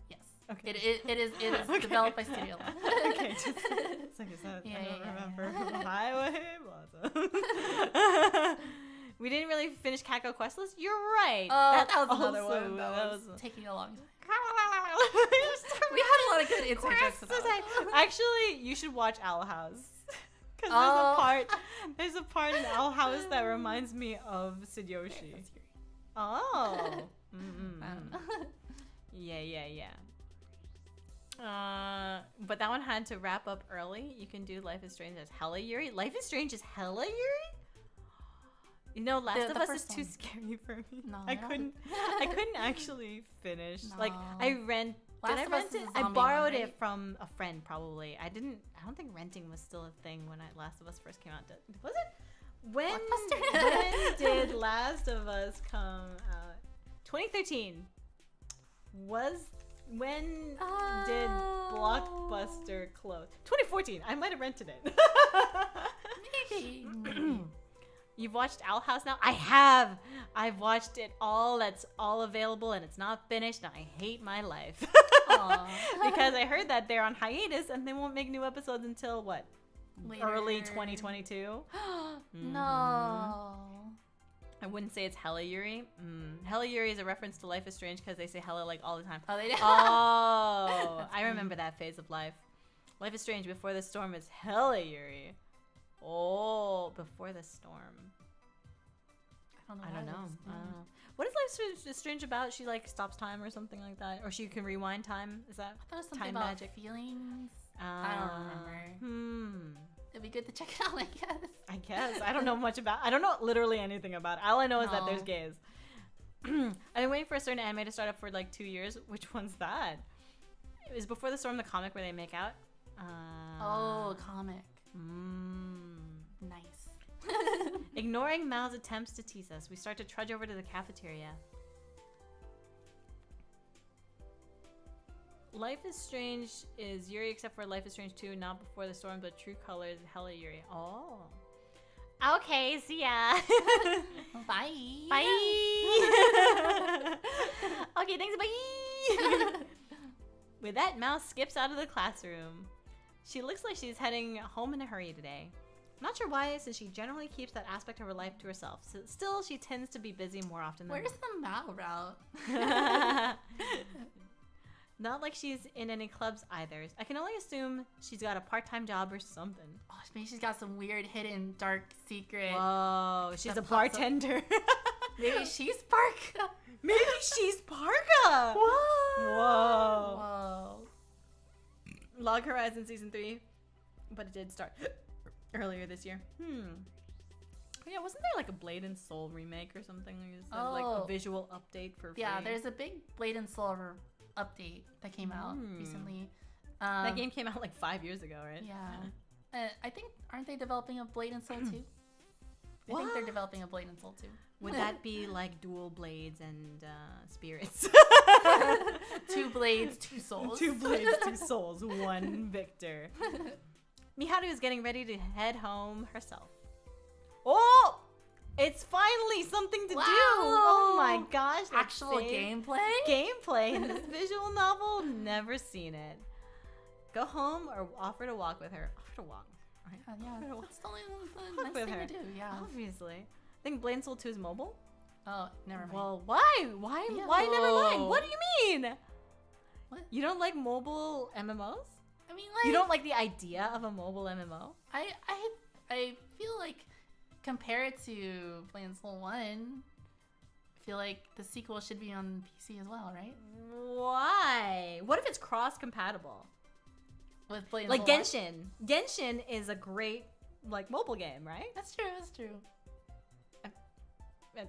Yes. Okay. It is Okay. developed by Studio Alone. Okay, just it's like I Yeah, don't yeah, remember. yeah. Highway Blossom. We didn't really finish Kako Quest List. You're right. Oh, that was another also- one. That was was taking a long time. we We had a lot of good inside jokes Quest about List. it. Actually, you should watch Owl House. Because Oh. there's a part in Owl House that reminds me of Sid Yoshi. That's Yuri. Oh. I don't know. Yeah. But that one had to wrap up early. You can do Life is Strange as hella Yuri. Life is Strange as hella Yuri? You know, Last The of Us is first too one. scary for me. No, I I don't couldn't. I couldn't actually finish. Like No. I rent. Last Did I of Us rent is it? a I zombie borrowed one, it right? from a friend. Probably. I don't think renting was still a thing when Last of Us first came out. Was it? When did Last of Us come out? 2013. When did Blockbuster close? 2014. I might have rented it. Maybe. You've watched Owl House now? I have. I've watched it all. That's all available, and it's not finished. And I hate my life Aw. because I heard that they're on hiatus and they won't make new episodes until what? Early Later. 2022. No. I wouldn't say it's Hella Yuri. Hella Yuri is a reference to Life is Strange because they say Hella like all the time. Oh, they did. Oh, That's I funny. remember that phase of life. Life is Strange before the storm is Hella Yuri. Oh, before the storm. I don't know. I don't why know. this- I don't know. What is Life Strange about? She like stops time or something like that, or she can rewind time. Is that? I thought it was something Time about magic. feelings. I don't remember. It'd It'd be good to check it out, I guess. I guess. I don't know much about. I don't know literally anything about it. All I know is that there's No. gays. I've been waiting for a certain anime to start up for like 2 years. Which one's that? It was Before the Storm, the comic where they make out. Oh, comic. Nice. Nice. Ignoring Mal's attempts to tease us, we start to trudge over to the cafeteria. Life is Strange is Yuri except for Life is Strange 2, not Before the Storm, but True Colors, Hella Yuri. Oh. Okay, see ya. Bye. Bye. Okay, thanks, bye. With that, Mal skips out of the classroom. She looks like she's heading home in a hurry today. I'm not sure why, since she generally keeps that aspect of her life to herself. So still, she tends to be busy more often than Where's the Mao route? Not like she's in any clubs either. I can only assume she's got a part-time job or something. Oh, maybe she's got some weird, hidden, dark secret. Whoa, she's That a pops up. bartender. Maybe she's Park. Maybe she's Parka. Whoa. Whoa. Whoa. Log Horizon Season 3, but it did start earlier this year. Yeah, wasn't there like a Blade and Soul remake or something? Like Oh. a visual update for free? Yeah, there's a big Blade and Soul update that came out recently. that game came out like 5 years ago, right? Yeah. I think, aren't they developing a Blade and Soul 2? I think What? they're developing a Blade and Soul 2. Would that be like dual blades and spirits? 2 blades, 2 souls. 2 blades, 2 souls, 1 victor. Miharu is getting ready to head home herself. Oh! It's finally something to do! Oh my gosh. that Actual same gameplay? gameplay in this visual novel. Never seen it. Go home or offer to walk with her. Offer to walk. Right? Yeah, that's the only Walk nice with thing her. to do, yeah. Obviously. I think Blade and Soul 2 is mobile. Oh, never mind. Well, why? Why never mind? Yo. What do you mean? What? You don't like mobile MMOs? I mean, like, You don't like the idea of a mobile MMO? I feel like compared to Blade and Soul 1, I feel like the sequel should be on PC as well, right? Why? What if it's cross-compatible? With Blade and Like Soul 1? Genshin. Genshin is a great like mobile game, right? That's true, that's true.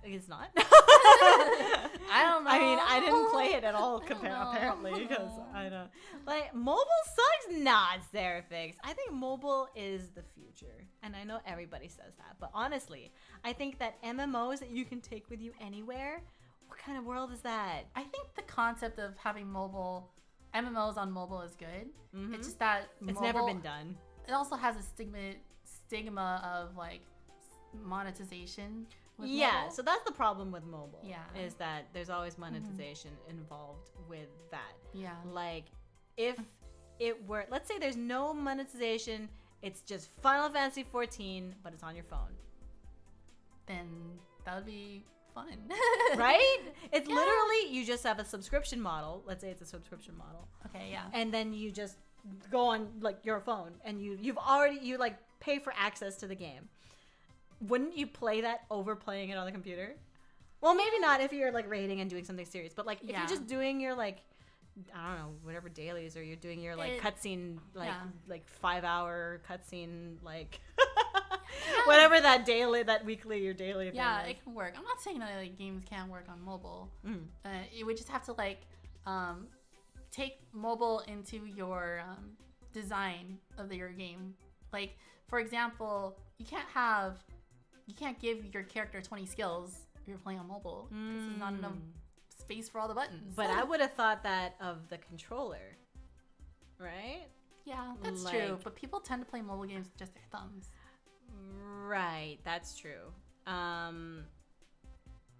It's not. I don't know. I mean, I didn't play it at all. I don't know. Apparently, because I don't. Like mobile sucks. Nah, Serifix. I think mobile is the future, and I know everybody says that, but honestly, I think that MMOs that you can take with you anywhere. What kind of world is that? I think the concept of having MMOs on mobile is good. Mhm. It's just that It's never mobile- been done. It also has a stigma of like monetization. With Yeah, mobile. so that's the problem with mobile. Yeah. Is that there's always monetization involved with that. Yeah. Like, if it were, let's say there's no monetization, it's just Final Fantasy 14, but it's on your phone, Then that would be fun. right? It's Yeah. literally, you just have a subscription model. Let's say it's a subscription model. Okay, yeah. And then you just go on, like, your phone, and you like, pay for access to the game. Wouldn't you play that over playing it on the computer? Well, maybe not if you're like raiding and doing something serious, but like if Yeah. you're just doing your like, I don't know, whatever dailies, or you're doing your like It- cutscene, like yeah. like 5-hour cutscene, like Whatever that weekly or daily thing Yeah, is. it can work. I'm not saying that like, games can't work on mobile. Mm. You would just have to like take mobile into your design of your game. Like, for example, you can't give your character 20 skills if you're playing on mobile. This is not enough space for all the buttons. But I would have thought that of the controller, right? Yeah, that's Like- true. But people tend to play mobile games with just their thumbs. Right, that's true.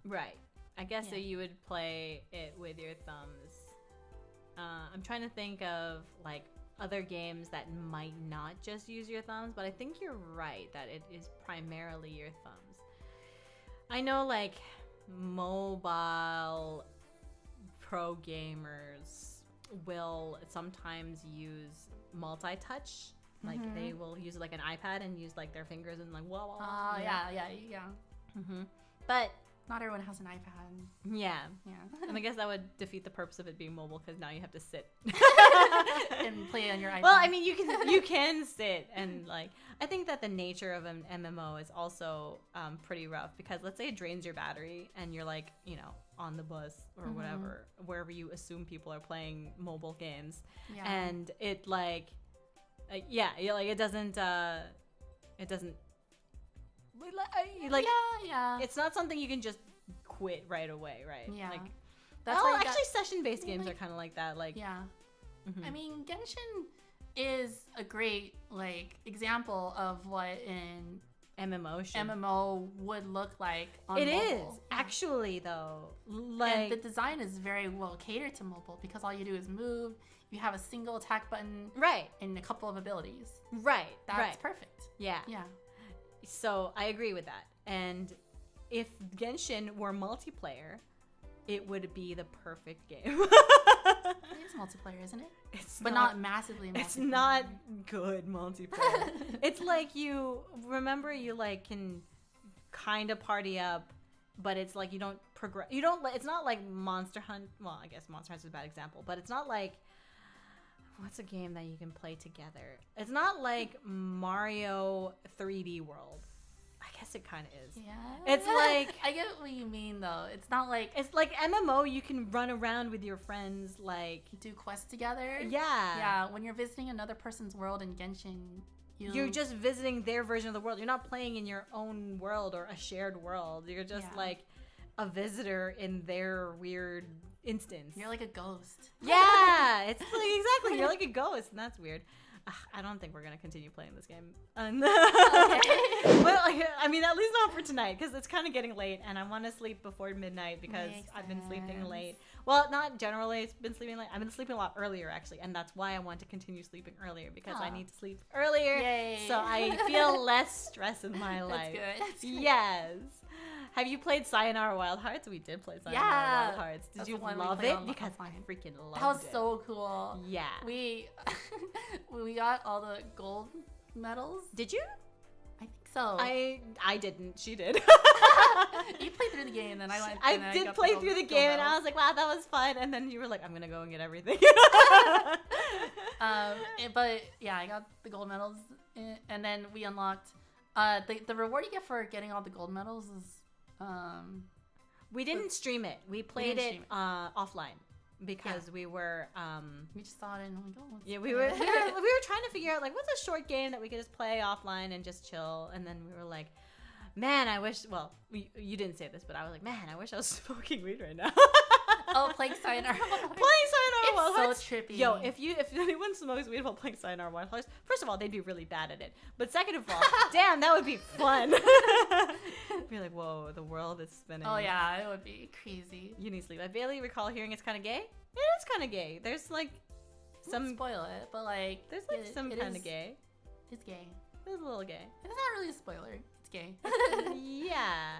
Right. I guess Yeah. that you would play it with your thumbs. I'm trying to think of like other games that might not just use your thumbs, but I think you're right that it is primarily your thumbs. I know like mobile pro gamers will sometimes use multi-touch. Like they will use like an iPad and use like their fingers and like whoa. Yeah. But Not everyone has an iPad. yeah, Yeah. and I guess that would defeat the purpose of it being mobile because now you have to sit. And play on your iPad. Well, I mean, you can sit and like I think that the nature of an MMO is also pretty rough because let's say it drains your battery and you're like on the bus or whatever wherever you assume people are playing mobile games Yeah. and it like it doesn't like yeah. it's not something you can just quit right away, right? Yeah. Like, That's well, why you actually, session-based games like- are kind of like that. Like, Yeah. mhm. I mean, Genshin is a great like example of what an MMO should. MMO would look like on It is mobile. actually though. And Like, the design is very well catered to mobile because all you do is move. You have a single attack button right, and a couple of abilities. right, That's right. perfect. Yeah. Yeah. So I agree with that. And if Genshin were multiplayer, it would be the perfect game. It is multiplayer, isn't it? It's But not massively multiplayer. It's not good multiplayer. It's like you like can kind of party up, but it's like you don't progress. You don't. It's not like Monster Hunt. Well, I guess Monster Hunt is a bad example, but it's not like what's a game that you can play together. It's not like Mario 3D World. I guess it kind of is. Yeah. It's like- I get what you mean though. It's not like It's like MMO. You can run around with your friends. Like do quests together. yeah. Yeah, when you're visiting another person's world in Genshin, You're just visiting their version of the world. You're not playing in your own world or a shared world. You're just Yeah. like a visitor in their weird instance. you're like a ghost. Yeah, it's like exactly. You're like a ghost, and that's weird. I don't think we're gonna continue playing this game. Well, I mean, at least not for tonight, because it's kind of getting late, and I want to sleep before midnight because Makes I've been sleeping sense. late. Well, not generally. It's been sleeping late. I've been sleeping a lot earlier actually, and that's why I want to continue sleeping earlier because I Aw. need to sleep earlier, Yay. so I feel less stress in my That's life. good. That's good. Yes. Have you played Sayonara Wild Hearts? We did play Sayonara Yeah. Wild Hearts. Did That's you the one we love played it? on- Because I offline. freaking loved That was it. so cool. Yeah. We we got all the gold medals. Did you? I think so. I didn't. She did. You played through the game, then I went. I and did got play gold- through the gold game, and I medals. was like, "Wow, that was fun." And then you were like, "I'm gonna go and get everything." But yeah, I got the gold medals, and then we unlocked. The reward you get for getting all the gold medals is We didn't stream it. We played didn't it stream it. offline because we were we just saw it and like, oh, let's yeah play we were it. trying to figure out like what's a short game that we could just play offline and just chill. And then we were like, man, I wish. Well, you didn't say this, but I was like, man, I wish I was smoking weed right now. Oh, playing Sayonara. Playing Sayonara Wild It's so Hearts. trippy. Yo, if anyone smokes weed while playing Sayonara Wild Hearts, first of all, they'd be really bad at it. But second of all, damn, that would be fun. Be like, whoa, the world is spinning. Oh yeah, it would be crazy. You need sleep. I barely recall hearing it's kind of gay. It is kind of gay. There's like Some some. spoil it, but like There's like it- some it kind is- of gay. It's gay. There's a little gay. It's not really a spoiler. It's gay. Yeah,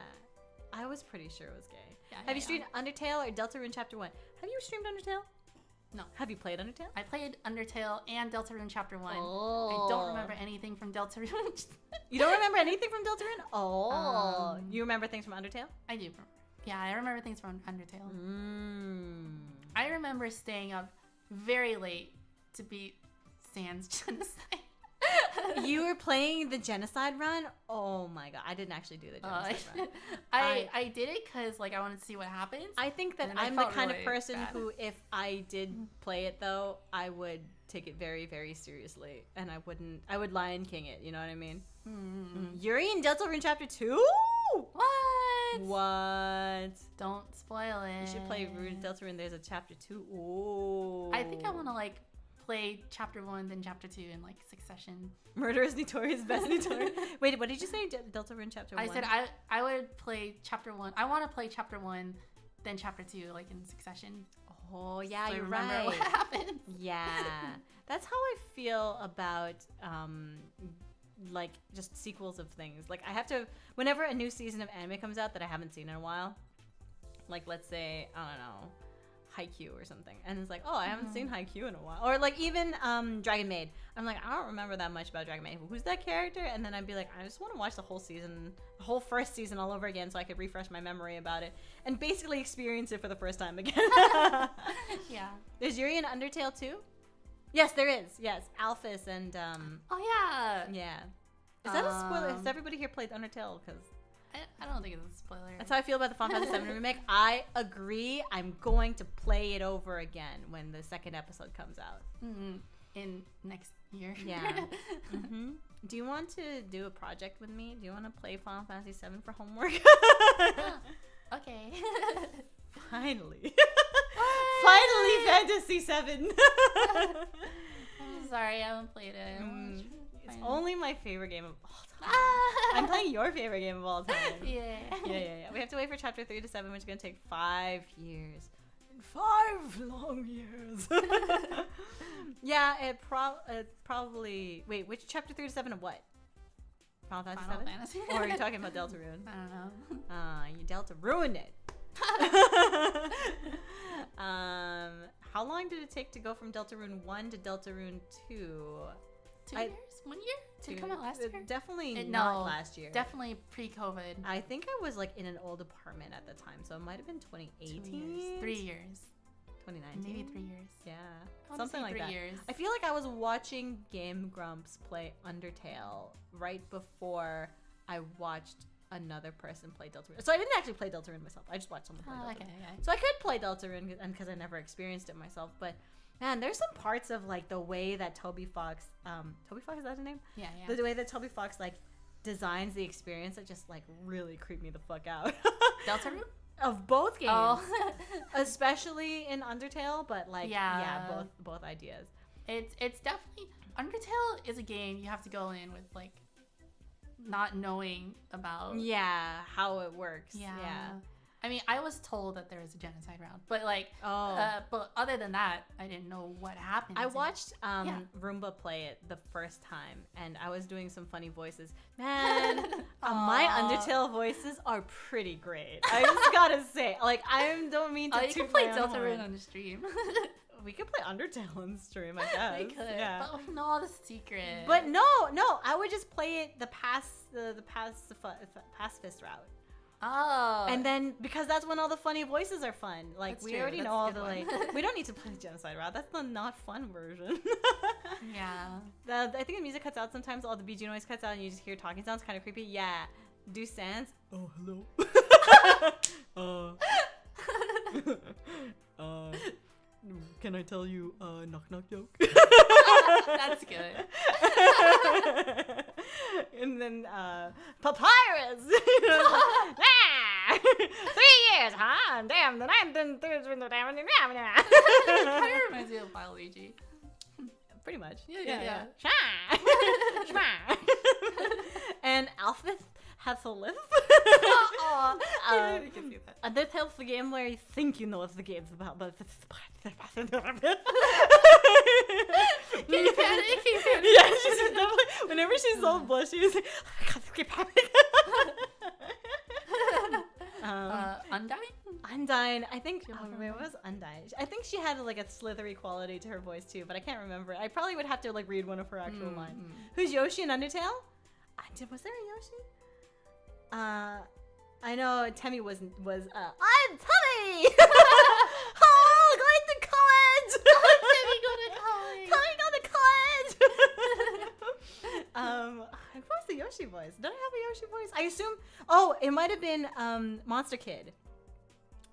I was pretty sure it was gay. Yeah, Have you yeah. streamed Undertale or Deltarune Chapter 1? Have you streamed Undertale? No. Have you played Undertale? I played Undertale and Deltarune Chapter 1. Oh. I don't remember anything from Deltarune. You don't remember anything from Deltarune? Oh. You remember things from Undertale? I do. Yeah, I remember things from Undertale. Mm. I remember staying up very late to beat Sans genocide. You were playing the genocide run? Oh my god. I didn't actually do the genocide run. I did it because like I wanted to see what happens. I think that And I I'm the felt kind of really person bad. who, if I did play it though, I would take it very, very seriously. And I would Lion King it, you know what I mean? Yuri and Deltarune Chapter 2? What? What? Don't spoil it. You should play Deltarune. There's a Chapter 2. Ooh. I think I want to like play Chapter 1 then Chapter 2 in like succession. Murder is notorious, best notorious. Wait, what did you say? Deltarune Chapter 1? I said I would play Chapter 1. I want to play Chapter 1 then Chapter 2 like in succession. Oh, yeah, So I you're remember right. what happened. Yeah. That's how I feel about like just sequels of things. Like I have to, whenever a new season of anime comes out that I haven't seen in a while, like let's say, I don't know, Haikyuu or something, and it's like, oh, I haven't seen Haikyuu in a while, or like even Dragon Maid. I'm like, I don't remember that much about Dragon Maid. Who's that character? And then I'd be like, I just want to watch the whole season, the whole first season all over again, so I could refresh my memory about it and basically experience it for the first time again. Yeah. There's Yuri and Undertale too. Yes, there is. Yes, Alphys and Oh yeah. yeah. Is that a spoiler? Has everybody here played Undertale? Because I don't think it's a spoiler. that's how I feel about the Final Fantasy VII remake. I agree. I'm going to play it over again when the second episode comes out. In next year. Yeah. Do you want to do a project with me? Do you want to play Final Fantasy VII for homework? Okay. Finally. Finally, Fantasy VII. I'm sorry, I haven't played it. It's only my favorite game of all time. I'm playing your favorite game of all time. Yeah. Yeah. We have to wait for chapter 3 to 7, which is going to take 5 years. 5 long years. Yeah, it probably... Wait, which chapter 3 to 7 of what? Final Fantasy Final 7? Fantasy. Or are you talking about Deltarune? I don't know. You Delta ruined it. How long did it take to go from Deltarune 1 to Deltarune 2? 2 years? 1 year? Did it come out last year? Definitely No, not last year. Definitely pre-COVID. I think I was like in an old apartment at the time, so it might have been 2018. 2 years. 3 years. 2019. Maybe 3 years. Yeah, I wanna something say like 3 that. years. I feel like I was watching Game Grumps play Undertale right before I watched another person play Deltarune. So I didn't actually play Deltarune myself. I just watched someone play Deltarune. Okay. So I could play Deltarune because I never experienced it myself. But man, there's some parts of like the way that Toby Fox, is that his name? Yeah. The way that Toby Fox like designs the experience that just like really creep me the fuck out. Deltarune? Of both games. Oh. Especially in Undertale, but like Yeah. both ideas. It's definitely Undertale is a game you have to go in with like not knowing about. Yeah, how it works. Yeah. I mean, I was told that there was a genocide round, but like, Oh. but other than that, I didn't know what happened. I watched Yeah. Roomba play it the first time, and I was doing some funny voices. Man, my Undertale voices are pretty great. I just gotta say, like, I don't mean to. Oh, you can toot play my own horn. Deltarune on the stream. We could play Undertale on stream, I guess. We could, Yeah. but with all the secret. But no, I would just play it the pacifist route. Oh. And then because that's when all the funny voices are fun. Like That's we true. already That's know a all good the one. like. We don't need to play the genocide route. That's the not fun version. Yeah. I think the music cuts out sometimes. All the BG noise cuts out, and you just hear talking sounds. Kind of creepy. Yeah. Do sans. Oh hello. Can I tell you a knock knock joke? That's good. And then papyrus. 3 years, huh? Damn, the 9th and 3rd. Kind of reminds me of Waluigi. Pretty much. Yeah. And Alphys Hathelith. You can see that. Undertale's the game where you think you know what the game's about, but it's Can you panic? Yeah, she's definitely. Whenever she's so blushy, she's like, oh my god, keep happening. Undyne. I think. Wait, what was Undyne? I think she had like a slithery quality to her voice too, but I can't remember. I probably would have to like read one of her actual lines. Who's Yoshi in Undertale? Was there a Yoshi? I know Temmie was. I'm Temmie. Oh, going to college. Temmie go to college. Temmie go to college. What was the Yoshi voice? Did I have a Yoshi voice? I assume. Oh, it might have been Monster Kid.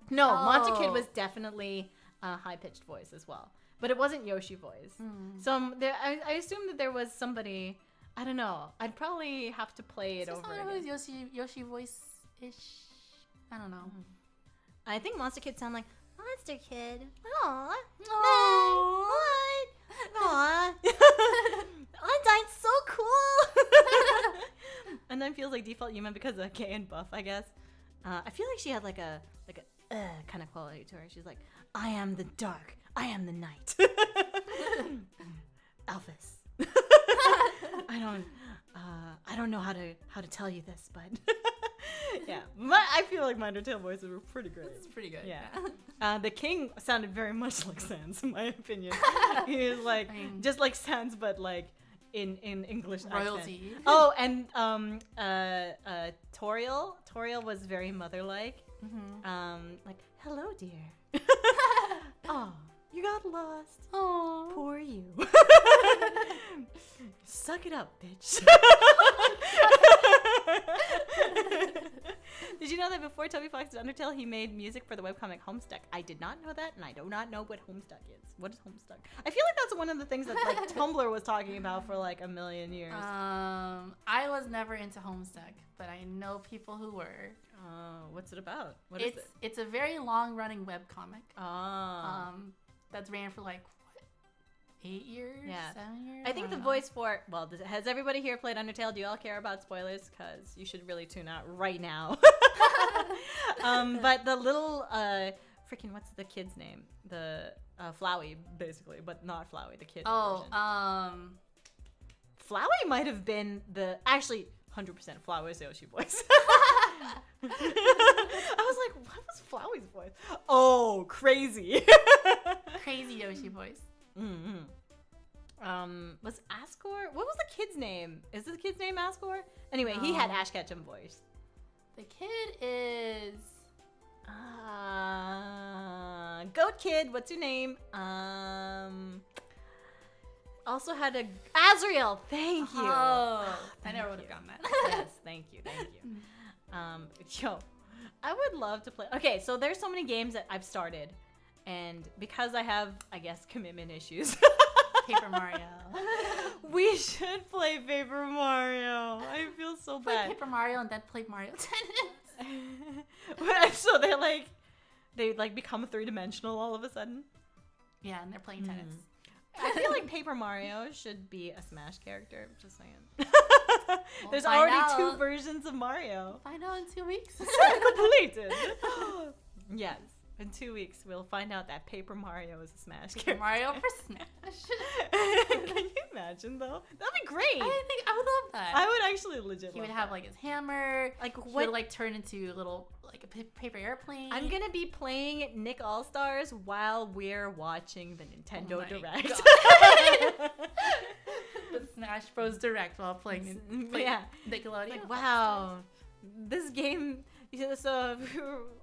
No, Monster Kid was definitely a high-pitched voice as well, but it wasn't Yoshi voice. So I assume that there was somebody. I don't know. I'd probably have to play it over again. Yoshi voice-ish. I don't know. I think Monster Kid sound like Monster Kid. Aww. Oh. What? Aww. Undyne's so cool. And then feels like default Yuma because of gay and buff, I guess. I feel like she had like a kind of quality to her. She's like, I am the dark. I am the night. Alphys. I don't know how to tell you this, but yeah, I feel like my Undertale voices were pretty great. It's pretty good. Yeah. The king sounded very much like Sans, in my opinion. He was like just like Sans, but like in English royalty. Accent. Oh, and Toriel was very mother-like. Like, hello, dear. Oh, you got lost. Oh, poor you. Suck it up, bitch. Did you know that before Toby Fox did Undertale, he made music for the webcomic Homestuck? I did not know that, and I do not know what Homestuck is. What is Homestuck? I feel like that's one of the things that like Tumblr was talking about for like a million years. I was never into Homestuck, but I know people who were. What's it about? What is it? It's a very long-running webcomic. That's ran for like 8 years? Yeah. 7 years? I think the voice for has everybody here played Undertale? Do you all care about spoilers? Because you should really tune out right now. But the little freaking what's the kid's name? The Flowey, basically, but not Flowey, the kid version. Flowey might have been the 100% Flowey's Yoshi voice. I was like, what was Flowey's voice? Oh, crazy. Crazy Yoshi voice. Was Ascor? What was the kid's name? Is the kid's name Ascor? Anyway, he had Ash Ketchum voice. The kid is Goat Kid. What's your name? Also had a Azrael. Thank you. Oh, I never would have gotten that. Yes, thank you. Yo, I would love to play. Okay, so there's so many games that I've started, and because I have, I guess, commitment issues. Paper Mario. We should play Paper Mario. I feel so Play bad. Paper Mario and then play Mario Tennis. So they become 3-dimensional all of a sudden. Yeah, and they're playing tennis. I feel like Paper Mario should be a Smash character. Just saying. There's find already out. 2 versions of Mario. Find out in 2 weeks. Completed. Yes. In 2 weeks, we'll find out that Paper Mario is a Smash character. Mario for Smash. Can you imagine, though? That'd be great. I would love that. I would actually legit He love would have that. like his hammer. Like He what? would like turn into a little like a paper airplane. I'm gonna be playing Nick All-Stars while we're watching the Nintendo my Direct. The Smash Bros. Direct while playing Yeah. Nickelodeon. Like, wow, this game. So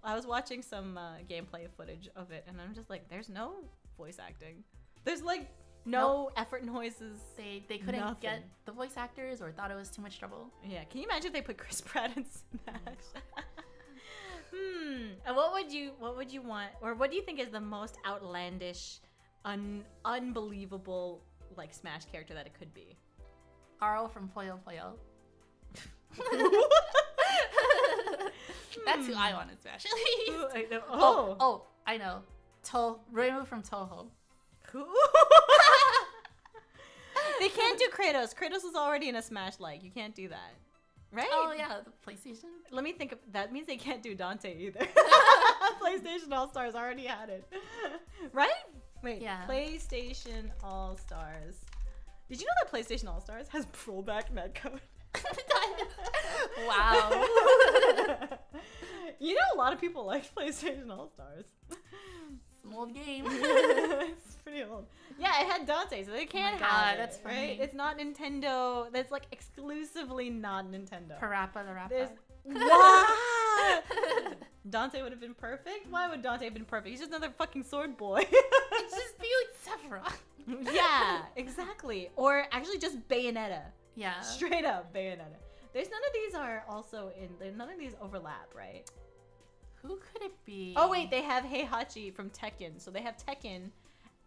I was watching some gameplay footage of it, and I'm just like, there's no voice acting. There's like no effort noises. They couldn't Nothing. get the voice actors or thought it was too much trouble. Yeah, can you imagine if they put Chris Pratt in Smash? And what would you want, or what do you think is the most outlandish, unbelievable like Smash character that it could be? Arl from Puyo Puyo. That's who I want to Smash. I know. Reimu from Toho. Who? They can't do Kratos. Kratos is already in a Smash like. You can't do that. Right? Oh yeah, the PlayStation. Let me think of that. Means they can't do Dante either. PlayStation All-Stars already had it. Right? Wait. Yeah. PlayStation All-Stars. Did you know that PlayStation All-Stars has rollback netcode? Wow. You know a lot of people like PlayStation All-Stars. It's an old game. It's pretty old. Yeah, it had Dante, so they can't have it. That's funny. Right? It's not Nintendo. That's like exclusively not Nintendo. Parappa the Rappa. There's what? Dante would have been perfect? Why would Dante have been perfect? He's just another fucking sword boy. It's just be like Sephiroth. Yeah, exactly. Or actually just Bayonetta. Yeah. Straight up Bayonetta. There's none of these are also in. None of these overlap, right? Who could it be? Oh wait, they have Heihachi from Tekken. So they have Tekken,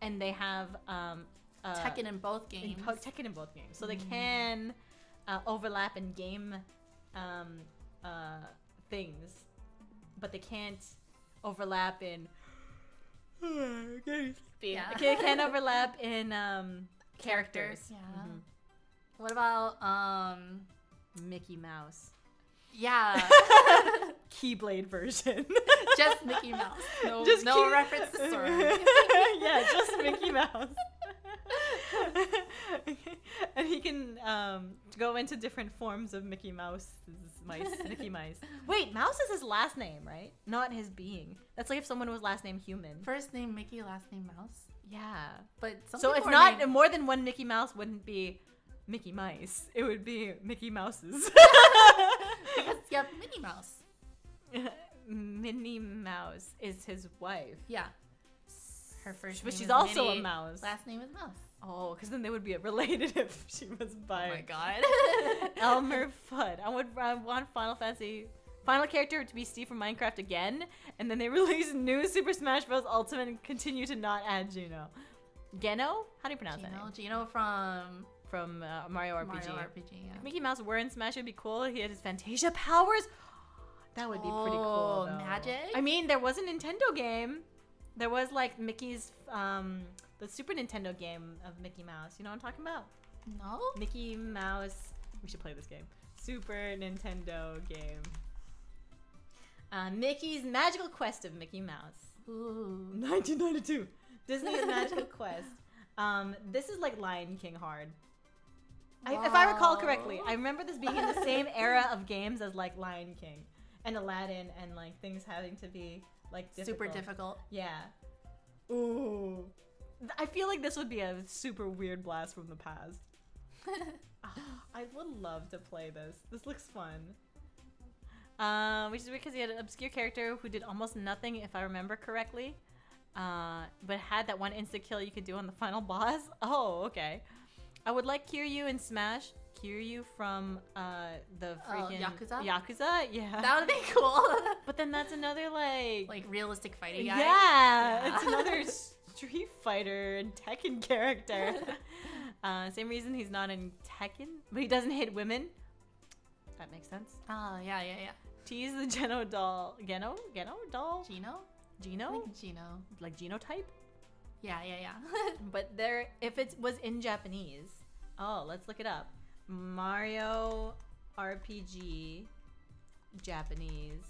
and they have Tekken in both games. Tekken in both games. So they can overlap in game things, but they can't overlap in. Yeah. They can't overlap in characters. Yeah. What about Mickey Mouse. Yeah. Keyblade version. Just Mickey Mouse. No, Just no reference to Sora. Yeah, just Mickey Mouse. And he can go into different forms of Mickey Mouse. Mickey Mouse. Wait, Mouse is his last name, right? Not his being. That's like if someone was last name human. First name Mickey, last name Mouse. Yeah. But some So if people are not, named- more than one Mickey Mouse wouldn't be Mickey Mice. It would be Mickey Mouses. because you have Minnie Mouse. Minnie Mouse is his wife. Yeah. Her first But name she's is also Minnie, a mouse. Last name is Mouse. Oh, because then they would be related if she was by Oh my god. Elmer Fudd. I want Final character to be Steve from Minecraft again, and then they release new Super Smash Bros. Ultimate and continue to not add Geno. Geno? How do you pronounce that name? Geno from Mario RPG. Mario RPG, yeah. If Mickey Mouse were in Smash, it'd be cool. He had his Fantasia powers. That would be pretty cool. Though. Magic? I mean, there was a Nintendo game. There was like Mickey's, the Super Nintendo game of Mickey Mouse. You know what I'm talking about? No? Mickey Mouse. We should play this game. Super Nintendo game. Mickey's Magical Quest of Mickey Mouse. Ooh. 1992. Disney's Magical Quest. This is like Lion King hard. If I recall correctly, I remember this being in the same era of games as like Lion King and Aladdin and like things having to be like difficult. Super difficult. Yeah. Ooh. I feel like this would be a super weird blast from the past. I would love to play this. This looks fun. Which is because he had an obscure character who did almost nothing, if I remember correctly. But had that one insta kill you could do on the final boss. Oh, okay. I would like Kiryu in Smash. Kiryu from the freaking Yakuza? Yakuza, yeah. That would be cool. But then that's another like realistic fighting guy. yeah, it's another Street Fighter and Tekken character. Same reason he's not in Tekken, but he doesn't hit women. That makes sense. Oh, yeah. Tease the Geno doll. Geno doll? Geno? Geno? Like Geno. Like genotype? Yeah. But there, if it was in Japanese, oh, let's look it up. Mario RPG Japanese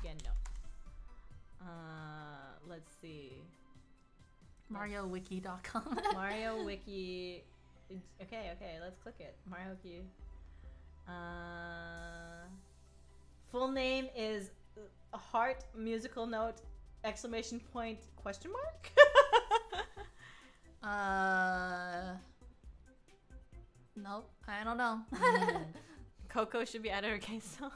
Geno. Let's see. MarioWiki.com. Mario Wiki. Okay, let's click it. Mario Wiki. Full name is heart musical note exclamation point question mark. Nope. I don't know. Coco should be added. Okay, so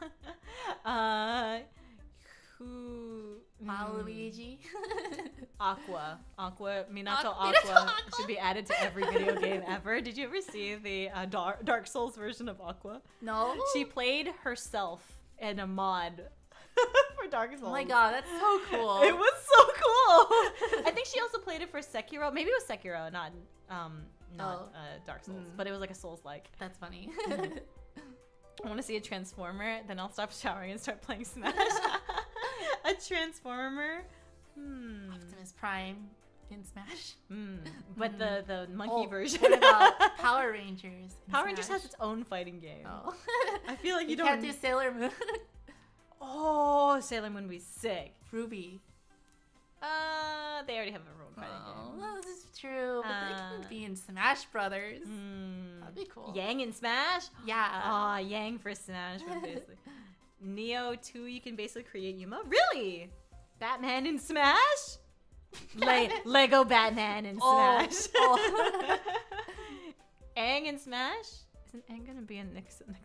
who? Waluigi. Aqua Minato Minato Aqua Aqua. should be added to every video game ever. Did you ever see the Dark Souls version of Aqua? No. She played herself in a mod for Dark Souls. Oh my god, that's so cool. It was so cool. I think she also played it for Sekiro. Maybe it was Sekiro, not Dark Souls, but it was like a Souls-like. That's funny. I want to see a Transformer, then I'll stop showering and start playing Smash. A Transformer. Optimus Prime in Smash. But the monkey version. What about Power Rangers? in Power Rangers Smash? has its own fighting game. Oh. I feel like you don't. can't do Sailor Moon. Oh, Sailor Moon would be sick. Ruby. They already have a own fighting game. Well, this is true. But they can be in Smash Brothers. That'd be cool. Yang in Smash? Yeah. Aw, Yang for Smash, basically. Neo 2, you can basically create Yuma? Really? Batman in Smash? Lego Batman in Smash. Oh. Aang in Smash? Isn't Aang gonna be in Nickel Stars?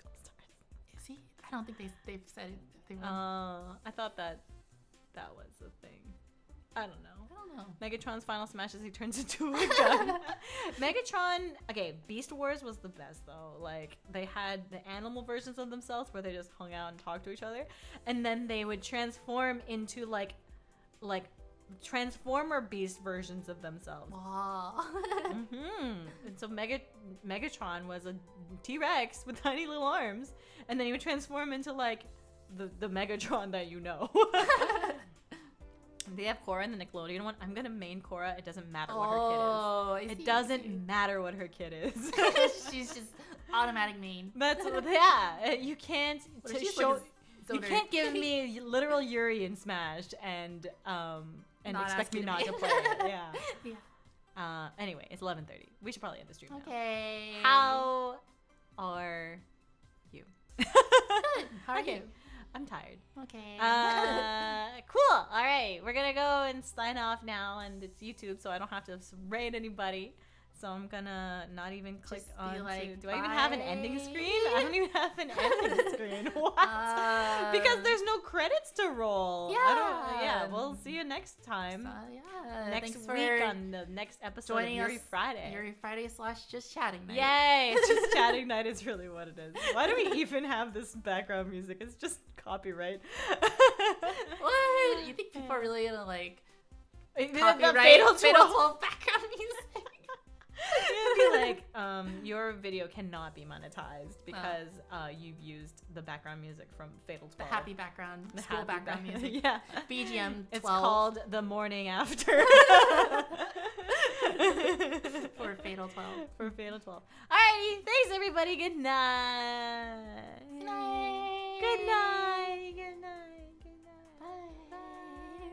Is he? I don't think they've said it. They will. I thought that was a thing. I don't know. I don't know. Megatron's final smash as he turns into a gun. Megatron, okay, Beast Wars was the best though. Like they had the animal versions of themselves where they just hung out and talked to each other, and then they would transform into like Transformer Beast versions of themselves. Wow. And so Megatron was a T-Rex with tiny little arms, and then he would transform into like the Megatron that you know. They have Korra in the Nickelodeon one. I'm gonna main Korra. It doesn't matter what her kid is. It doesn't matter what her kid is. She's just automatic main. That's yeah. You can't show. You can't give me literal Yuri in Smash and Not expect me asking not me. to play it. Yeah. Yeah. Anyway, it's 11:30. We should probably end the stream now. Okay. How are you? Good. How are Okay. you? I'm tired. Okay. Cool. All right, we're gonna go and sign off now, and it's YouTube, so I don't have to raid anybody. So I'm gonna not even click Just be on. like, Do I even have an ending bye. screen? I don't even have an ending screen. What? Because there's no credits to roll. Yeah. We'll see you next time. Next Thanks week for on the next episode of joining Yuri us. Friday. Yuri Friday / just chatting night. Yay! It's just chatting night is really what it is. Why do we even have this background music? It's just copyright. What? You think people are really gonna like The copyright Fatal Fatal 12. 12 background music? It'll be like, your video cannot be monetized because you've used the background music from Fatal 12. The happy background, The school happy background music. Yeah. BGM 12. It's called The Morning After. For Fatal 12. For Fatal 12. Alrighty. Thanks, everybody. Good night.